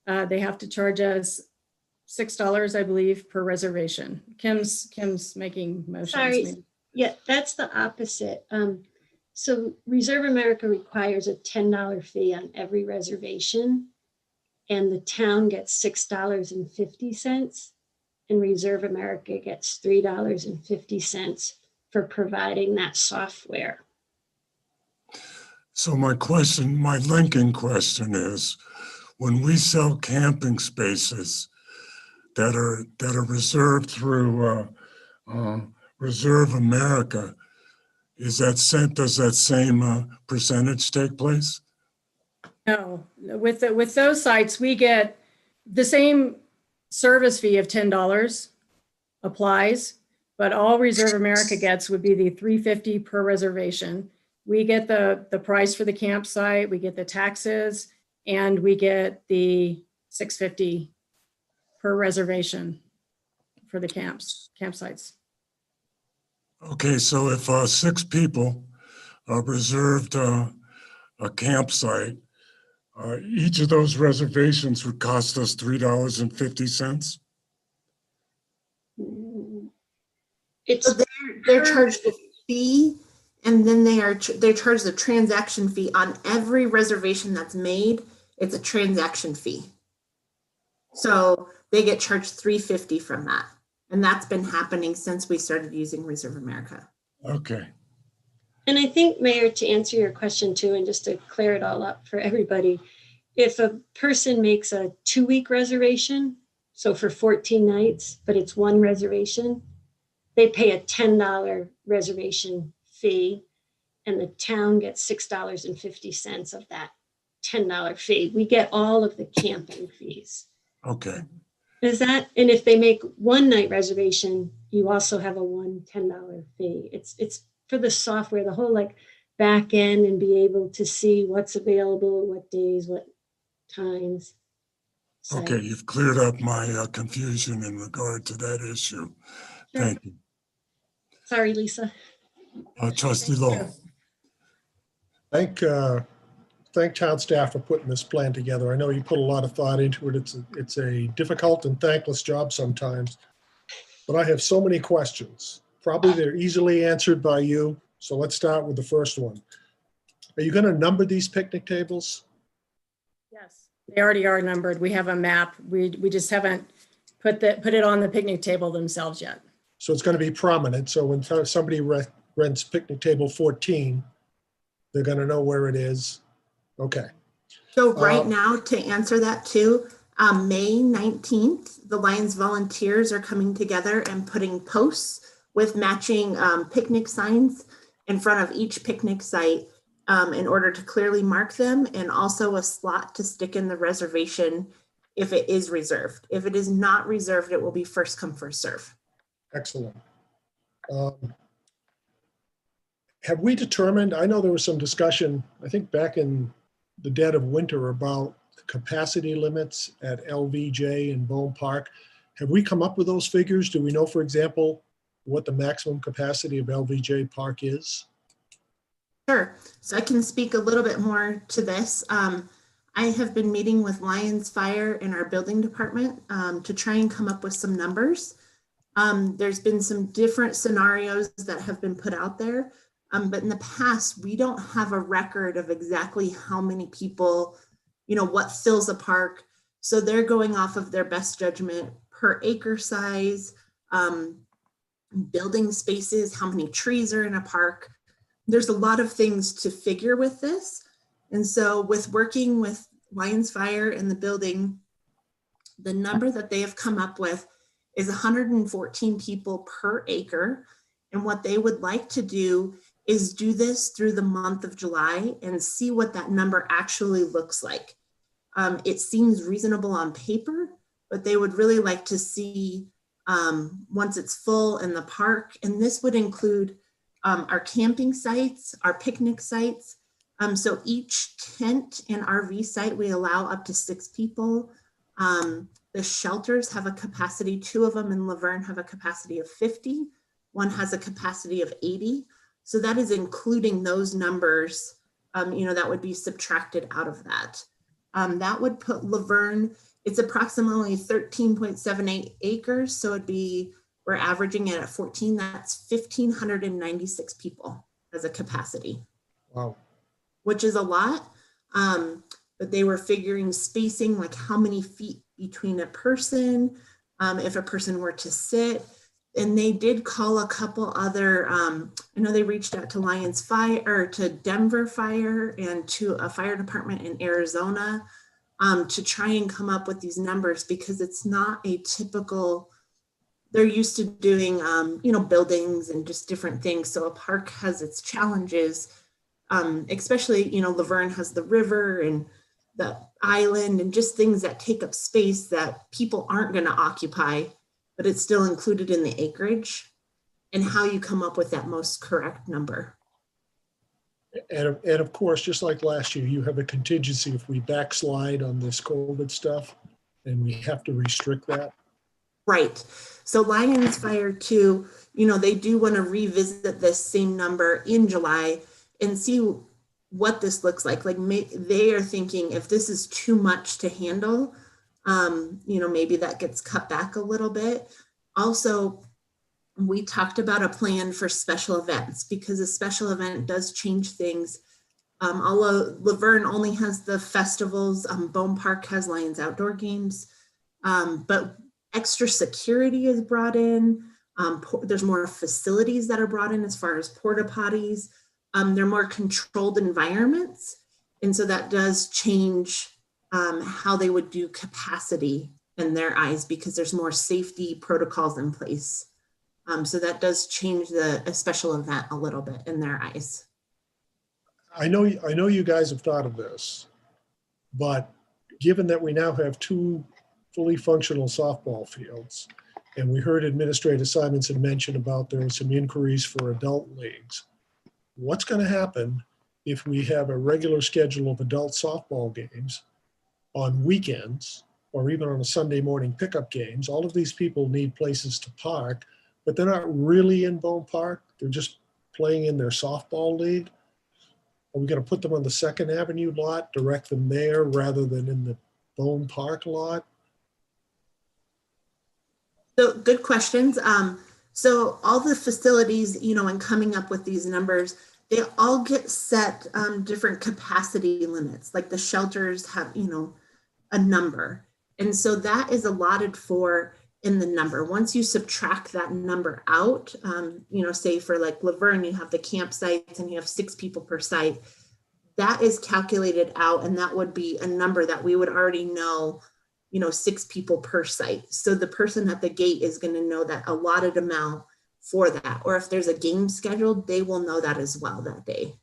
they have to charge us $6, I believe, per reservation. Kim's making motions. Sorry, maybe. Yeah, that's the opposite. So Reserve America requires a $10 fee on every reservation, and the town gets $6.50, and Reserve America gets $3.50 for providing that software. So my linking question is, when we sell camping spaces that are reserved through Reserve America, does that same percentage take place? No, with those sites, we get the same service fee of $10 applies, but all Reserve America gets would be the $3.50 per reservation. We get the price for the campsite, we get the taxes, and we get the $6.50 per reservation for the campsites. Okay, so if 6 people reserved a campsite, each of those reservations would cost us $3.50. So they're charged a fee, and then they're charged the transaction fee on every reservation that's made. It's a transaction fee. So they get charged $3.50 from that. And that's been happening since we started using Reserve America. Okay. And I think, Mayor, to answer your question too, and just to clear it all up for everybody, if a person makes a 2-week reservation, so for 14 nights, but it's one reservation, they pay a $10 reservation fee, and the town gets $6.50 of that $10 fee. We get all of the camping fees. Okay. Is that, and if they make one night reservation, you also have a $10 fee. It's for the software, the whole like back end, and be able to see what's available, what days, what times. So, Okay, you've cleared up my confusion in regard to that issue. sure. Thank you. Sorry, Lisa. Trustee Lowe. Thank town staff for putting this plan together. I know you put a lot of thought into it. It's a difficult and thankless job sometimes, but I have so many questions. Probably they're easily answered by you. So let's start with the first one. Are you going to number these picnic tables? Yes, they already are numbered. We have a map. We just haven't put it on the picnic table themselves yet. So it's going to be prominent. So when somebody rents picnic table 14, they're going to know where it is. Okay. So right now, to answer that too, May 19th, the Lions volunteers are coming together and putting posts with matching picnic signs in front of each picnic site in order to clearly mark them, and also a slot to stick in the reservation if it is reserved. If it is not reserved, it will be first come, first serve. Excellent. Have we determined, I know there was some discussion, I think back in the dead of winter, about capacity limits at LVJ and Bone Park. Have we come up with those figures? Do we know, for example, what the maximum capacity of LVJ Park is? Sure. So I can speak a little bit more to this. I have been meeting with Lions Fire in our building department to try and come up with some numbers. There's been some different scenarios that have been put out there. But in the past, we don't have a record of exactly how many people, what fills a park. So they're going off of their best judgment per acre size, building spaces, how many trees are in a park. There's a lot of things to figure with this. And so with working with Lions Fire in the building, the number that they have come up with is 114 people per acre. And what they would like to do is do this through the month of July and see what that number actually looks like. It seems reasonable on paper, but they would really like to see once it's full in the park. And this would include our camping sites, our picnic sites. So each tent and RV site, we allow up to 6 people. The shelters have a capacity, 2 of them in Laverne have a capacity of 50. One has a capacity of 80. So that is including those numbers, that would be subtracted out of that. That would put Laverne, it's approximately 13.78 acres. So we're averaging it at 14, that's 1,596 people as a capacity. Wow. Which is a lot. But they were figuring spacing, like how many feet between a person, if a person were to sit. And they did call a couple other, I know they reached out to Lions Fire, or to Denver Fire, and to a fire department in Arizona to try and come up with these numbers, because it's not a typical, they're used to doing, buildings and just different things. So a park has its challenges, especially, Laverne has the river and the island and just things that take up space that people aren't going to occupy, but it's still included in the acreage, and how you come up with that most correct number. And of course, just like last year, you have a contingency if we backslide on this COVID stuff and we have to restrict that. Right. So Lions Fire too, they do want to revisit this same number in July and see what this looks like. Like they are thinking if this is too much to handle, maybe that gets cut back a little bit. Also, we talked about a plan for special events, because a special event does change things. Although Laverne only has the festivals, Bone Park has Lions outdoor games, but extra security is brought in. There's more facilities that are brought in as far as porta potties. they're more controlled environments. And so that does change how they would do capacity in their eyes because there's more safety protocols in place. So that does change a special event a little bit in their eyes. I know you guys have thought of this, but given that we now have 2 fully functional softball fields, and we heard Administrator Simonson mention about there are some inquiries for adult leagues, what's going to happen if we have a regular schedule of adult softball games on weekends or even on a Sunday morning pickup games? All of these people need places to park, but they're not really in Bone Park. They're just playing in their softball league. Are we going to put them on the 2nd Avenue lot, direct them there rather than in the Bone Park lot? So good questions. So all the facilities, you know, and coming up with these numbers, they all get set different capacity limits. Like the shelters have, you know, a number. And so that is allotted for in the number. Once you subtract that number out, you know, say for like Laverne, you have the campsites and you have 6 people per site. That is calculated out, and that would be a number that we would already know, you know, 6 people per site. So the person at the gate is going to know that allotted amount for that. Or if there's a game scheduled, they will know that as well that day.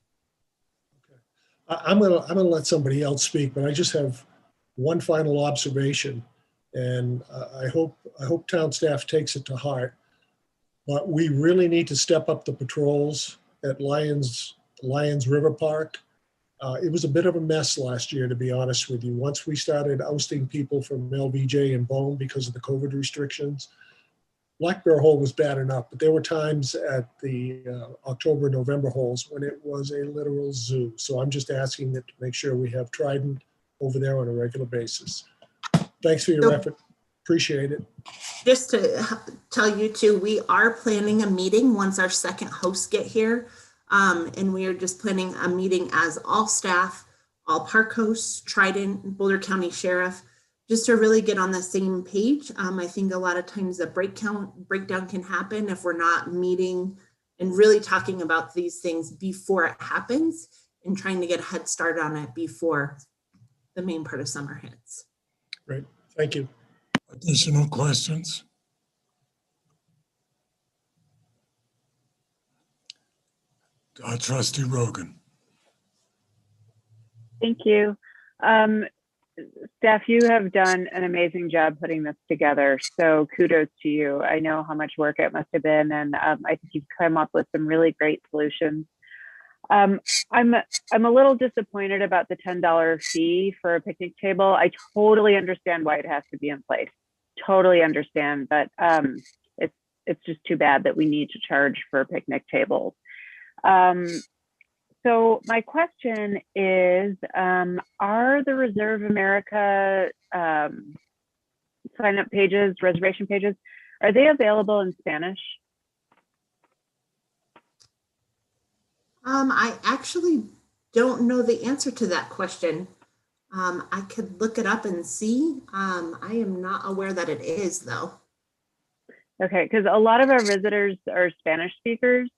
I'm gonna let somebody else speak, but I just have one final observation, and I hope town staff takes it to heart. But we really need to step up the patrols at Lions River Park. It was a bit of a mess last year, to be honest with you. Once we started ousting people from LVJ and Bone because of the COVID restrictions, Black Bear Hole was bad enough, but there were times at the October, November holes when it was a literal zoo. So I'm just asking that to make sure we have Trident over there on a regular basis. Thanks for your effort. Appreciate it. Just to tell you too, we are planning a meeting once our second hosts get here. And we are just planning a meeting as all staff, all park hosts, Trident, Boulder County Sheriff, just to really get on the same page. I think a lot of times the breakdown can happen if we're not meeting and really talking about these things before it happens and trying to get a head start on it before the main part of summer hits. Great, thank you. Additional questions? Trustee Rogan. Thank you. Staff, you have done an amazing job putting this together. So kudos to you. I know how much work it must have been, and I think you've come up with some really great solutions. I'm a little disappointed about the $10 fee for a picnic table. I totally understand why it has to be in place. Totally understand, but it's just too bad that we need to charge for picnic tables. So my question is, are the Reserve America sign up pages, reservation pages, are they available in Spanish? I actually don't know the answer to that question. I could look it up and see. I am not aware that it is though. Okay, because a lot of our visitors are Spanish speakers,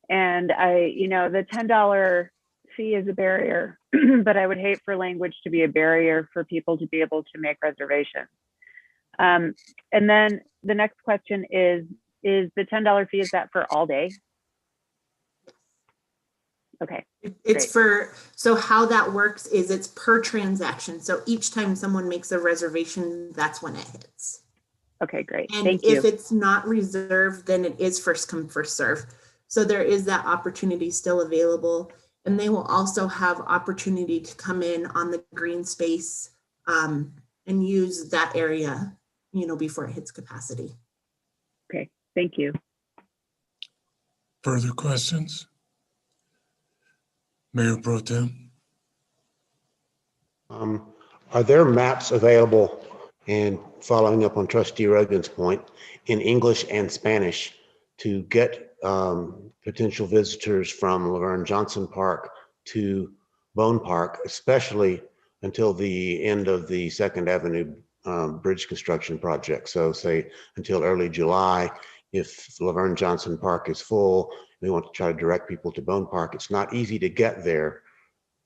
and the $10 fee is a barrier, but I would hate for language to be a barrier for people to be able to make reservations. And then the next question is the $10 fee, is that for all day? Okay. It's great. So how that works is it's per transaction. So each time someone makes a reservation, that's when it hits. Okay, great. And Thank you. if it's not reserved, then it is first come, first serve. So there is that opportunity still available. And they will also have opportunity to come in on the green space and use that area, before it hits capacity. Okay, thank you. Further questions? Mayor Pro Tem. Are there maps available, and following up on Trustee Rogan's point, in English and Spanish to get potential visitors from Laverne Johnson Park to Bone Park, especially until the end of the 2nd Avenue bridge construction project? So say until early July, if Laverne Johnson Park is full we want to try to direct people to Bone Park. It's not easy to get there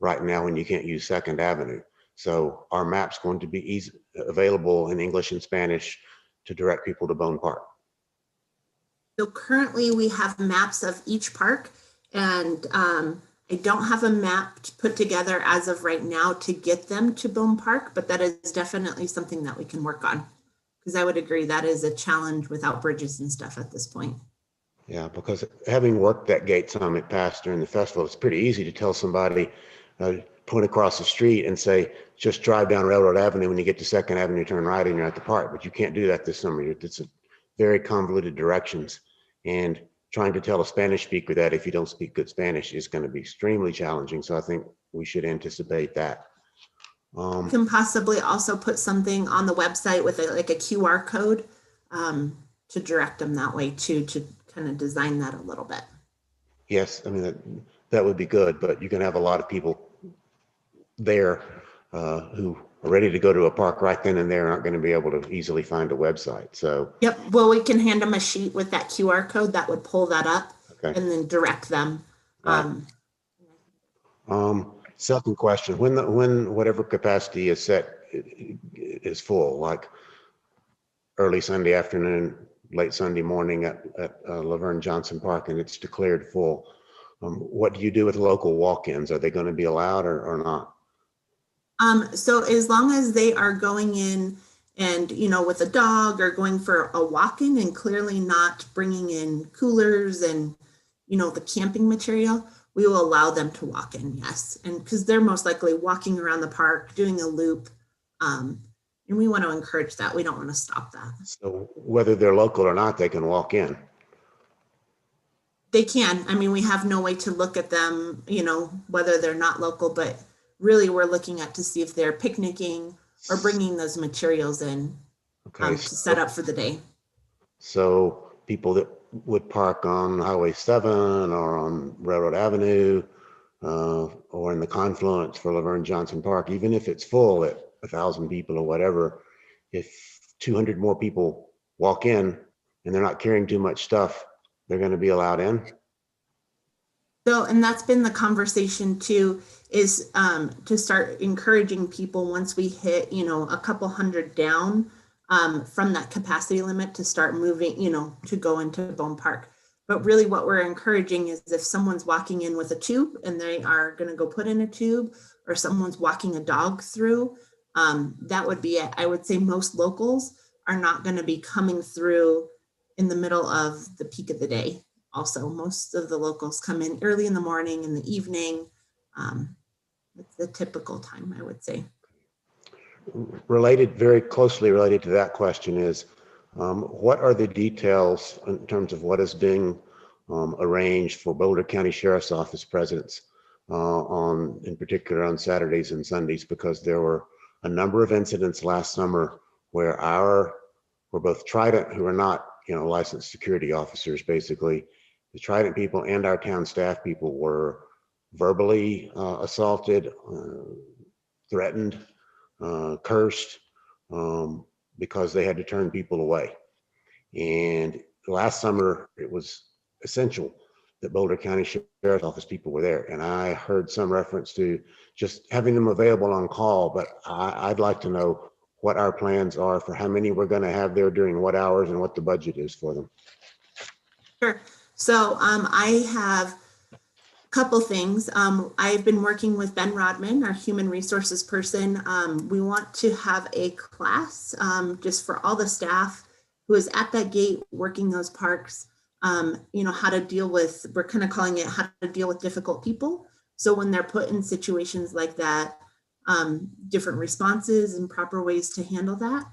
right now when you can't use Second Avenue. So our map's going to be available in English and Spanish to direct people to Bone Park. So currently we have maps of each park, and I don't have a map put together as of right now to get them to Bone Park, but that is definitely something that we can work on. Because I would agree that is a challenge without bridges and stuff at this point. Yeah, because having worked that gate summit pass during the festival, it's pretty easy to tell somebody, point across the street and say, just drive down Railroad Avenue. When you get to Second Avenue, turn right and you're at the park. But you can't do that this summer. It's very convoluted directions. And trying to tell a Spanish speaker that if you don't speak good Spanish is going to be extremely challenging. So I think we should anticipate that. You can possibly also put something on the website with like a QR code to direct them that way too, to kind of design that a little bit. Yes, I mean, that would be good, but you can have a lot of people there who are ready to go to a park right then and there aren't going to be able to easily find a website. So yep, well, we can hand them a sheet with that QR code that would pull that up okay. and then direct them. Second question, when whatever capacity is set is full, like early Sunday afternoon, late Sunday morning at Laverne Johnson Park, and it's declared full, what do you do with local walk-ins? Are they going to be allowed or not? So as long as they are going in and, with a dog or going for a walk-in and clearly not bringing in coolers and, the camping material, we will allow them to walk in, yes. And because they're most likely walking around the park, doing a loop. And we want to encourage that. We don't want to stop that. So whether they're local or not, they can walk in. They can. I mean, we have no way to look at them, whether they're not local, but really we're looking at to see if they're picnicking or bringing those materials in to set up for the day. So people that would park on Highway 7 or on Railroad Avenue or in the confluence for Laverne Johnson Park, even if it's full at 1,000 people or whatever, if 200 more people walk in and they're not carrying too much stuff, they're going to be allowed in? So, and that's been the conversation too, is to start encouraging people once we hit, a couple hundred down from that capacity limit to start moving, to go into Bone Park. But really what we're encouraging is if someone's walking in with a tube and they are going to go put in a tube, or someone's walking a dog through, that would be it. I would say most locals are not going to be coming through in the middle of the peak of the day. Also, most of the locals come in early in the morning, in the evening. It's the typical time, I would say. Very closely related to that question is, what are the details in terms of what is being arranged for Boulder County Sheriff's Office presidents in particular on Saturdays and Sundays? Because there were a number of incidents last summer where both Trident, who are not licensed security officers, basically, the Trident people and our town staff people were verbally assaulted, threatened, cursed, because they had to turn people away. And last summer, it was essential that Boulder County Sheriff's Office people were there. And I heard some reference to just having them available on call, but I'd like to know what our plans are for how many we're going to have there during what hours and what the budget is for them. Sure. So I have a couple things. I've been working with Ben Rodman, our human resources person. We want to have a class just for all the staff who is at that gate working those parks, how to deal with, we're kind of calling it how to deal with difficult people. So when they're put in situations like that, different responses and proper ways to handle that.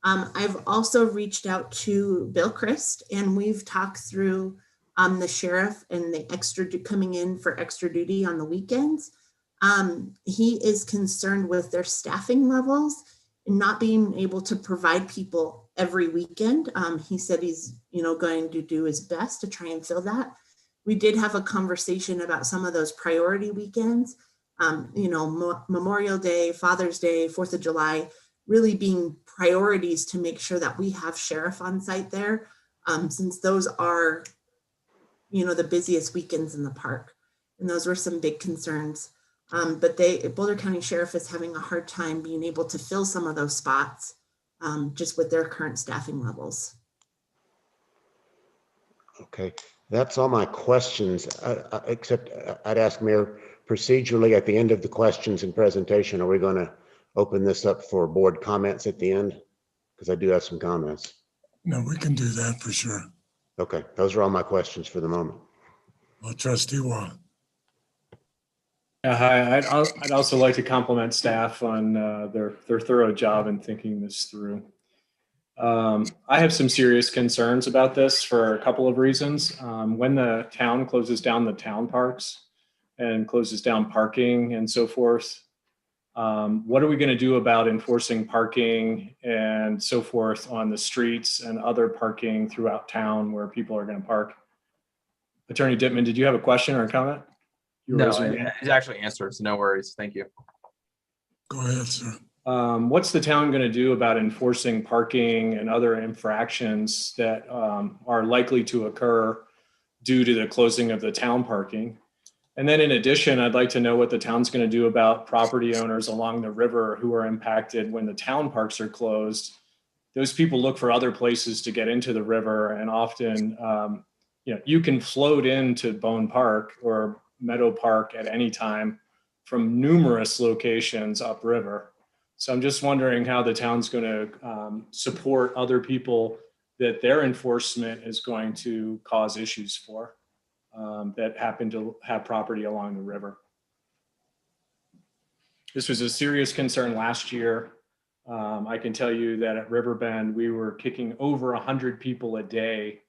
I've also reached out to Bill Christ, and we've talked through the sheriff and the coming in for extra duty on the weekends. He is concerned with their staffing levels and not being able to provide people every weekend. He said he's going to do his best to try and fill that. We did have a conversation about some of those priority weekends, Memorial Day, Father's Day, 4th of July, really being priorities to make sure that we have sheriff on site there, since those are, the busiest weekends in the park. And those were some big concerns. But Boulder County Sheriff is having a hard time being able to fill some of those spots just with their current staffing levels. Okay, that's all my questions, except I'd ask Mayor, procedurally at the end of the questions and presentation, are we going to open this up for board comments at the end? Because I do have some comments. No, we can do that for sure. Okay, those are all my questions for the moment. Well, Trustee Waugh. Yeah, hi. I'd also like to compliment staff on their thorough job in thinking this through. I have some serious concerns about this for a couple of reasons. When the town closes down the town parks and closes down parking and so forth, what are we going to do about enforcing parking and so forth on the streets and other parking throughout town where people are going to park? Attorney Dittman, did you have a question or a comment? No, it's actually answered, so no worries. Thank you. Go ahead, sir. What's the town going to do about enforcing parking and other infractions that are likely to occur due to the closing of the town parking? And then in addition, I'd like to know what the town's going to do about property owners along the river who are impacted when the town parks are closed. Those people look for other places to get into the river, and often, you can float into Bone Park or Meadow Park at any time from numerous locations upriver. So I'm just wondering how the town's going to support other people that their enforcement is going to cause issues for that happen to have property along the river. This was a serious concern last year. I can tell you that at Riverbend, we were kicking over 100 people a day,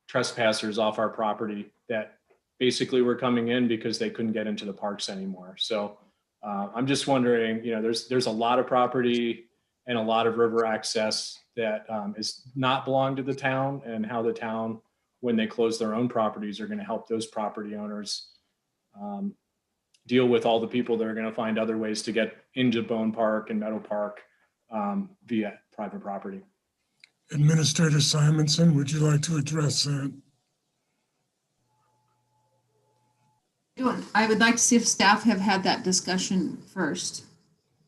trespassers off our property that basically were coming in because they couldn't get into the parks anymore. So I'm just wondering, there's a lot of property and a lot of river access that is not belong to the town, and how the town, when they close their own properties, are going to help those property owners deal with all the people that are going to find other ways to get into Bone Park and Meadow Park via private property. Administrator Simonson, would you like to address that? I would like to see if staff have had that discussion first.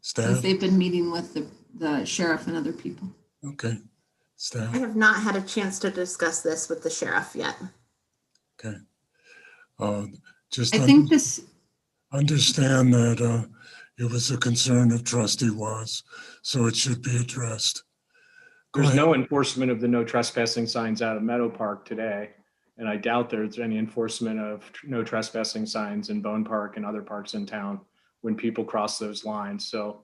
Staff? Since they've been meeting with the sheriff and other people. Okay. Staff? I have not had a chance to discuss this with the sheriff yet. Okay. Just I think this. Understand that it was a concern of Trustee Waz, so it should be addressed. There's no enforcement of the no trespassing signs out of Meadow Park today. And I doubt there's any enforcement of no trespassing signs in Bone Park and other parks in town when people cross those lines. So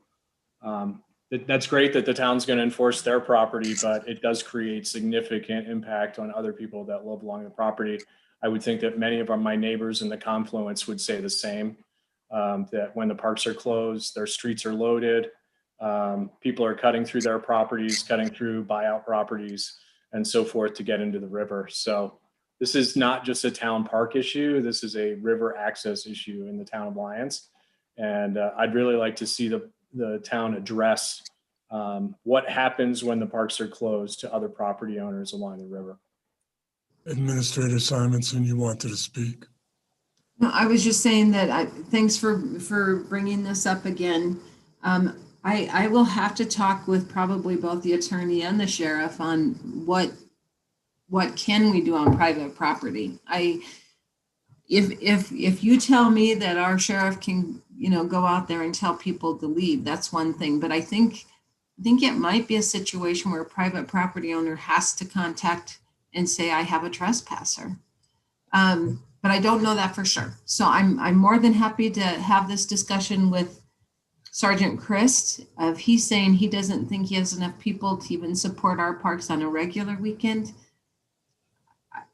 that's great that the town's going to enforce their property, but it does create significant impact on other people that live along the property. I would think that many of my neighbors in the confluence would say the same, that when the parks are closed, their streets are loaded. People are cutting through their properties, cutting through buyout properties and so forth to get into the river. So this is not just a town park issue. This is a river access issue in the town of Lyons. And I'd really like to see the town address what happens when the parks are closed to other property owners along the river. Administrator Simonson, you wanted to speak? No, I was just saying that thanks for bringing this up again. I will have to talk with probably both the attorney and the sheriff on what can we do on private property. If you tell me that our sheriff can, go out there and tell people to leave, that's one thing. But I think it might be a situation where a private property owner has to contact and say, I have a trespasser. But I don't know that for sure. So I'm more than happy to have this discussion with Sergeant Christ. He's saying he doesn't think he has enough people to even support our parks on a regular weekend.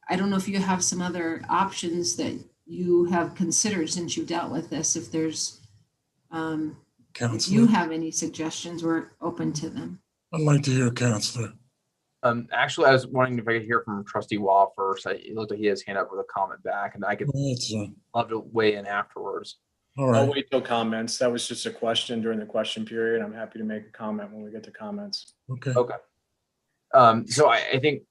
I don't know if you have some other options that you have considered since you've dealt with this. If there's, if you have any suggestions, we're open to them. I'd like to hear Counselor. Actually, I was wondering if I could hear from Trustee Waugh first. It looked like he has his hand up with a comment back, and I could love to weigh in afterwards. All right. I'll wait till comments. That was just a question during the question period. I'm happy to make a comment when we get to comments. Okay. Okay. So I think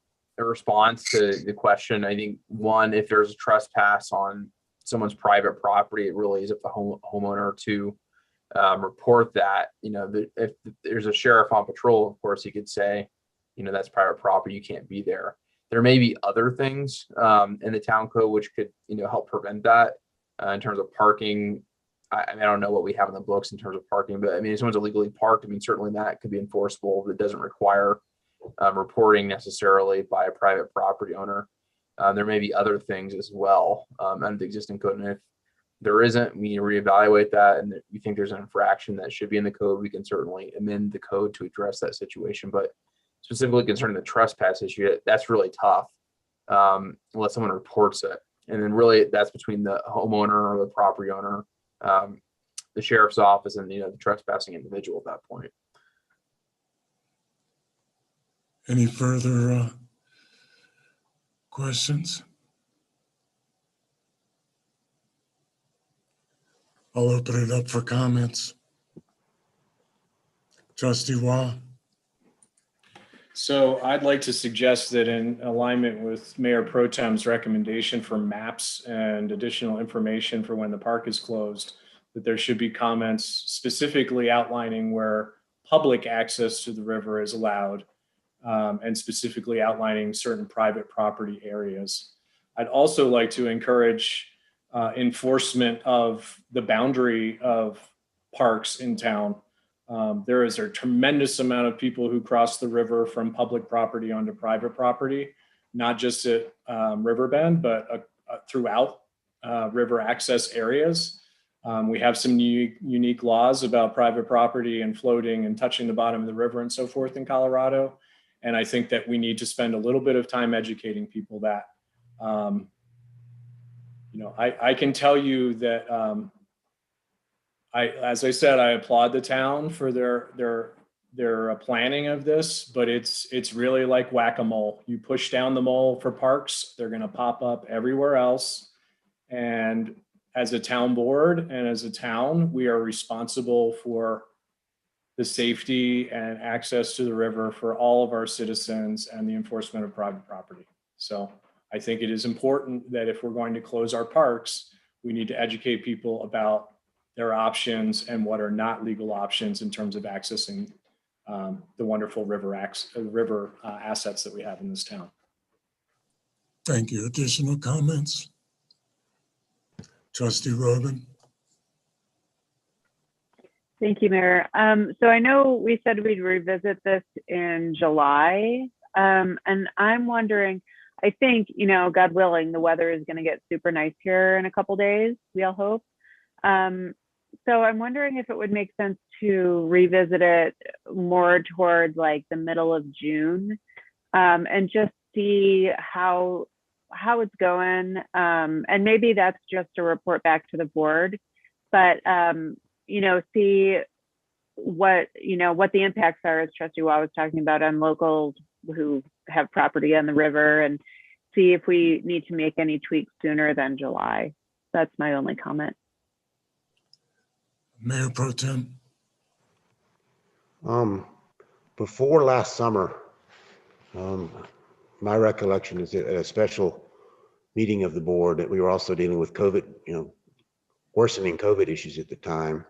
response to the question, I think one, if there's a trespass on someone's private property, it really is up to the homeowner to report that. If there's a sheriff on patrol, of course, he could say, that's private property, you can't be there. There may be other things in the town code which could, help prevent that in terms of parking. I don't know what we have in the books in terms of parking, but I mean, if someone's illegally parked, I mean, certainly that could be enforceable. That doesn't require reporting necessarily by a private property owner. There may be other things as well under the existing code. And if there isn't, we reevaluate that. And if we think there's an infraction that should be in the code, we can certainly amend the code to address that situation. But specifically concerning the trespass issue, that's really tough unless someone reports it. And then really that's between the homeowner or the property owner, the sheriff's office, and the trespassing individual at that point. Any further questions? I'll open it up for comments. Trustee Wah. So I'd like to suggest that in alignment with Mayor Pro Tem's recommendation for maps and additional information for when the park is closed, that there should be comments specifically outlining where public access to the river is allowed, and specifically outlining certain private property areas. I'd also like to encourage enforcement of the boundary of parks in town. There is a tremendous amount of people who cross the river from public property onto private property, not just at Riverbend, but throughout river access areas. We have some unique laws about private property and floating and touching the bottom of the river and so forth in Colorado. And I think that we need to spend a little bit of time educating people that, I can tell you that as I said, I applaud the town for their planning of this, but it's really like whack-a-mole. You push down the mole for parks, they're going to pop up everywhere else. And as a town board and as a town, we are responsible for the safety and access to the river for all of our citizens and the enforcement of private property. So I think it is important that if we're going to close our parks, we need to educate people about their options and what are not legal options in terms of accessing the wonderful river assets that we have in this town. Thank you. Additional comments? Trustee Rogan. Thank you, Mayor. So I know we said we'd revisit this in July, and I'm wondering, I think, God willing, the weather is going to get super nice here in a couple days, we all hope. So I'm wondering if it would make sense to revisit it more toward like the middle of June, and just see how it's going. And maybe that's just a report back to the board, but see what the impacts are, as Trustee Wah was talking about, on locals who have property on the river, and see if we need to make any tweaks sooner than July. That's my only comment. Mayor Pro Tem. Before last summer, my recollection is that at a special meeting of the board that we were also dealing with COVID, worsening COVID issues at the time.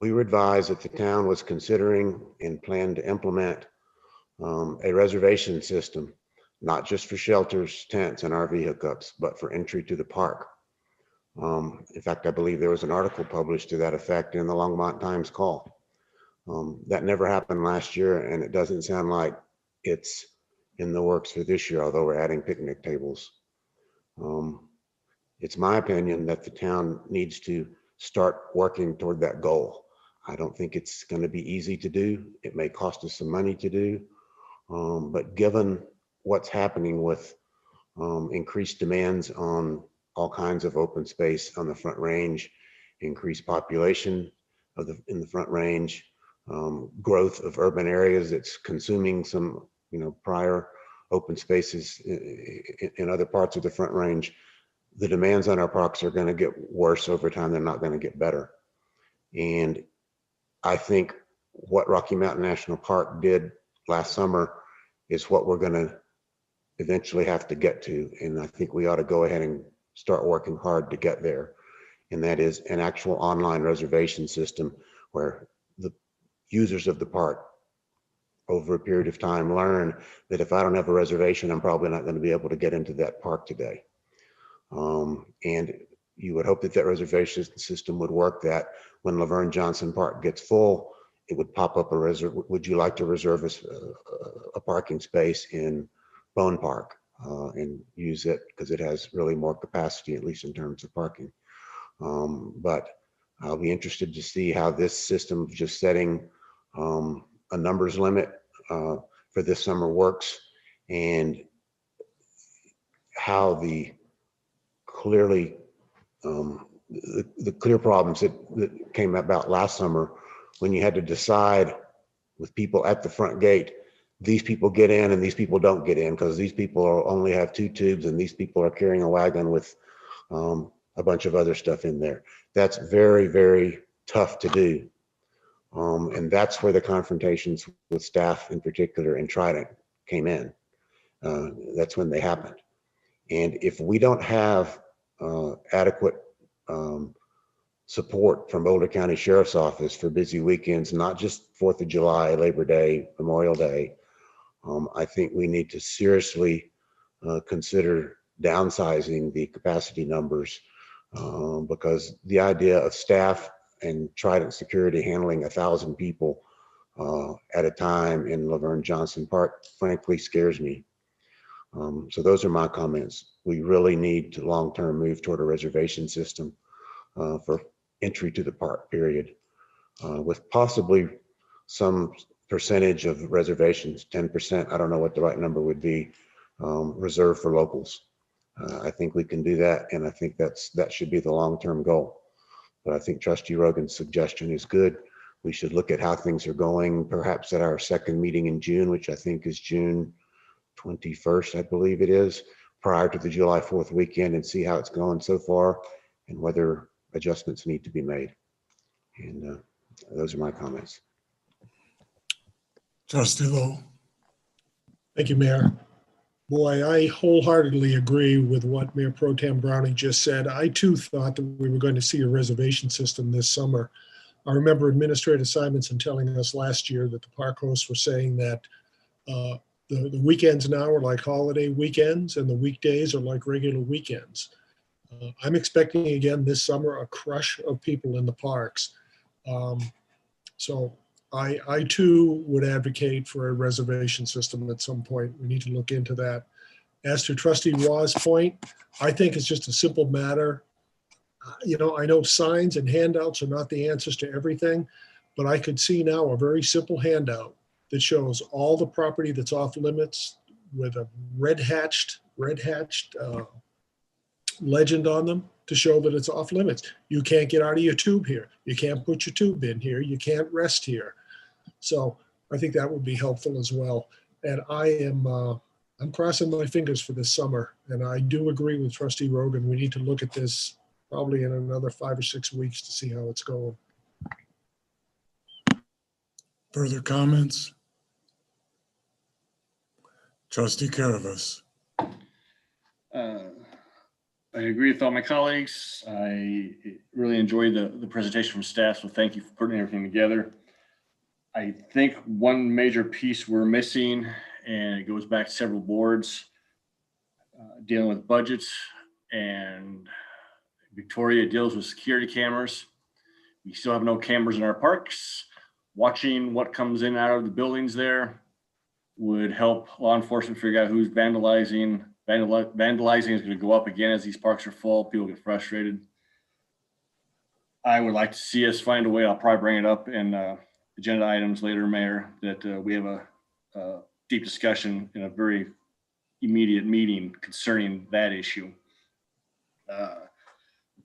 We were advised that the town was considering and planned to implement a reservation system, not just for shelters, tents, and RV hookups, but for entry to the park. In fact, I believe there was an article published to that effect in the Longmont Times Call. That never happened last year, and it doesn't sound like it's in the works for this year, although we're adding picnic tables. It's my opinion that the town needs to start working toward that goal. I don't think it's going to be easy to do. It may cost us some money to do, but given what's happening with increased demands on all kinds of open space on the Front Range, increased population in the Front Range, growth of urban areas that's consuming some prior open spaces in other parts of the Front Range, the demands on our parks are going to get worse over time. They're not going to get better. And I think what Rocky Mountain National Park did last summer is what we're going to eventually have to get to. And I think we ought to go ahead and start working hard to get there. And that is an actual online reservation system where the users of the park over a period of time learn that if I don't have a reservation, I'm probably not going to be able to get into that park today. And you would hope that that reservation system would work, that when Laverne Johnson Park gets full, it would pop up would you like to reserve a parking space in Bone Park, and use it because it has really more capacity, at least in terms of parking. But I'll be interested to see how this system of just setting a numbers limit for this summer works, and how the clearly the clear problems that came about last summer when you had to decide with people at the front gate, these people get in and these people don't get in because these people only have 2 tubes and these people are carrying a wagon with a bunch of other stuff in there. That's very, very tough to do. And that's where the confrontations with staff in particular and Trident came in. That's when they happened. And if we don't have adequate support from Boulder County Sheriff's Office for busy weekends, not just 4th of July, Labor Day, Memorial Day, I think we need to seriously consider downsizing the capacity numbers, because the idea of staff and Trident Security handling 1,000 people at a time in Laverne Johnson Park, frankly, scares me. So those are my comments. We really need to long-term move toward a reservation system for entry to the park, period, with possibly some percentage of reservations, 10%, I don't know what the right number would be, reserved for locals. I think we can do that, and I think that should be the long-term goal. But I think Trustee Rogan's suggestion is good. We should look at how things are going, perhaps at our second meeting in June, which I think is June 21st, I believe it is, prior to the July 4th weekend, and see how it's going so far and whether adjustments need to be made. And those are my comments. Trustee Lowe. Thank you, Mayor. Boy, I wholeheartedly agree with what Mayor Pro Tem Browning just said. I too thought that we were going to see a reservation system this summer. I remember Administrator Simonson telling us last year that the park hosts were saying that the weekends now are like holiday weekends and the weekdays are like regular weekends. I'm expecting again this summer a crush of people in the parks. So I too would advocate for a reservation system at some point. We need to look into that. As to Trustee Raw's point, I think it's just a simple matter. You know, I know signs and handouts are not the answers to everything, but I could see now a very simple handout that shows all the property that's off limits with a red hatched legend on them to show that it's off limits. You can't get out of your tube here. You can't put your tube in here. You can't rest here. So I think that would be helpful as well. And I'm crossing my fingers for this summer. And I do agree with Trustee Rogan. We need to look at this probably in another 5 or 6 weeks to see how it's going. Further comments? Trustee Caravas. I agree with all my colleagues. I really enjoyed the presentation from staff, so thank you for putting everything together. I think one major piece we're missing, and it goes back to several boards, dealing with budgets, and Victoria deals with security cameras. We still have no cameras in our parks. Watching what comes in and out of the buildings there would help law enforcement figure out who's vandalizing. Vandalizing is going to go up again as these parks are full. People get frustrated. I would like to see us find a way, I'll probably bring it up in agenda items later, Mayor, that we have a deep discussion in a very immediate meeting concerning that issue.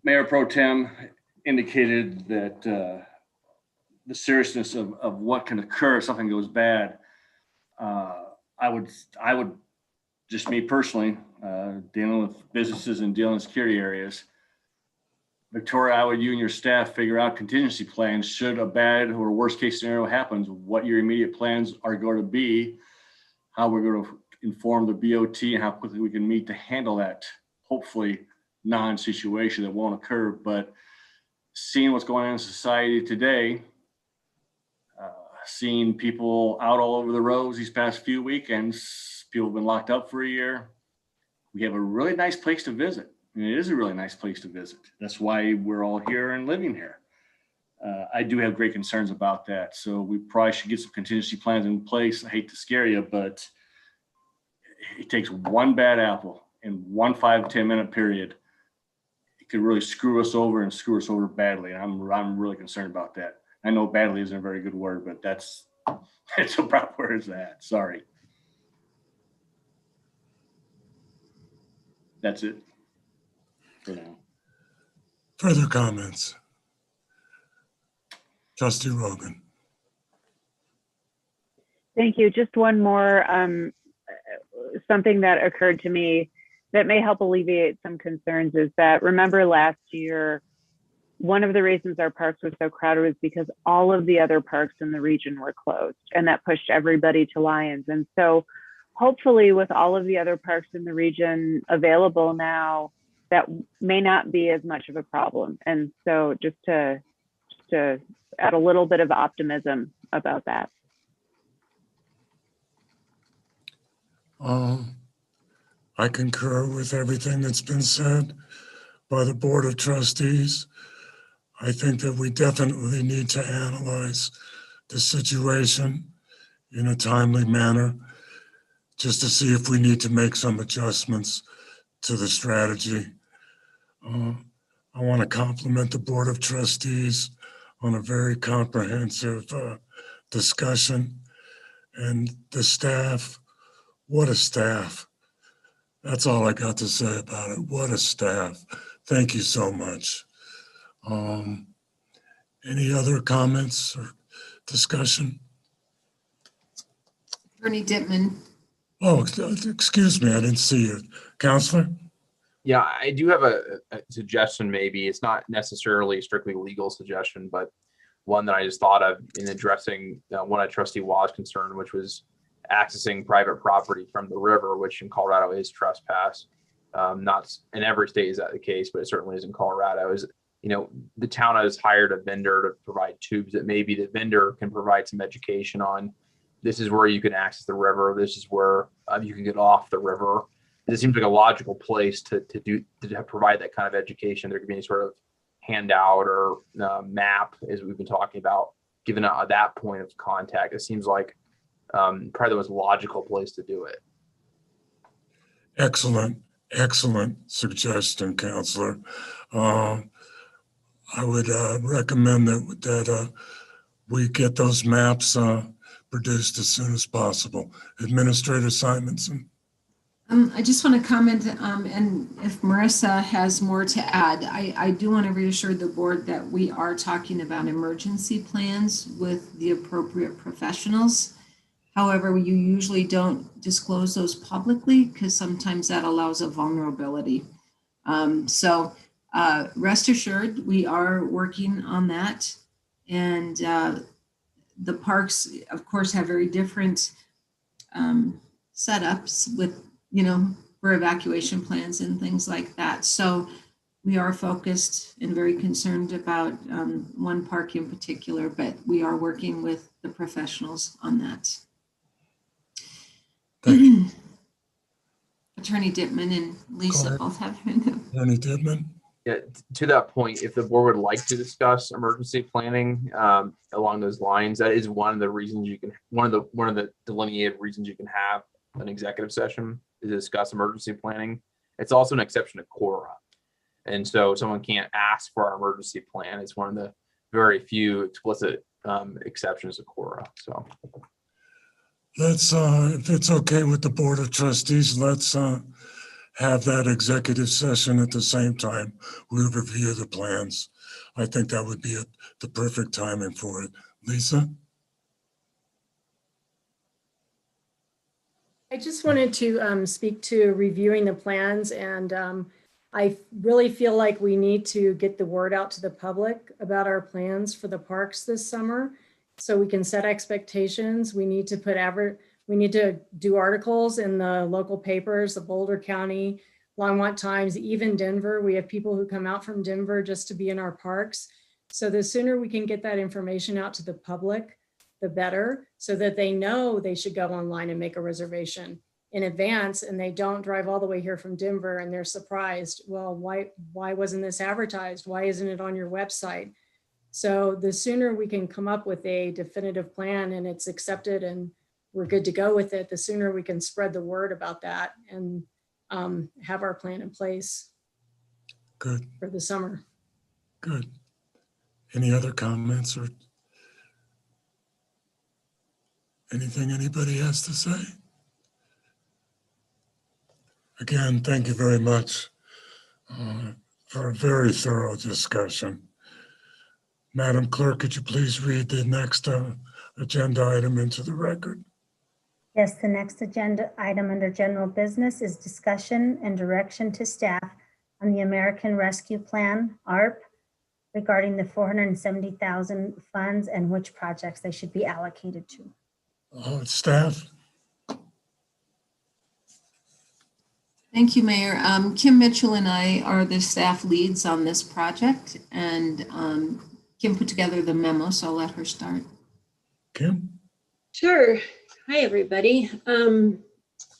Mayor Pro Tem indicated that the seriousness of what can occur if something goes bad. I would, just me personally, dealing with businesses and dealing with security areas, Victoria, how would you and your staff figure out contingency plans should a bad or worst case scenario happens, what your immediate plans are going to be, how we're going inform the BOT and how quickly we can meet to handle that, hopefully non-situation that won't occur. But seeing what's going on in society today, seeing people out all over the roads these past few weekends, people have been locked up for a year. We have a really nice place to visit. I mean, it is a really nice place to visit. That's why we're all here and living here. I do have great concerns about that. So we probably should get some contingency plans in place. I hate to scare you, but it takes one bad apple in one 5-10 minute period. It could really screw us over and screw us over badly. And I'm really concerned about that. I know badly isn't a very good word, but that's about where it's at. Sorry. That's it for now. Further comments? Trustee Rogan. Thank you. Just one more, something that occurred to me that may help alleviate some concerns is that, remember last year, one of the reasons our parks were so crowded was because all of the other parks in the region were closed, and that pushed everybody to Lions. And so hopefully with all of the other parks in the region available now, that may not be as much of a problem. And so just to add a little bit of optimism about that. I concur with everything that's been said by the Board of Trustees. I think that we definitely need to analyze the situation in a timely manner, just to see if we need to make some adjustments to the strategy. I want to compliment the Board of Trustees on a very comprehensive discussion, and the staff. What a staff. That's all I got to say about it. What a staff. Thank you so much. Any other comments or discussion? Attorney Dittman. Oh, excuse me, I didn't see you. Counselor? Yeah, I do have a suggestion maybe. It's not necessarily a strictly legal suggestion, but one that I just thought of in addressing one of Trustee Waugh's concern, which was accessing private property from the river, which in Colorado is trespass. Not in every state is that the case, but it certainly is in Colorado. Is, you know, the town has hired a vendor to provide tubes that maybe the vendor can provide some education on. This is where you can access the river. This is where you can get off the river. It seems like a logical place to provide that kind of education. There could be any sort of handout or map, as we've been talking about, given at that point of contact. It seems like probably the most logical place to do it. Excellent suggestion, Counselor. I would recommend that we get those maps produced as soon as possible. Administrator Simonson. I just want to comment, and if Marissa has more to add, I do want to reassure the board that we are talking about emergency plans with the appropriate professionals. However, you usually don't disclose those publicly because sometimes that allows a vulnerability. So rest assured, we are working on that. And the parks, of course, have very different setups with, you know, for evacuation plans and things like that. So we are focused and very concerned about one park in particular, but we are working with the professionals on that. Attorney Dittman and Lisa both have hand up. Attorney Dittman. Yeah, to that point, if the board would like to discuss emergency planning along those lines, that is one of the reasons you can, one of the delineated reasons you can have an executive session to discuss emergency planning. It's also an exception to quorum. And so someone can't ask for our emergency plan. It's one of the very few explicit exceptions to quorum. So Let's, if it's okay with the Board of Trustees, let's have that executive session at the same time we review the plans. I think that would be the perfect timing for it. Lisa? I just wanted to speak to reviewing the plans, and I really feel like we need to get the word out to the public about our plans for the parks this summer so we can set expectations. We need to We need to do articles in the local papers, the Boulder County, Longmont Times, even Denver. We have people who come out from Denver just to be in our parks. So the sooner we can get that information out to the public, the better, so that they know they should go online and make a reservation in advance, and they don't drive all the way here from Denver and they're surprised. Well, why wasn't this advertised? Why isn't it on your website? So the sooner we can come up with a definitive plan and it's accepted and we're good to go with it, the sooner we can spread the word about that and have our plan in place. Good. For the summer. Good. Any other comments or anything anybody has to say? Again, thank you very much for a very thorough discussion. Madam Clerk, could you please read the next agenda item into the record? Yes, the next agenda item under general business is discussion and direction to staff on the American Rescue Plan, ARP, regarding the $470,000 funds and which projects they should be allocated to. Staff? Thank you, Mayor. Kim Mitchell and I are the staff leads on this project, and Kim put together the memo, so I'll let her start. Kim? Sure. Hi, everybody.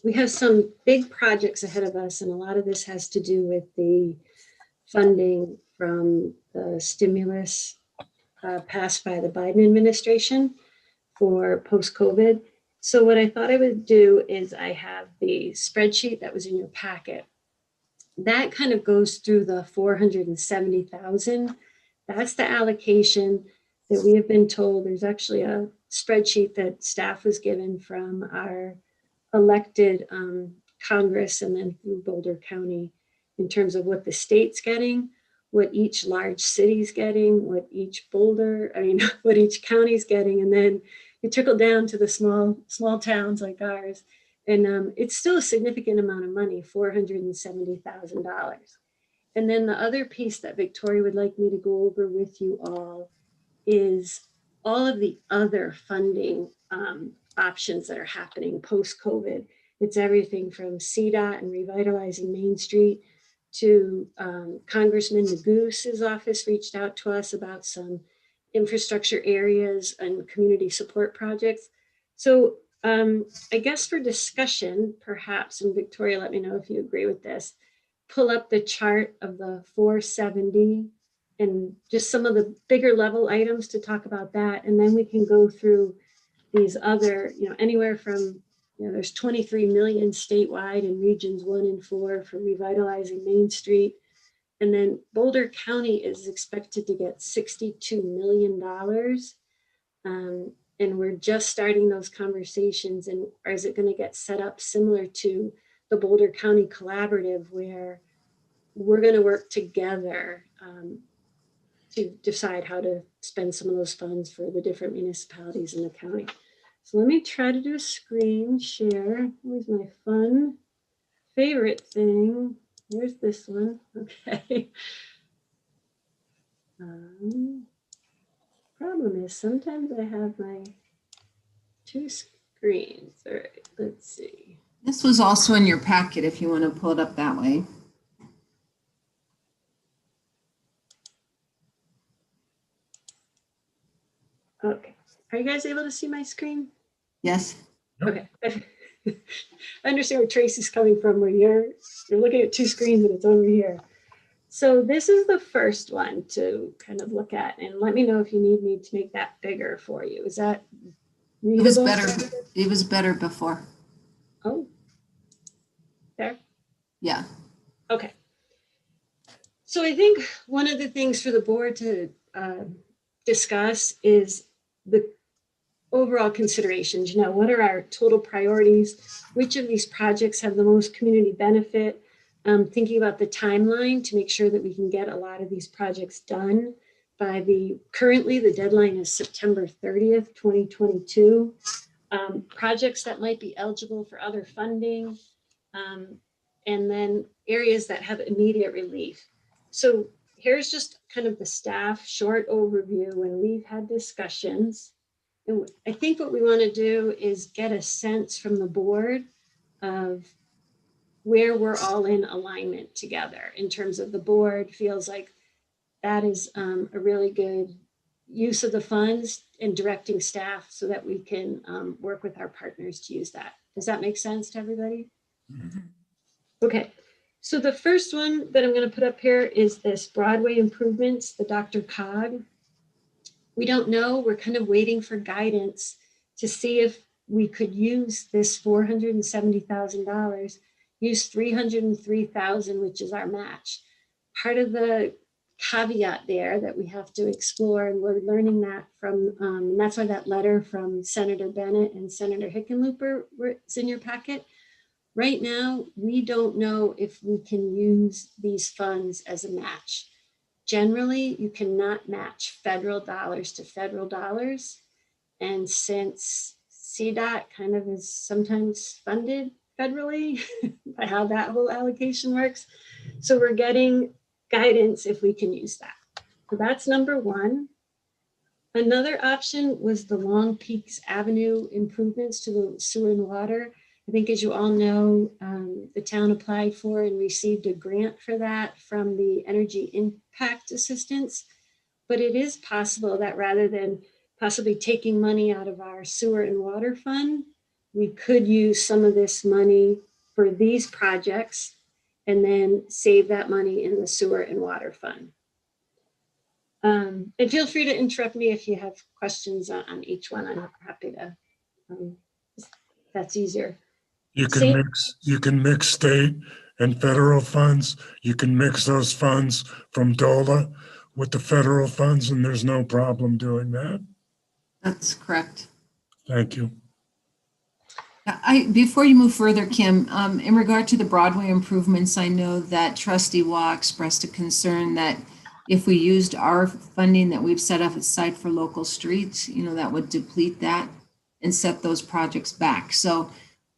We have some big projects ahead of us, and a lot of this has to do with the funding from the stimulus passed by the Biden administration for post-COVID. So what I thought I would do is I have the spreadsheet that was in your packet. That kind of goes through the 470,000. That's the allocation that we have been told. There's actually a spreadsheet that staff was given from our elected Congress and then through Boulder County in terms of what the state's getting, what each large city's getting, what each what each county's getting, and then you trickle down to the small towns like ours. And it's still a significant amount of money, $470,000. And then the other piece that Victoria would like me to go over with you all is all of the other funding options that are happening post-COVID. It's everything from CDOT and revitalizing Main Street to Congressman Magoose's office reached out to us about some infrastructure areas and community support projects. So I guess for discussion, perhaps, and Victoria, let me know if you agree with this, pull up the chart of the 470 and just some of the bigger level items to talk about that. And then we can go through these other, anywhere from, there's 23 million statewide in regions 1 and 4 for revitalizing Main Street. And then Boulder County is expected to get $62 million. And we're just starting those conversations. And is it going to get set up similar to the Boulder County Collaborative, where we're going to work together to decide how to spend some of those funds for the different municipalities in the county. So let me try to do a screen share. Where's my fun favorite thing? Here's this one. Okay. Problem is sometimes I have my 2 screens. All right, let's see. This was also in your packet if you want to pull it up that way. Okay. Are you guys able to see my screen? Yes. Okay. I understand where Tracy's coming from, where you're looking at 2 screens and it's over here. So this is the first one to kind of look at, and let me know if you need me to make that bigger for you. Is that readable? It was better. It was better before. Oh, there? Yeah. Okay. So I think one of the things for the board to discuss is the overall considerations. What are our total priorities? Which of these projects have the most community benefit? Thinking about the timeline to make sure that we can get a lot of these projects done by currently the deadline is September 30th, 2022. Projects that might be eligible for other funding, and then areas that have immediate relief. So here's just kind of the staff short overview when we've had discussions. And I think what we want to do is get a sense from the board of where we're all in alignment together in terms of the board feels like that is a really good use of the funds and directing staff so that we can work with our partners to use that. Does that make sense to everybody? Okay, so the first one that I'm going to put up here is this Broadway improvements, the Dr. Cog. We don't know, we're kind of waiting for guidance to see if we could use this $470,000, use $303,000, which is our match. Part of the caveat there that we have to explore, and we're learning that from, and that's why that letter from Senator Bennett and Senator Hickenlooper is in your packet. Right now, we don't know if we can use these funds as a match. Generally, you cannot match federal dollars to federal dollars. And since CDOT kind of is sometimes funded federally by how that whole allocation works, so we're getting guidance if we can use that. So that's number one. Another option was the Long Peaks Avenue improvements to the sewer and water. I think, as you all know, the town applied for and received a grant for that from the Energy Impact Assistance. But it is possible that rather than possibly taking money out of our sewer and water fund, we could use some of this money for these projects and then save that money in the sewer and water fund. And feel free to interrupt me if you have questions on each one. I'm happy to, that's easier. You can mix state and federal funds. You can mix those funds from DOLA with the federal funds, and there's no problem doing that. That's correct. Thank you. Before you move further, Kim, in regard to the Broadway improvements, I know that Trustee Waugh expressed a concern that if we used our funding that we've set up aside for local streets, that would deplete that and set those projects back. So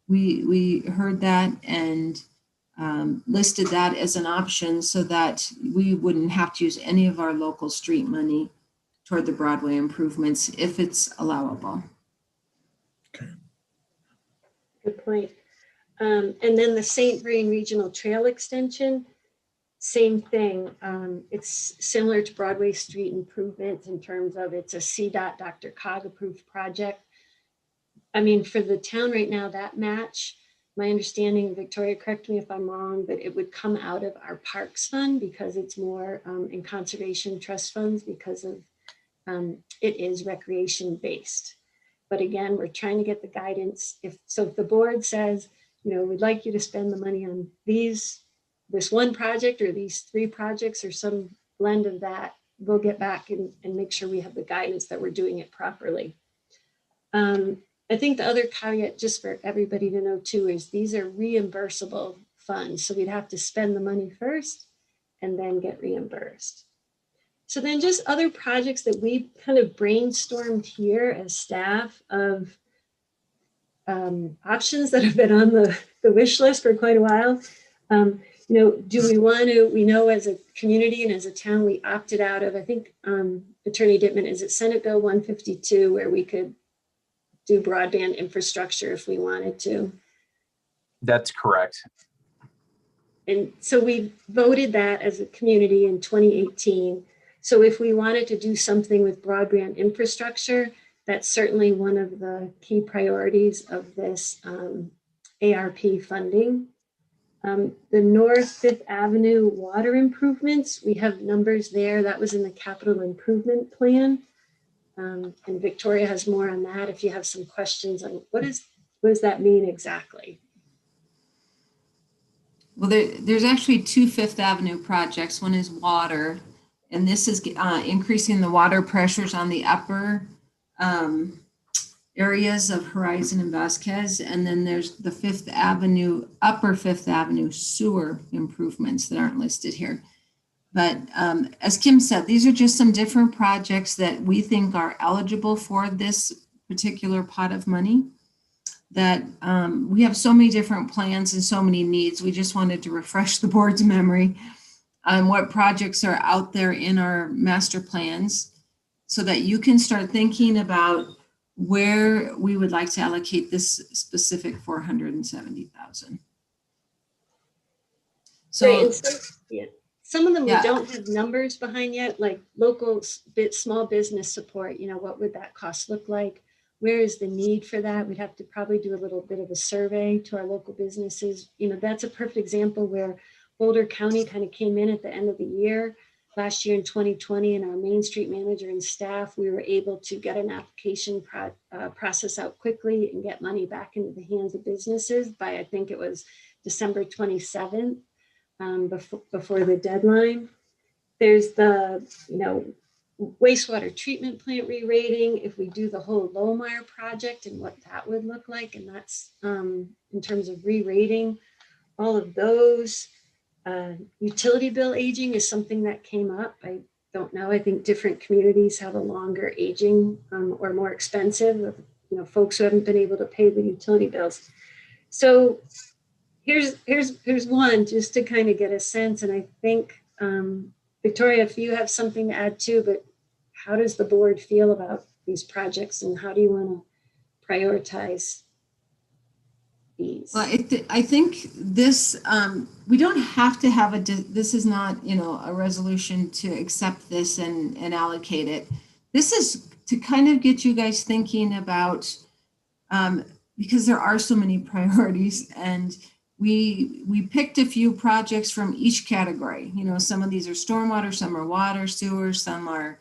we heard that and listed that as an option so that we wouldn't have to use any of our local street money toward the Broadway improvements if it's allowable. Good point. And then the St. Vrain Regional Trail Extension, same thing. It's similar to Broadway Street improvements in terms of it's a CDOT Dr. Cog approved project. I mean, for the town right now, that match, my understanding, Victoria, correct me if I'm wrong, but it would come out of our parks fund because it's more in conservation trust funds because of it is recreation based. But again, we're trying to get the guidance. If the board says, we'd like you to spend the money on this one project or these 3 projects or some blend of that, we'll get back and make sure we have the guidance that we're doing it properly. I think the other caveat, just for everybody to know too, is these are reimbursable funds. So we'd have to spend the money first and then get reimbursed. So then just other projects that we kind of brainstormed here as staff of options that have been on the wish list for quite a while. Do we want to, we know as a community and as a town, we opted out of, I think Attorney Dittman, is it Senate Bill 152 where we could do broadband infrastructure if we wanted to? That's correct. And so we voted that as a community in 2018. So if we wanted to do something with broadband infrastructure, that's certainly one of the key priorities of this ARP funding. The North Fifth Avenue water improvements, we have numbers there. That was in the capital improvement plan. And Victoria has more on that if you have some questions on what does that mean exactly? Well, there's actually 2 Fifth Avenue projects. One is water, and this is increasing the water pressures on the upper areas of Horizon and Vasquez. And then there's the upper Fifth Avenue sewer improvements that aren't listed here. But as Kim said, these are just some different projects that we think are eligible for this particular pot of money. That we have so many different plans and so many needs. We just wanted to refresh the board's memory on what projects are out there in our master plans so that you can start thinking about where we would like to allocate this specific 470,000. Right, So, and yeah, some of them we Yeah. don't have numbers behind yet, like local small business support. What would that cost look like? Where is the need for that? We'd have to probably do a little bit of a survey to our local businesses. That's a perfect example where Boulder County kind of came in at the end of the year last year in 2020, and our Main Street manager and staff, we were able to get an application process out quickly and get money back into the hands of businesses by, I think it was December 27th, before the deadline. There's the, wastewater treatment plant re-rating, if we do the whole Lomar project and what that would look like. And that's in terms of re-rating all of those. Utility bill aging is something that came up. I don't know. I think different communities have a longer aging or more expensive, folks who haven't been able to pay the utility bills. So here's one just to kind of get a sense. And I think, Victoria, if you have something to add too, but how does the board feel about these projects and how do you want to prioritize these? Well, I think this, we don't have to have this is not, a resolution to accept this and allocate it. This is to kind of get you guys thinking about, because there are so many priorities, and we picked a few projects from each category. Some of these are stormwater, some are water, sewer, some are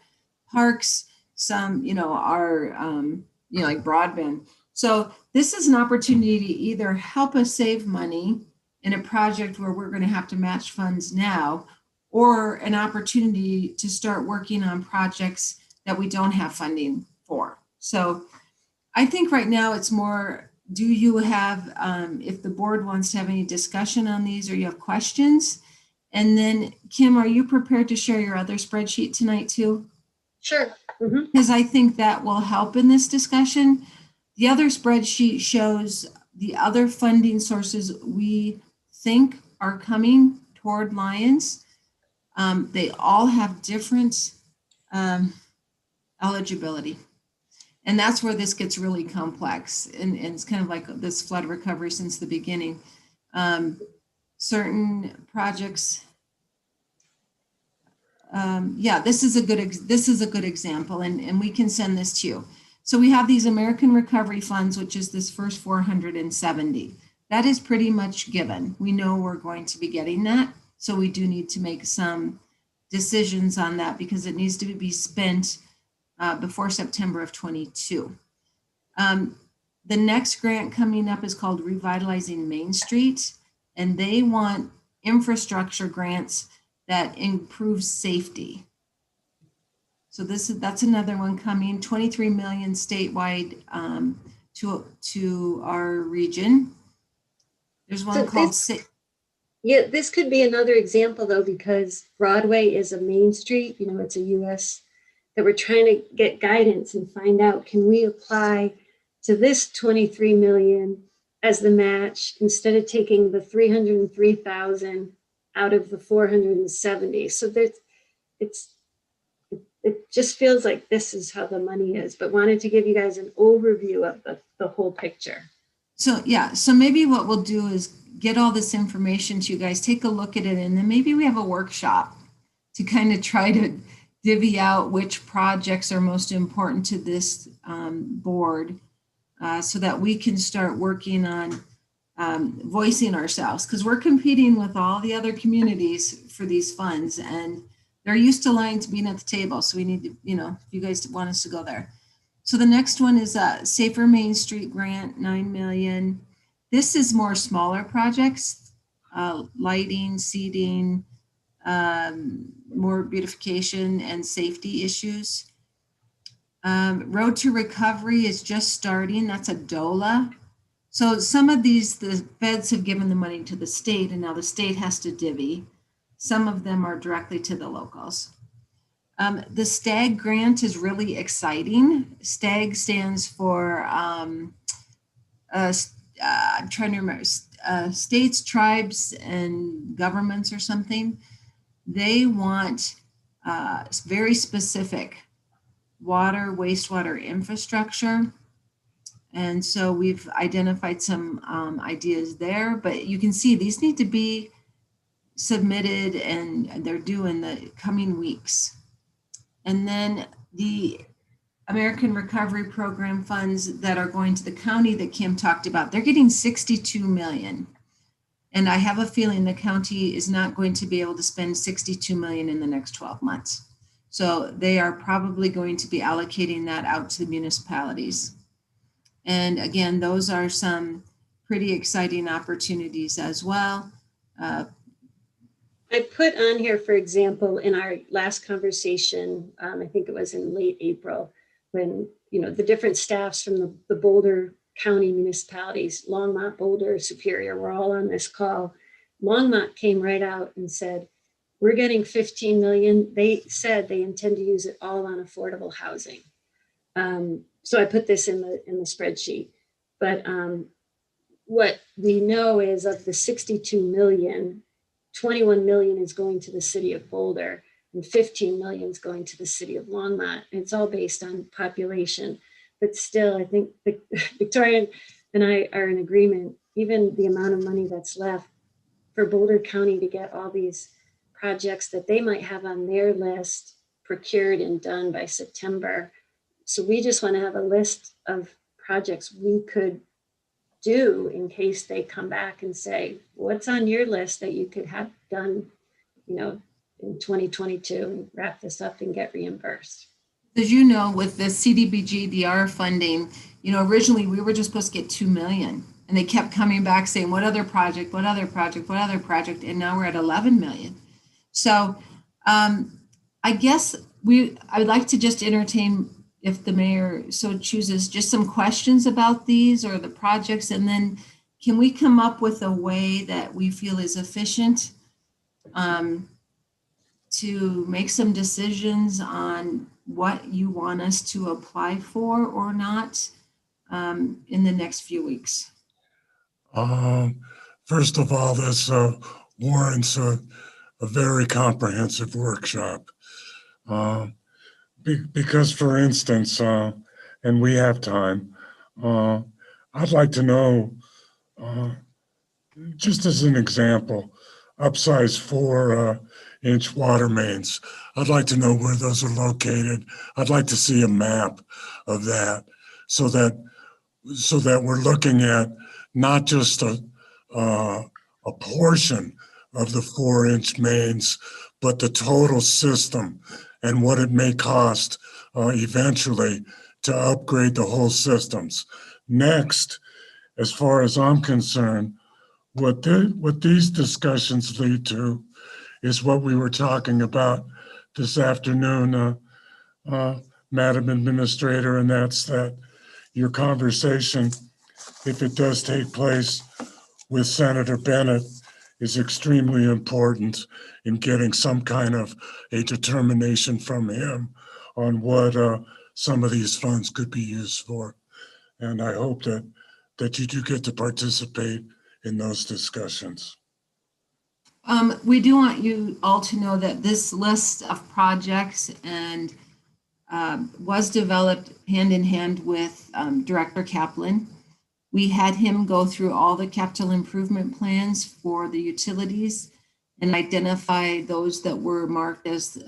parks, some, are, like broadband. So this is an opportunity to either help us save money in a project where we're going to have to match funds now, or an opportunity to start working on projects that we don't have funding for. So I think right now it's more, do you have, if the board wants to have any discussion on these or you have questions? And then Kim, are you prepared to share your other spreadsheet tonight too? Sure. Because I think that will help in this discussion. The other spreadsheet shows the other funding sources we think are coming toward Lions. They all have different eligibility. And that's where this gets really complex. And it's kind of like this flood recovery since the beginning. Certain projects, this is a good example, and we can send this to you. So we have these American Recovery Funds, which is this first 470. That is pretty much given. We know we're going to be getting that. So we do need to make some decisions on that because it needs to be spent before September of 22. The next grant coming up is called Revitalizing Main Street, and they want infrastructure grants that improve safety. So that's another one coming, 23 million statewide to our region. There's one called this could be another example though, because Broadway is a main street, it's a US that we're trying to get guidance and find out, can we apply to this 23 million as the match instead of taking the 303,000 out of the 470. So it just feels like this is how the money is, but wanted to give you guys an overview of the whole picture. So maybe what we'll do is get all this information to you guys, take a look at it, and then maybe we have a workshop to kind of try to divvy out which projects are most important to this board so that we can start working on voicing ourselves, because we're competing with all the other communities for these funds, and they're used to Lions being at the table. So we need to, if you guys want us to go there. So the next one is a Safer Main Street grant, 9 million. This is more smaller projects, lighting, seating, more beautification and safety issues. Road to Recovery is just starting. That's a DOLA. So some of these, the feds have given the money to the state, and now the state has to divvy. Some of them are directly to the locals. The STAG grant is really exciting. STAG stands for, I'm trying to remember, states, tribes, and governments or something. They want very specific water, wastewater infrastructure And so we've identified some ideas there, but you can see these need to be submitted and they're due in the coming weeks. And then the American Recovery Program funds that are going to the county that Kim talked about, they're getting 62 million. And I have a feeling the county is not going to be able to spend 62 million in the next 12 months. So they are probably going to be allocating that out to the municipalities. And again, those are some pretty exciting opportunities as well. I put on here, for example, in our last conversation, I think it was in late April, when, you know, the different staffs from the Boulder County municipalities, Longmont, Boulder, Superior, were all on this call. Longmont came right out and said, we're getting 15 million. They said they intend to use it all on affordable housing. So I put this in the spreadsheet. But what we know is of the 62 million, 21 million is going to the city of Boulder and 15 million is going to the city of Longmont. And it's all based on population. But still, I think Victoria and I are in agreement, even the amount of money that's left for Boulder County to get all these projects that they might have on their list procured and done by September. So we just want to have a list of projects we could do in case they come back and say, what's on your list that you could have done, you know, in 2022 and wrap this up and get reimbursed. As you know, with the CDBG-DR funding, you know, originally we were just supposed to get 2 million and they kept coming back saying, what other project, what other project, what other project? And now we're at 11 million. So I guess I would like to just entertain, if the mayor so chooses, just some questions about these or the projects. And then can we come up with a way that we feel is efficient to make some decisions on what you want us to apply for or not in the next few weeks? First of all, this warrants a very comprehensive workshop. Because, for instance, and we have time, I'd like to know, just as an example, upsize 4-inch water mains. I'd like to know where those are located. I'd like to see a map of that so that we're looking at not just a portion of the 4-inch mains, but the total system and what it may cost eventually to upgrade the whole systems. Next, as far as I'm concerned, what these discussions lead to is what we were talking about this afternoon, Madam Administrator, and that's that your conversation, if it does take place with Senator Bennett, is extremely important in getting some kind of a determination from him on what some of these funds could be used for. And I hope that you do get to participate in those discussions. We do want you all to know that this list of projects and was developed hand in hand with Director Kaplan. We had him go through all the capital improvement plans for the utilities and identify those that were marked as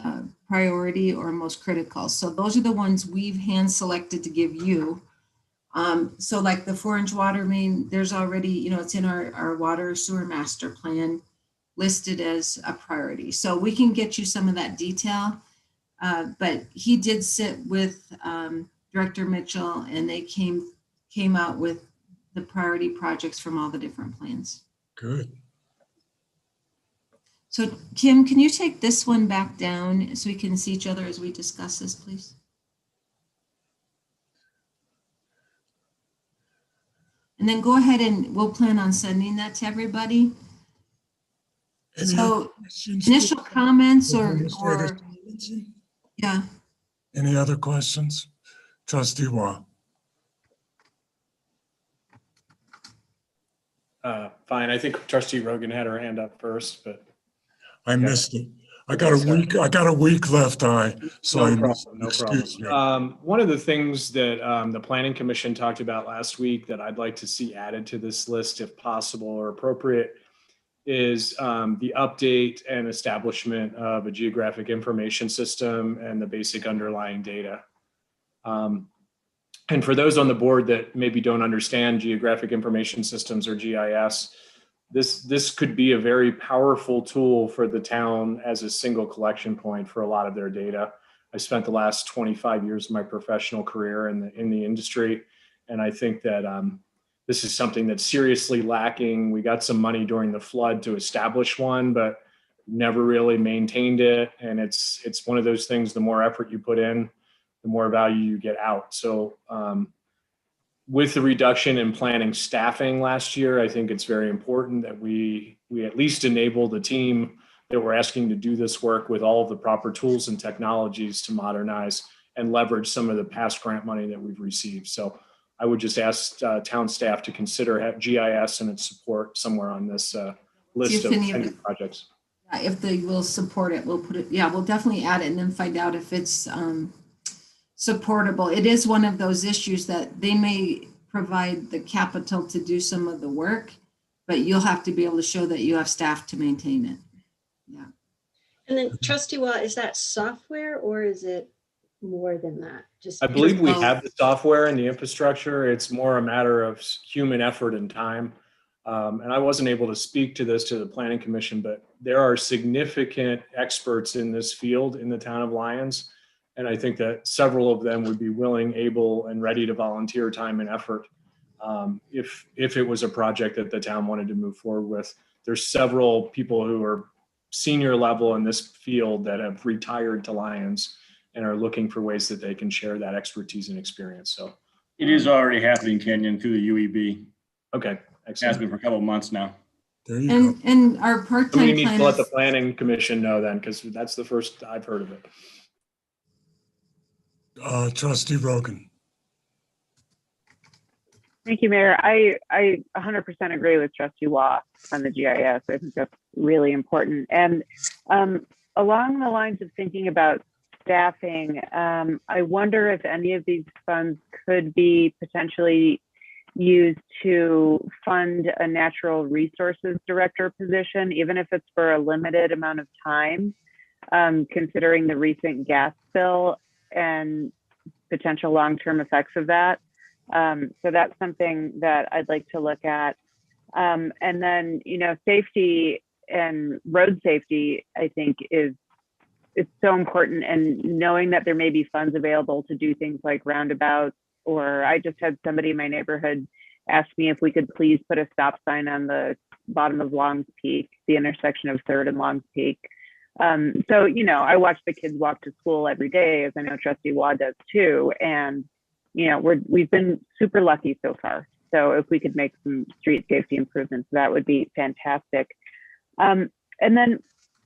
priority or most critical. So those are the ones we've hand selected to give you. So like the 4-inch water main, there's already, you know, it's in our water sewer master plan listed as a priority. So we can get you some of that detail. But he did sit with Director Mitchell and they came out with the priority projects from all the different plans. Good. So Kim, can you take this one back down so we can see each other as we discuss this, please? And then go ahead and we'll plan on sending that to everybody. So initial comments or yeah. Any other questions? Trustee Waugh. Fine. I think Trustee Rogan had her hand up first, but I missed it. I got a week left, so No problem. excuse me. One of the things that the Planning Commission talked about last week that I'd like to see added to this list, if possible or appropriate, is the update and establishment of a geographic information system and the basic underlying data. And for those on the board that maybe don't understand geographic information systems or GIS, this could be a very powerful tool for the town as a single collection point for a lot of their data. I spent the last 25 years of my professional career in the industry, and I think that this is something that's seriously lacking. We got some money during the flood to establish one, but never really maintained it. And it's one of those things, the more effort you put in, the more value you get out. So with the reduction in planning staffing last year, I think it's very important that we at least enable the team that we're asking to do this work with all of the proper tools and technologies to modernize and leverage some of the past grant money that we've received. So I would just ask town staff to consider GIS and its support somewhere on this list of pending projects. If they will support it, we'll put it, we'll definitely add it and then find out if it's supportable. It is one of those issues that they may provide the capital to do some of the work, but you'll have to be able to show that you have staff to maintain it. Yeah. And then Trustee Watt, is that software or is it more than that? I believe we have the software and the infrastructure. It's more a matter of human effort and time. And I wasn't able to speak to this to the Planning Commission, but there are significant experts in this field in the town of Lyons. And I think that several of them would be willing, able, and ready to volunteer time and effort if it was a project that the town wanted to move forward with. There's several people who are senior level in this field that have retired to Lyons and are looking for ways that they can share that expertise and experience. So it is already happening, Kenyon, through the UEB. Okay, excellent. It has been for a couple of months now. There you go. And our part-time we need to let the planners, Planning Commission know then, because that's the first I've heard of it. Trustee Rogan. Thank you, Mayor. I 100% agree with Trustee Waugh on the GIS. I think that's really important. And along the lines of thinking about staffing, I wonder if any of these funds could be potentially used to fund a natural resources director position, even if it's for a limited amount of time, considering the recent gas bill and potential long-term effects of that. So that's something that I'd like to look at. And then, safety and road safety, I think is so important. And knowing that there may be funds available to do things like roundabouts, or I just had somebody in my neighborhood ask me if we could please put a stop sign on the bottom of Long's Peak, the intersection of 3rd and Long's Peak. So, I watch the kids walk to school every day, as I know Trustee Waugh does too. And, we've been super lucky so far. So if we could make some street safety improvements, that would be fantastic. And then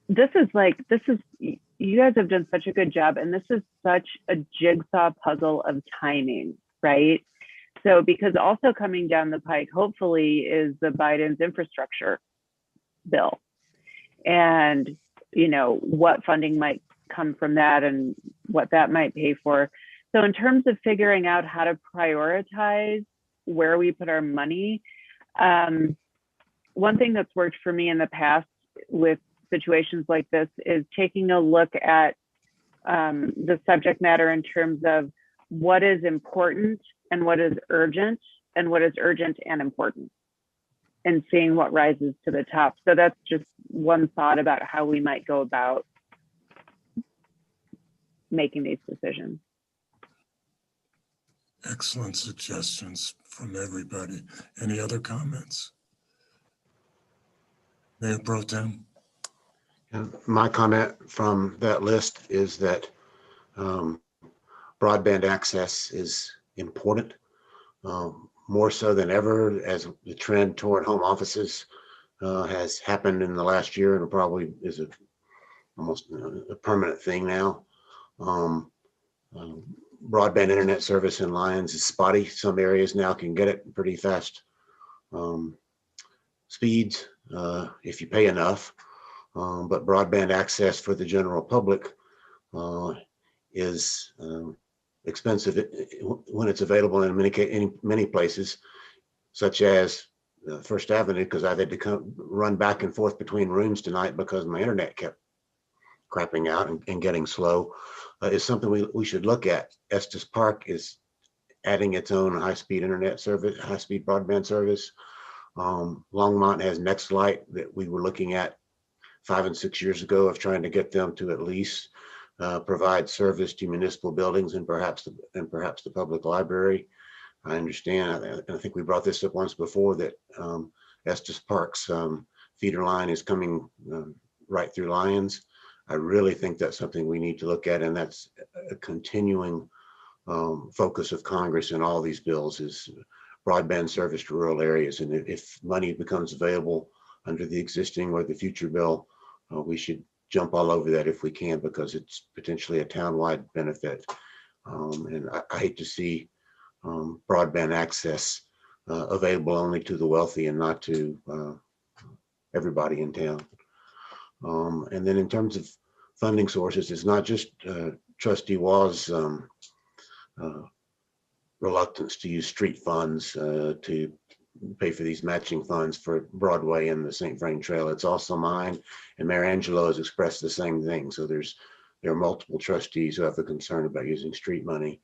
you guys have done such a good job, and this is such a jigsaw puzzle of timing, right? So because also coming down the pike, hopefully, is the Biden's infrastructure bill. And what funding might come from that and what that might pay for. So in terms of figuring out how to prioritize where we put our money, one thing that's worked for me in the past with situations like this is taking a look at the subject matter in terms of what is important and what is urgent and important, and seeing what rises to the top. So that's just one thought about how we might go about making these decisions. Excellent suggestions from everybody. Any other comments? Mayor Pro Tem? My comment from that list is that broadband access is important, more so than ever, as the trend toward home offices has happened in the last year and probably is almost a permanent thing now. Broadband internet service in Lyons is spotty. Some areas now can get it pretty fast speeds if you pay enough. But broadband access for the general public is expensive when it's available in many places, such as First Avenue, because I've had to run back and forth between rooms tonight because my internet kept crapping out and getting slow, is something we should look at. Estes Park is adding its own high-speed internet service, high-speed broadband service. Longmont has Nextlight that we were looking at 5 and 6 years ago of trying to get them to at least provide service to municipal buildings and perhaps the public library. I understand, and I think we brought this up once before, that Estes Park's feeder line is coming right through Lyons. I really think that's something we need to look at, and that's a continuing focus of Congress in all these bills, is broadband service to rural areas. And if money becomes available under the existing or the future bill, we should jump all over that if we can, because it's potentially a town-wide benefit. And I hate to see broadband access available only to the wealthy and not to everybody in town. And then in terms of funding sources, it's not just Trustee Waugh's reluctance to use street funds to pay for these matching funds for Broadway and the St. Vrain Trail. It's also mine, and Mayor Angelo has expressed the same thing. So there are multiple trustees who have a concern about using street money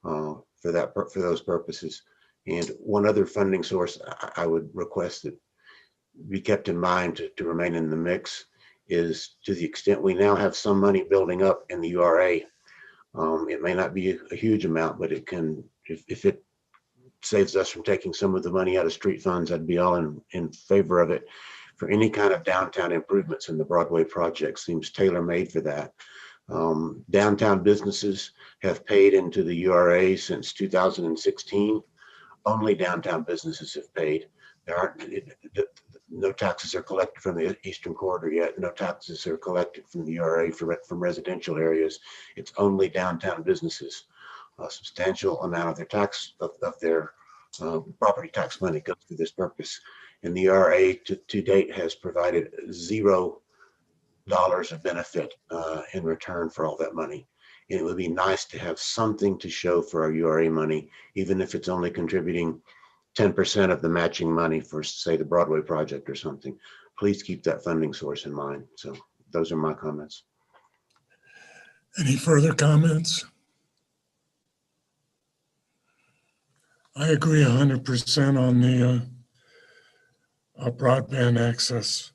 for those purposes. And one other funding source I would request that be kept in mind to remain in the mix is, to the extent we now have some money building up in the URA. It may not be a huge amount, but it can, if it saves us from taking some of the money out of street funds, I'd be all in favor of it. For any kind of downtown improvements, in the Broadway project seems tailor-made for that. Downtown businesses have paid into the URA since 2016. Only downtown businesses have paid. There aren't, no taxes are collected from the Eastern Corridor yet. No taxes are collected from the URA from residential areas. It's only downtown businesses. A substantial amount of their property tax money goes to this purpose. And the URA to date has provided $0 of benefit in return for all that money. And it would be nice to have something to show for our URA money, even if it's only contributing 10% of the matching money for, say, the Broadway project or something. Please keep that funding source in mind. So those are my comments. Any further comments? I agree 100% on the broadband access.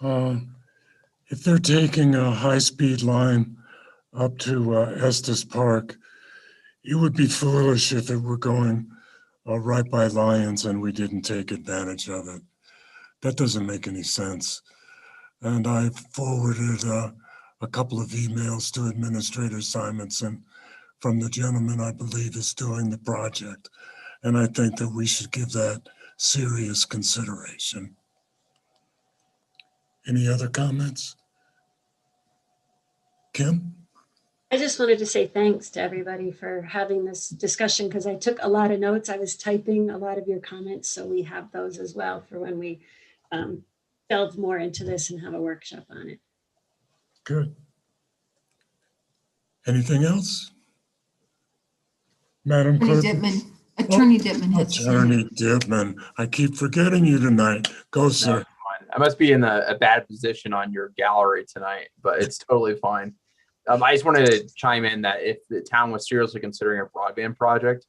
If they're taking a high-speed line up to Estes Park, it would be foolish if it were going right by Lyons and we didn't take advantage of it. That doesn't make any sense. And I forwarded a couple of emails to Administrator Simonson from the gentleman I believe is doing the project. And I think that we should give that serious consideration. Any other comments? Kim? I just wanted to say thanks to everybody for having this discussion, because I took a lot of notes. I was typing a lot of your comments, so we have those as well for when we delve more into this and have a workshop on it. Good. Anything else? Madam Clerk? Attorney Dittman has his hand up. Attorney Dittman, I keep forgetting you tonight. Go, sir. No, I must be in a bad position on your gallery tonight, but it's totally fine. I just wanted to chime in that if the town was seriously considering a broadband project,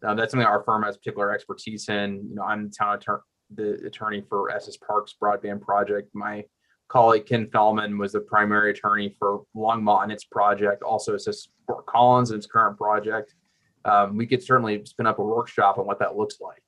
that's something our firm has particular expertise in. You know, I'm the attorney for Estes Park's broadband project. My colleague Ken Fellman was the primary attorney for Longmont and its project, also assists Fort Collins in its current project. We could certainly spin up a workshop on what that looks like.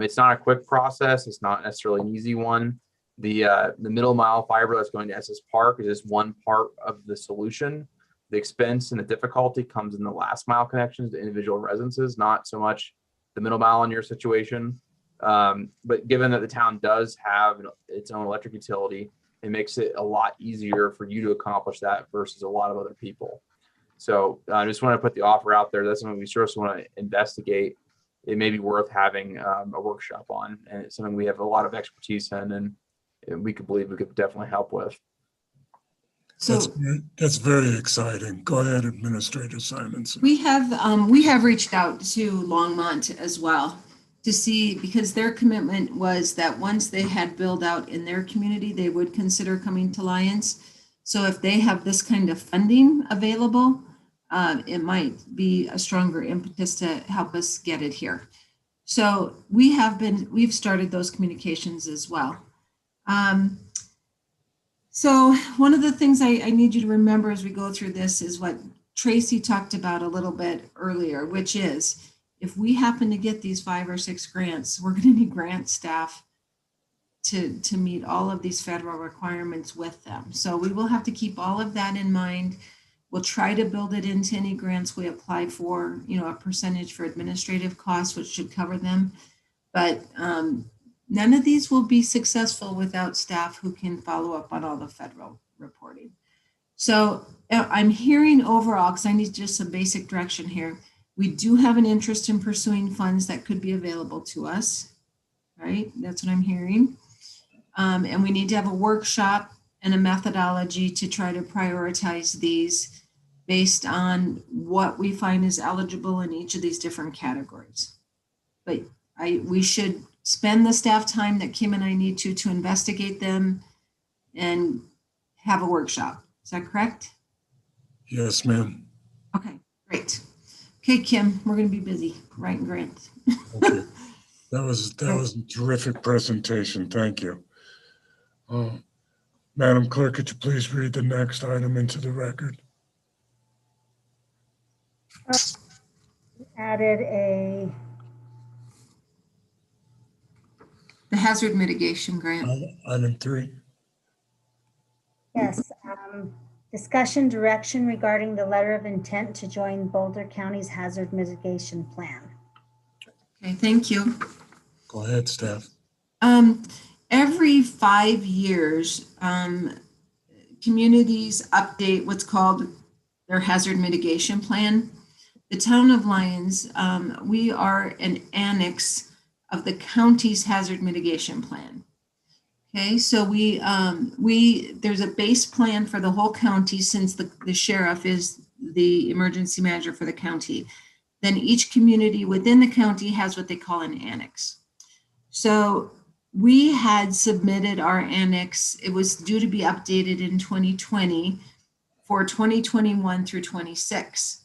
It's not a quick process. It's not necessarily an easy one. The middle mile fiber that's going to Estes Park is just one part of the solution. The expense and the difficulty comes in the last mile connections to individual residences, not so much the middle mile in your situation. But given that the town does have its own electric utility, it makes it a lot easier for you to accomplish that versus a lot of other people. So I just want to put the offer out there. That's something we seriously want to investigate. It may be worth having a workshop on, and it's something we have a lot of expertise in. And we could believe we could definitely help with. That's, So that's very exciting. Go ahead, Administrator Simonson. we have reached out to Longmont as well to see, because their commitment was that once they had build out in their community, they would consider coming to Lions. So if they have this kind of funding available, it might be a stronger impetus to help us get it here. So we've started those communications as well. So one of the things I need you to remember as we go through this is what Tracy talked about a little bit earlier, which is if we happen to get these 5 or 6 grants, we're going to need grant staff to meet all of these federal requirements with them. So we will have to keep all of that in mind. We'll try to build it into any grants we apply for, a percentage for administrative costs, which should cover them. But none of these will be successful without staff who can follow up on all the federal reporting. So I'm hearing overall, because I need just some basic direction here, we do have an interest in pursuing funds that could be available to us, right? That's what I'm hearing. And we need to have a workshop and a methodology to try to prioritize these based on what we find is eligible in each of these different categories. But we should spend the staff time that Kim and I need to investigate them and have a workshop. Is that correct? Yes, ma'am. Okay, great. Okay, Kim, we're going to be busy writing grants. Okay. That was a terrific presentation. Thank you. Madam Clerk, could you please read the next item into the record? Added the hazard mitigation grant. Item 3. Yes, discussion direction regarding the letter of intent to join Boulder County's hazard mitigation plan. Okay, thank you. Go ahead, staff. Every 5 years, communities update what's called their hazard mitigation plan. The town of Lyons, we are an annex of the county's hazard mitigation plan. Okay, so there's a base plan for the whole county, since the sheriff is the emergency manager for the county. Then each community within the county has what they call an annex. So we had submitted our annex. It was due to be updated in 2020 for 2021 through 26.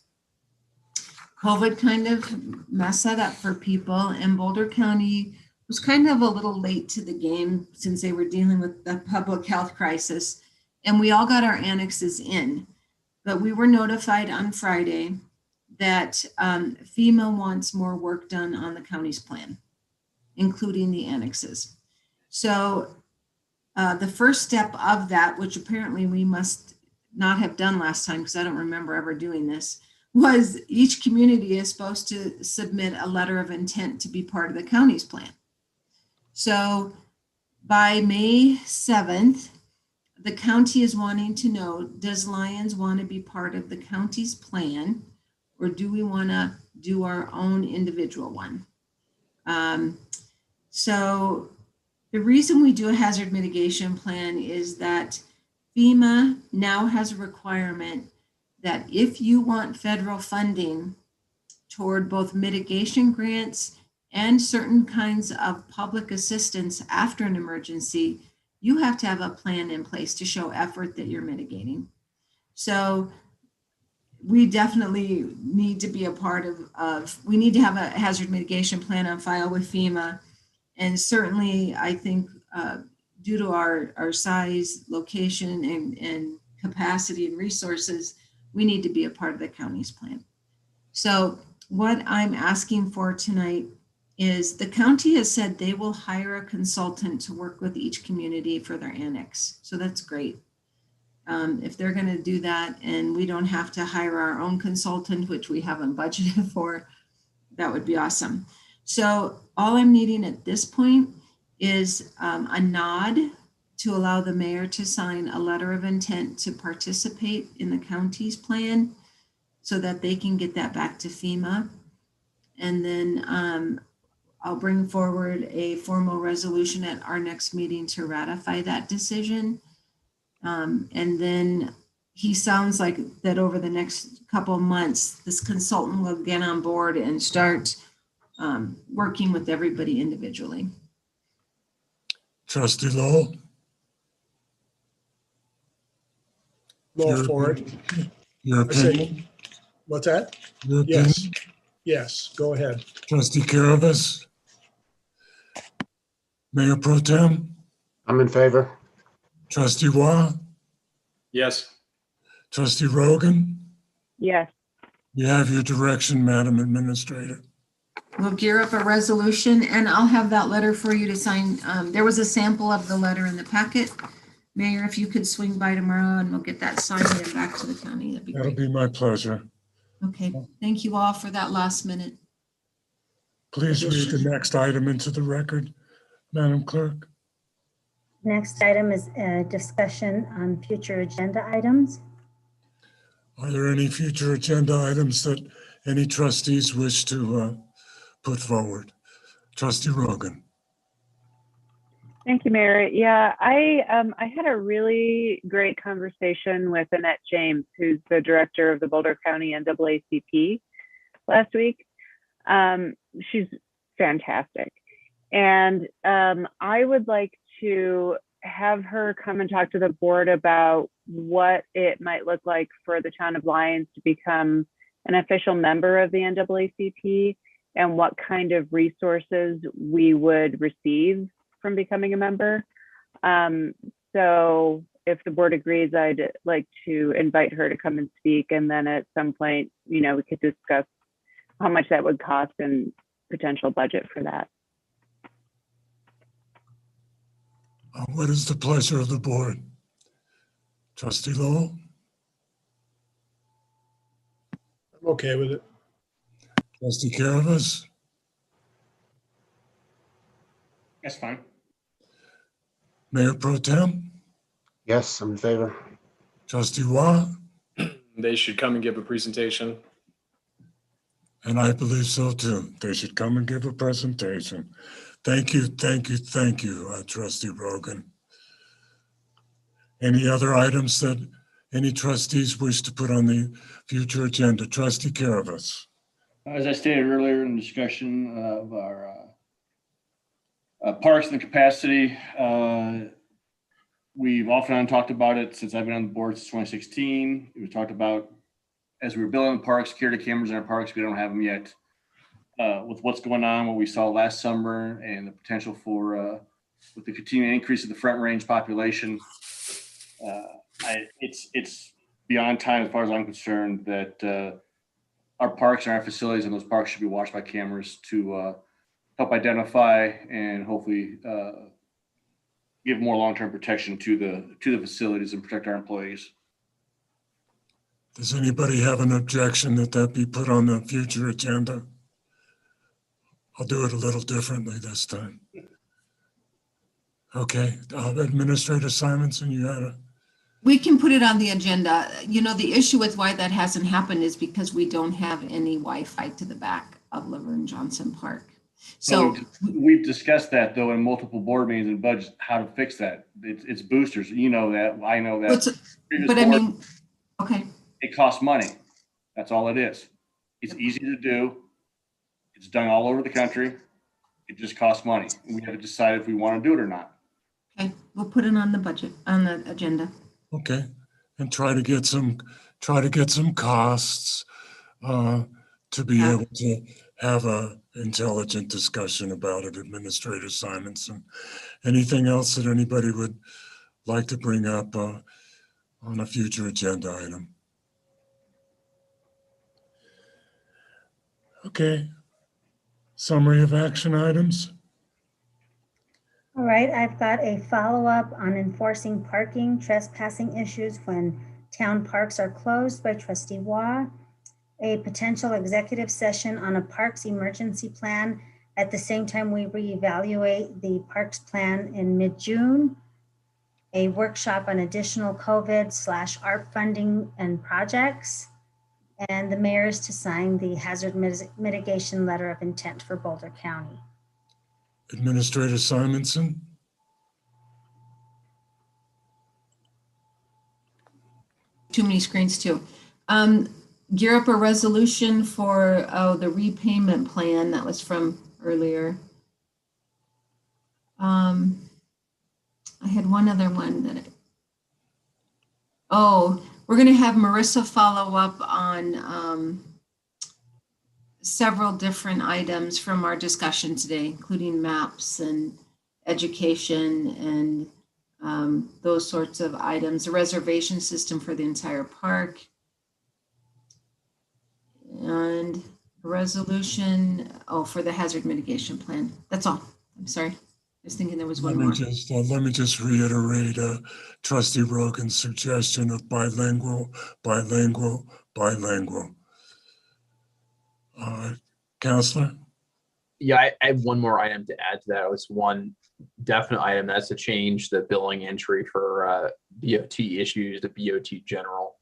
COVID kind of messed that up for people, and Boulder County was kind of a little late to the game since they were dealing with the public health crisis, and we all got our annexes in. But we were notified on Friday that FEMA wants more work done on the county's plan, including the annexes. So the first step of that, which apparently we must not have done last time, because I don't remember ever doing this, was each community is supposed to submit a letter of intent to be part of the county's plan. So by May 7th, the county is wanting to know, does Lyons want to be part of the county's plan, or do we want to do our own individual one? So the reason we do a hazard mitigation plan is that FEMA now has a requirement that if you want federal funding toward both mitigation grants and certain kinds of public assistance after an emergency, you have to have a plan in place to show effort that you're mitigating. So we definitely need to be a part we need to have a hazard mitigation plan on file with FEMA. And certainly I think due to our size, location, and capacity and resources, we need to be a part of the county's plan. So what I'm asking for tonight is the county has said they will hire a consultant to work with each community for their annex. So that's great. If they're going to do that and we don't have to hire our own consultant, which we haven't budgeted for, that would be awesome. So all I'm needing at this point is a nod to allow the mayor to sign a letter of intent to participate in the county's plan so that they can get that back to FEMA. And then I'll bring forward a formal resolution at our next meeting to ratify that decision. And then he sounds like that over the next couple of months, this consultant will get on board and start working with everybody individually. Trustee Lowell? Lowell for it. Your I said- opinion? What's that? Your Yes. opinion? Yes, go ahead. Trustee Caravas? Mayor Pro Tem? I'm in favor. Trustee Waugh? Yes. Trustee Rogan? Yes. You have your direction, Madam Administrator. We'll gear up a resolution and I'll have that letter for you to sign. There was a sample of the letter in the packet. Mayor, if you could swing by tomorrow and we'll get that signed and back to the county, that'd be That'll great. be my pleasure. Okay, thank you all for that last minute. Please read the next item into the record, Madam Clerk. Next item is a discussion on future agenda items. Are there any future agenda items that any trustees wish to put forward? Trustee Rogan. Thank you, Mayor. Yeah, I had a really great conversation with Annette James, who's the director of the Boulder County NAACP last week. She's fantastic. And I would like to have her come and talk to the board about what it might look like for the town of Lyons to become an official member of the NAACP and what kind of resources we would receive from becoming a member. So if the board agrees, I'd like to invite her to come and speak. And then at some point, we could discuss how much that would cost and potential budget for that. What is the pleasure of the board? Trustee Lowell? I'm okay with it. Trustee Caravas? That's fine. Mayor Pro Tem? Yes, I'm in favor. Trustee Waugh? They should come and give a presentation. And I believe so too. They should come and give a presentation. Thank you, Trustee Rogan. Any other items that any trustees wish to put on the future agenda? Trustee Caravas. As I stated earlier in the discussion of our parks and the capacity, we've often talked about it since I've been on the board since 2016. It was talked about as we were building the parks, security cameras in our parks. We don't have them yet. With what's going on, what we saw last summer, and the potential for with the continuing increase of the Front Range population, it's beyond time, as far as I'm concerned, that our parks and our facilities and those parks should be watched by cameras to help identify and hopefully give more long-term protection to the facilities and protect our employees. Does anybody have an objection that be put on the future agenda? I'll do it a little differently this time. Okay, Administrator Simonson, you had a... We can put it on the agenda. The issue with why that hasn't happened is because we don't have any Wi-Fi to the back of Laverne Johnson Park. So we've discussed that though in multiple board meetings and budgets, how to fix that. It's boosters. You know that. I know that. Okay. It costs money. That's all it is. It's easy to do. It's done all over the country. It just costs money. And we have to decide if we want to do it or not. Okay, we'll put it on the agenda. Okay, and try to get some costs to be able to have a intelligent discussion about it, Administrator Simonson. Anything else that anybody would like to bring up on a future agenda item? Okay, summary of action items. All right, I've got a follow-up on enforcing parking trespassing issues when town parks are closed by Trustee Waugh. A potential executive session on a parks emergency plan at the same time we reevaluate the parks plan in mid-June. A workshop on additional COVID/ARP funding and projects. And the mayor is to sign the hazard mitigation letter of intent for Boulder County. Administrator Simonson? Too many screens too. Gear up a resolution for, the repayment plan. That was from earlier. I had one other one that, we're gonna have Marissa follow up on, several different items from our discussion today, including maps and education and those sorts of items, a reservation system for the entire park, and a resolution, for the hazard mitigation plan. That's all. I'm sorry. I was thinking there was one more. Let me just reiterate Trustee Rogan's suggestion of bilingual. Counselor? Yeah, I have one more item to add to that. It was one definite item. That's to change the billing entry for BOT issues to BOT general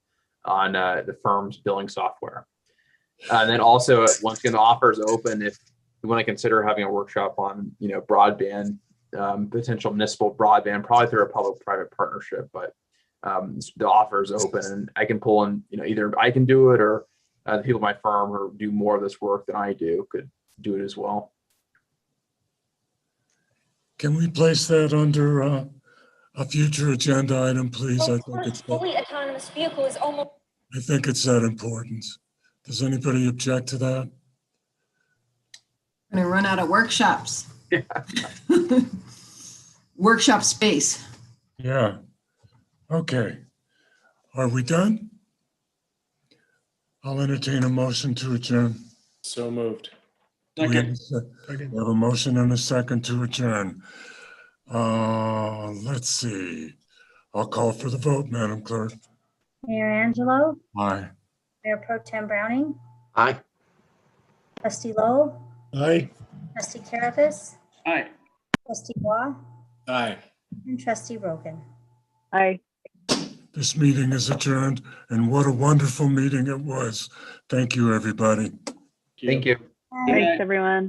on the firm's billing software. And then also, once again, the offer is open if you want to consider having a workshop on, broadband, potential municipal broadband, probably through a public-private partnership. But the offer is open, and I can pull in, either I can do it or the people in my firm who do more of this work than I do could do it as well. Can we place that under a future agenda item, please? I think it's fully autonomous vehicle is almost. I think it's that important. Does anybody object to that? I'm gonna run out of workshops. Workshop space. Yeah. Okay. Are we done? I'll entertain a motion to adjourn. So moved. We have a motion and a second to adjourn. Let's see. I'll call for the vote, Madam Clerk. Mayor Angelo, Aye. Mayor Pro Tem Browning, Aye. Trustee Lowell, Aye. Trustee Carapus, Aye. Trustee Waugh, Aye. and Trustee Rogan. Aye. This meeting is adjourned, and what a wonderful meeting it was. Thank you, everybody. Thank you. Thanks, everyone.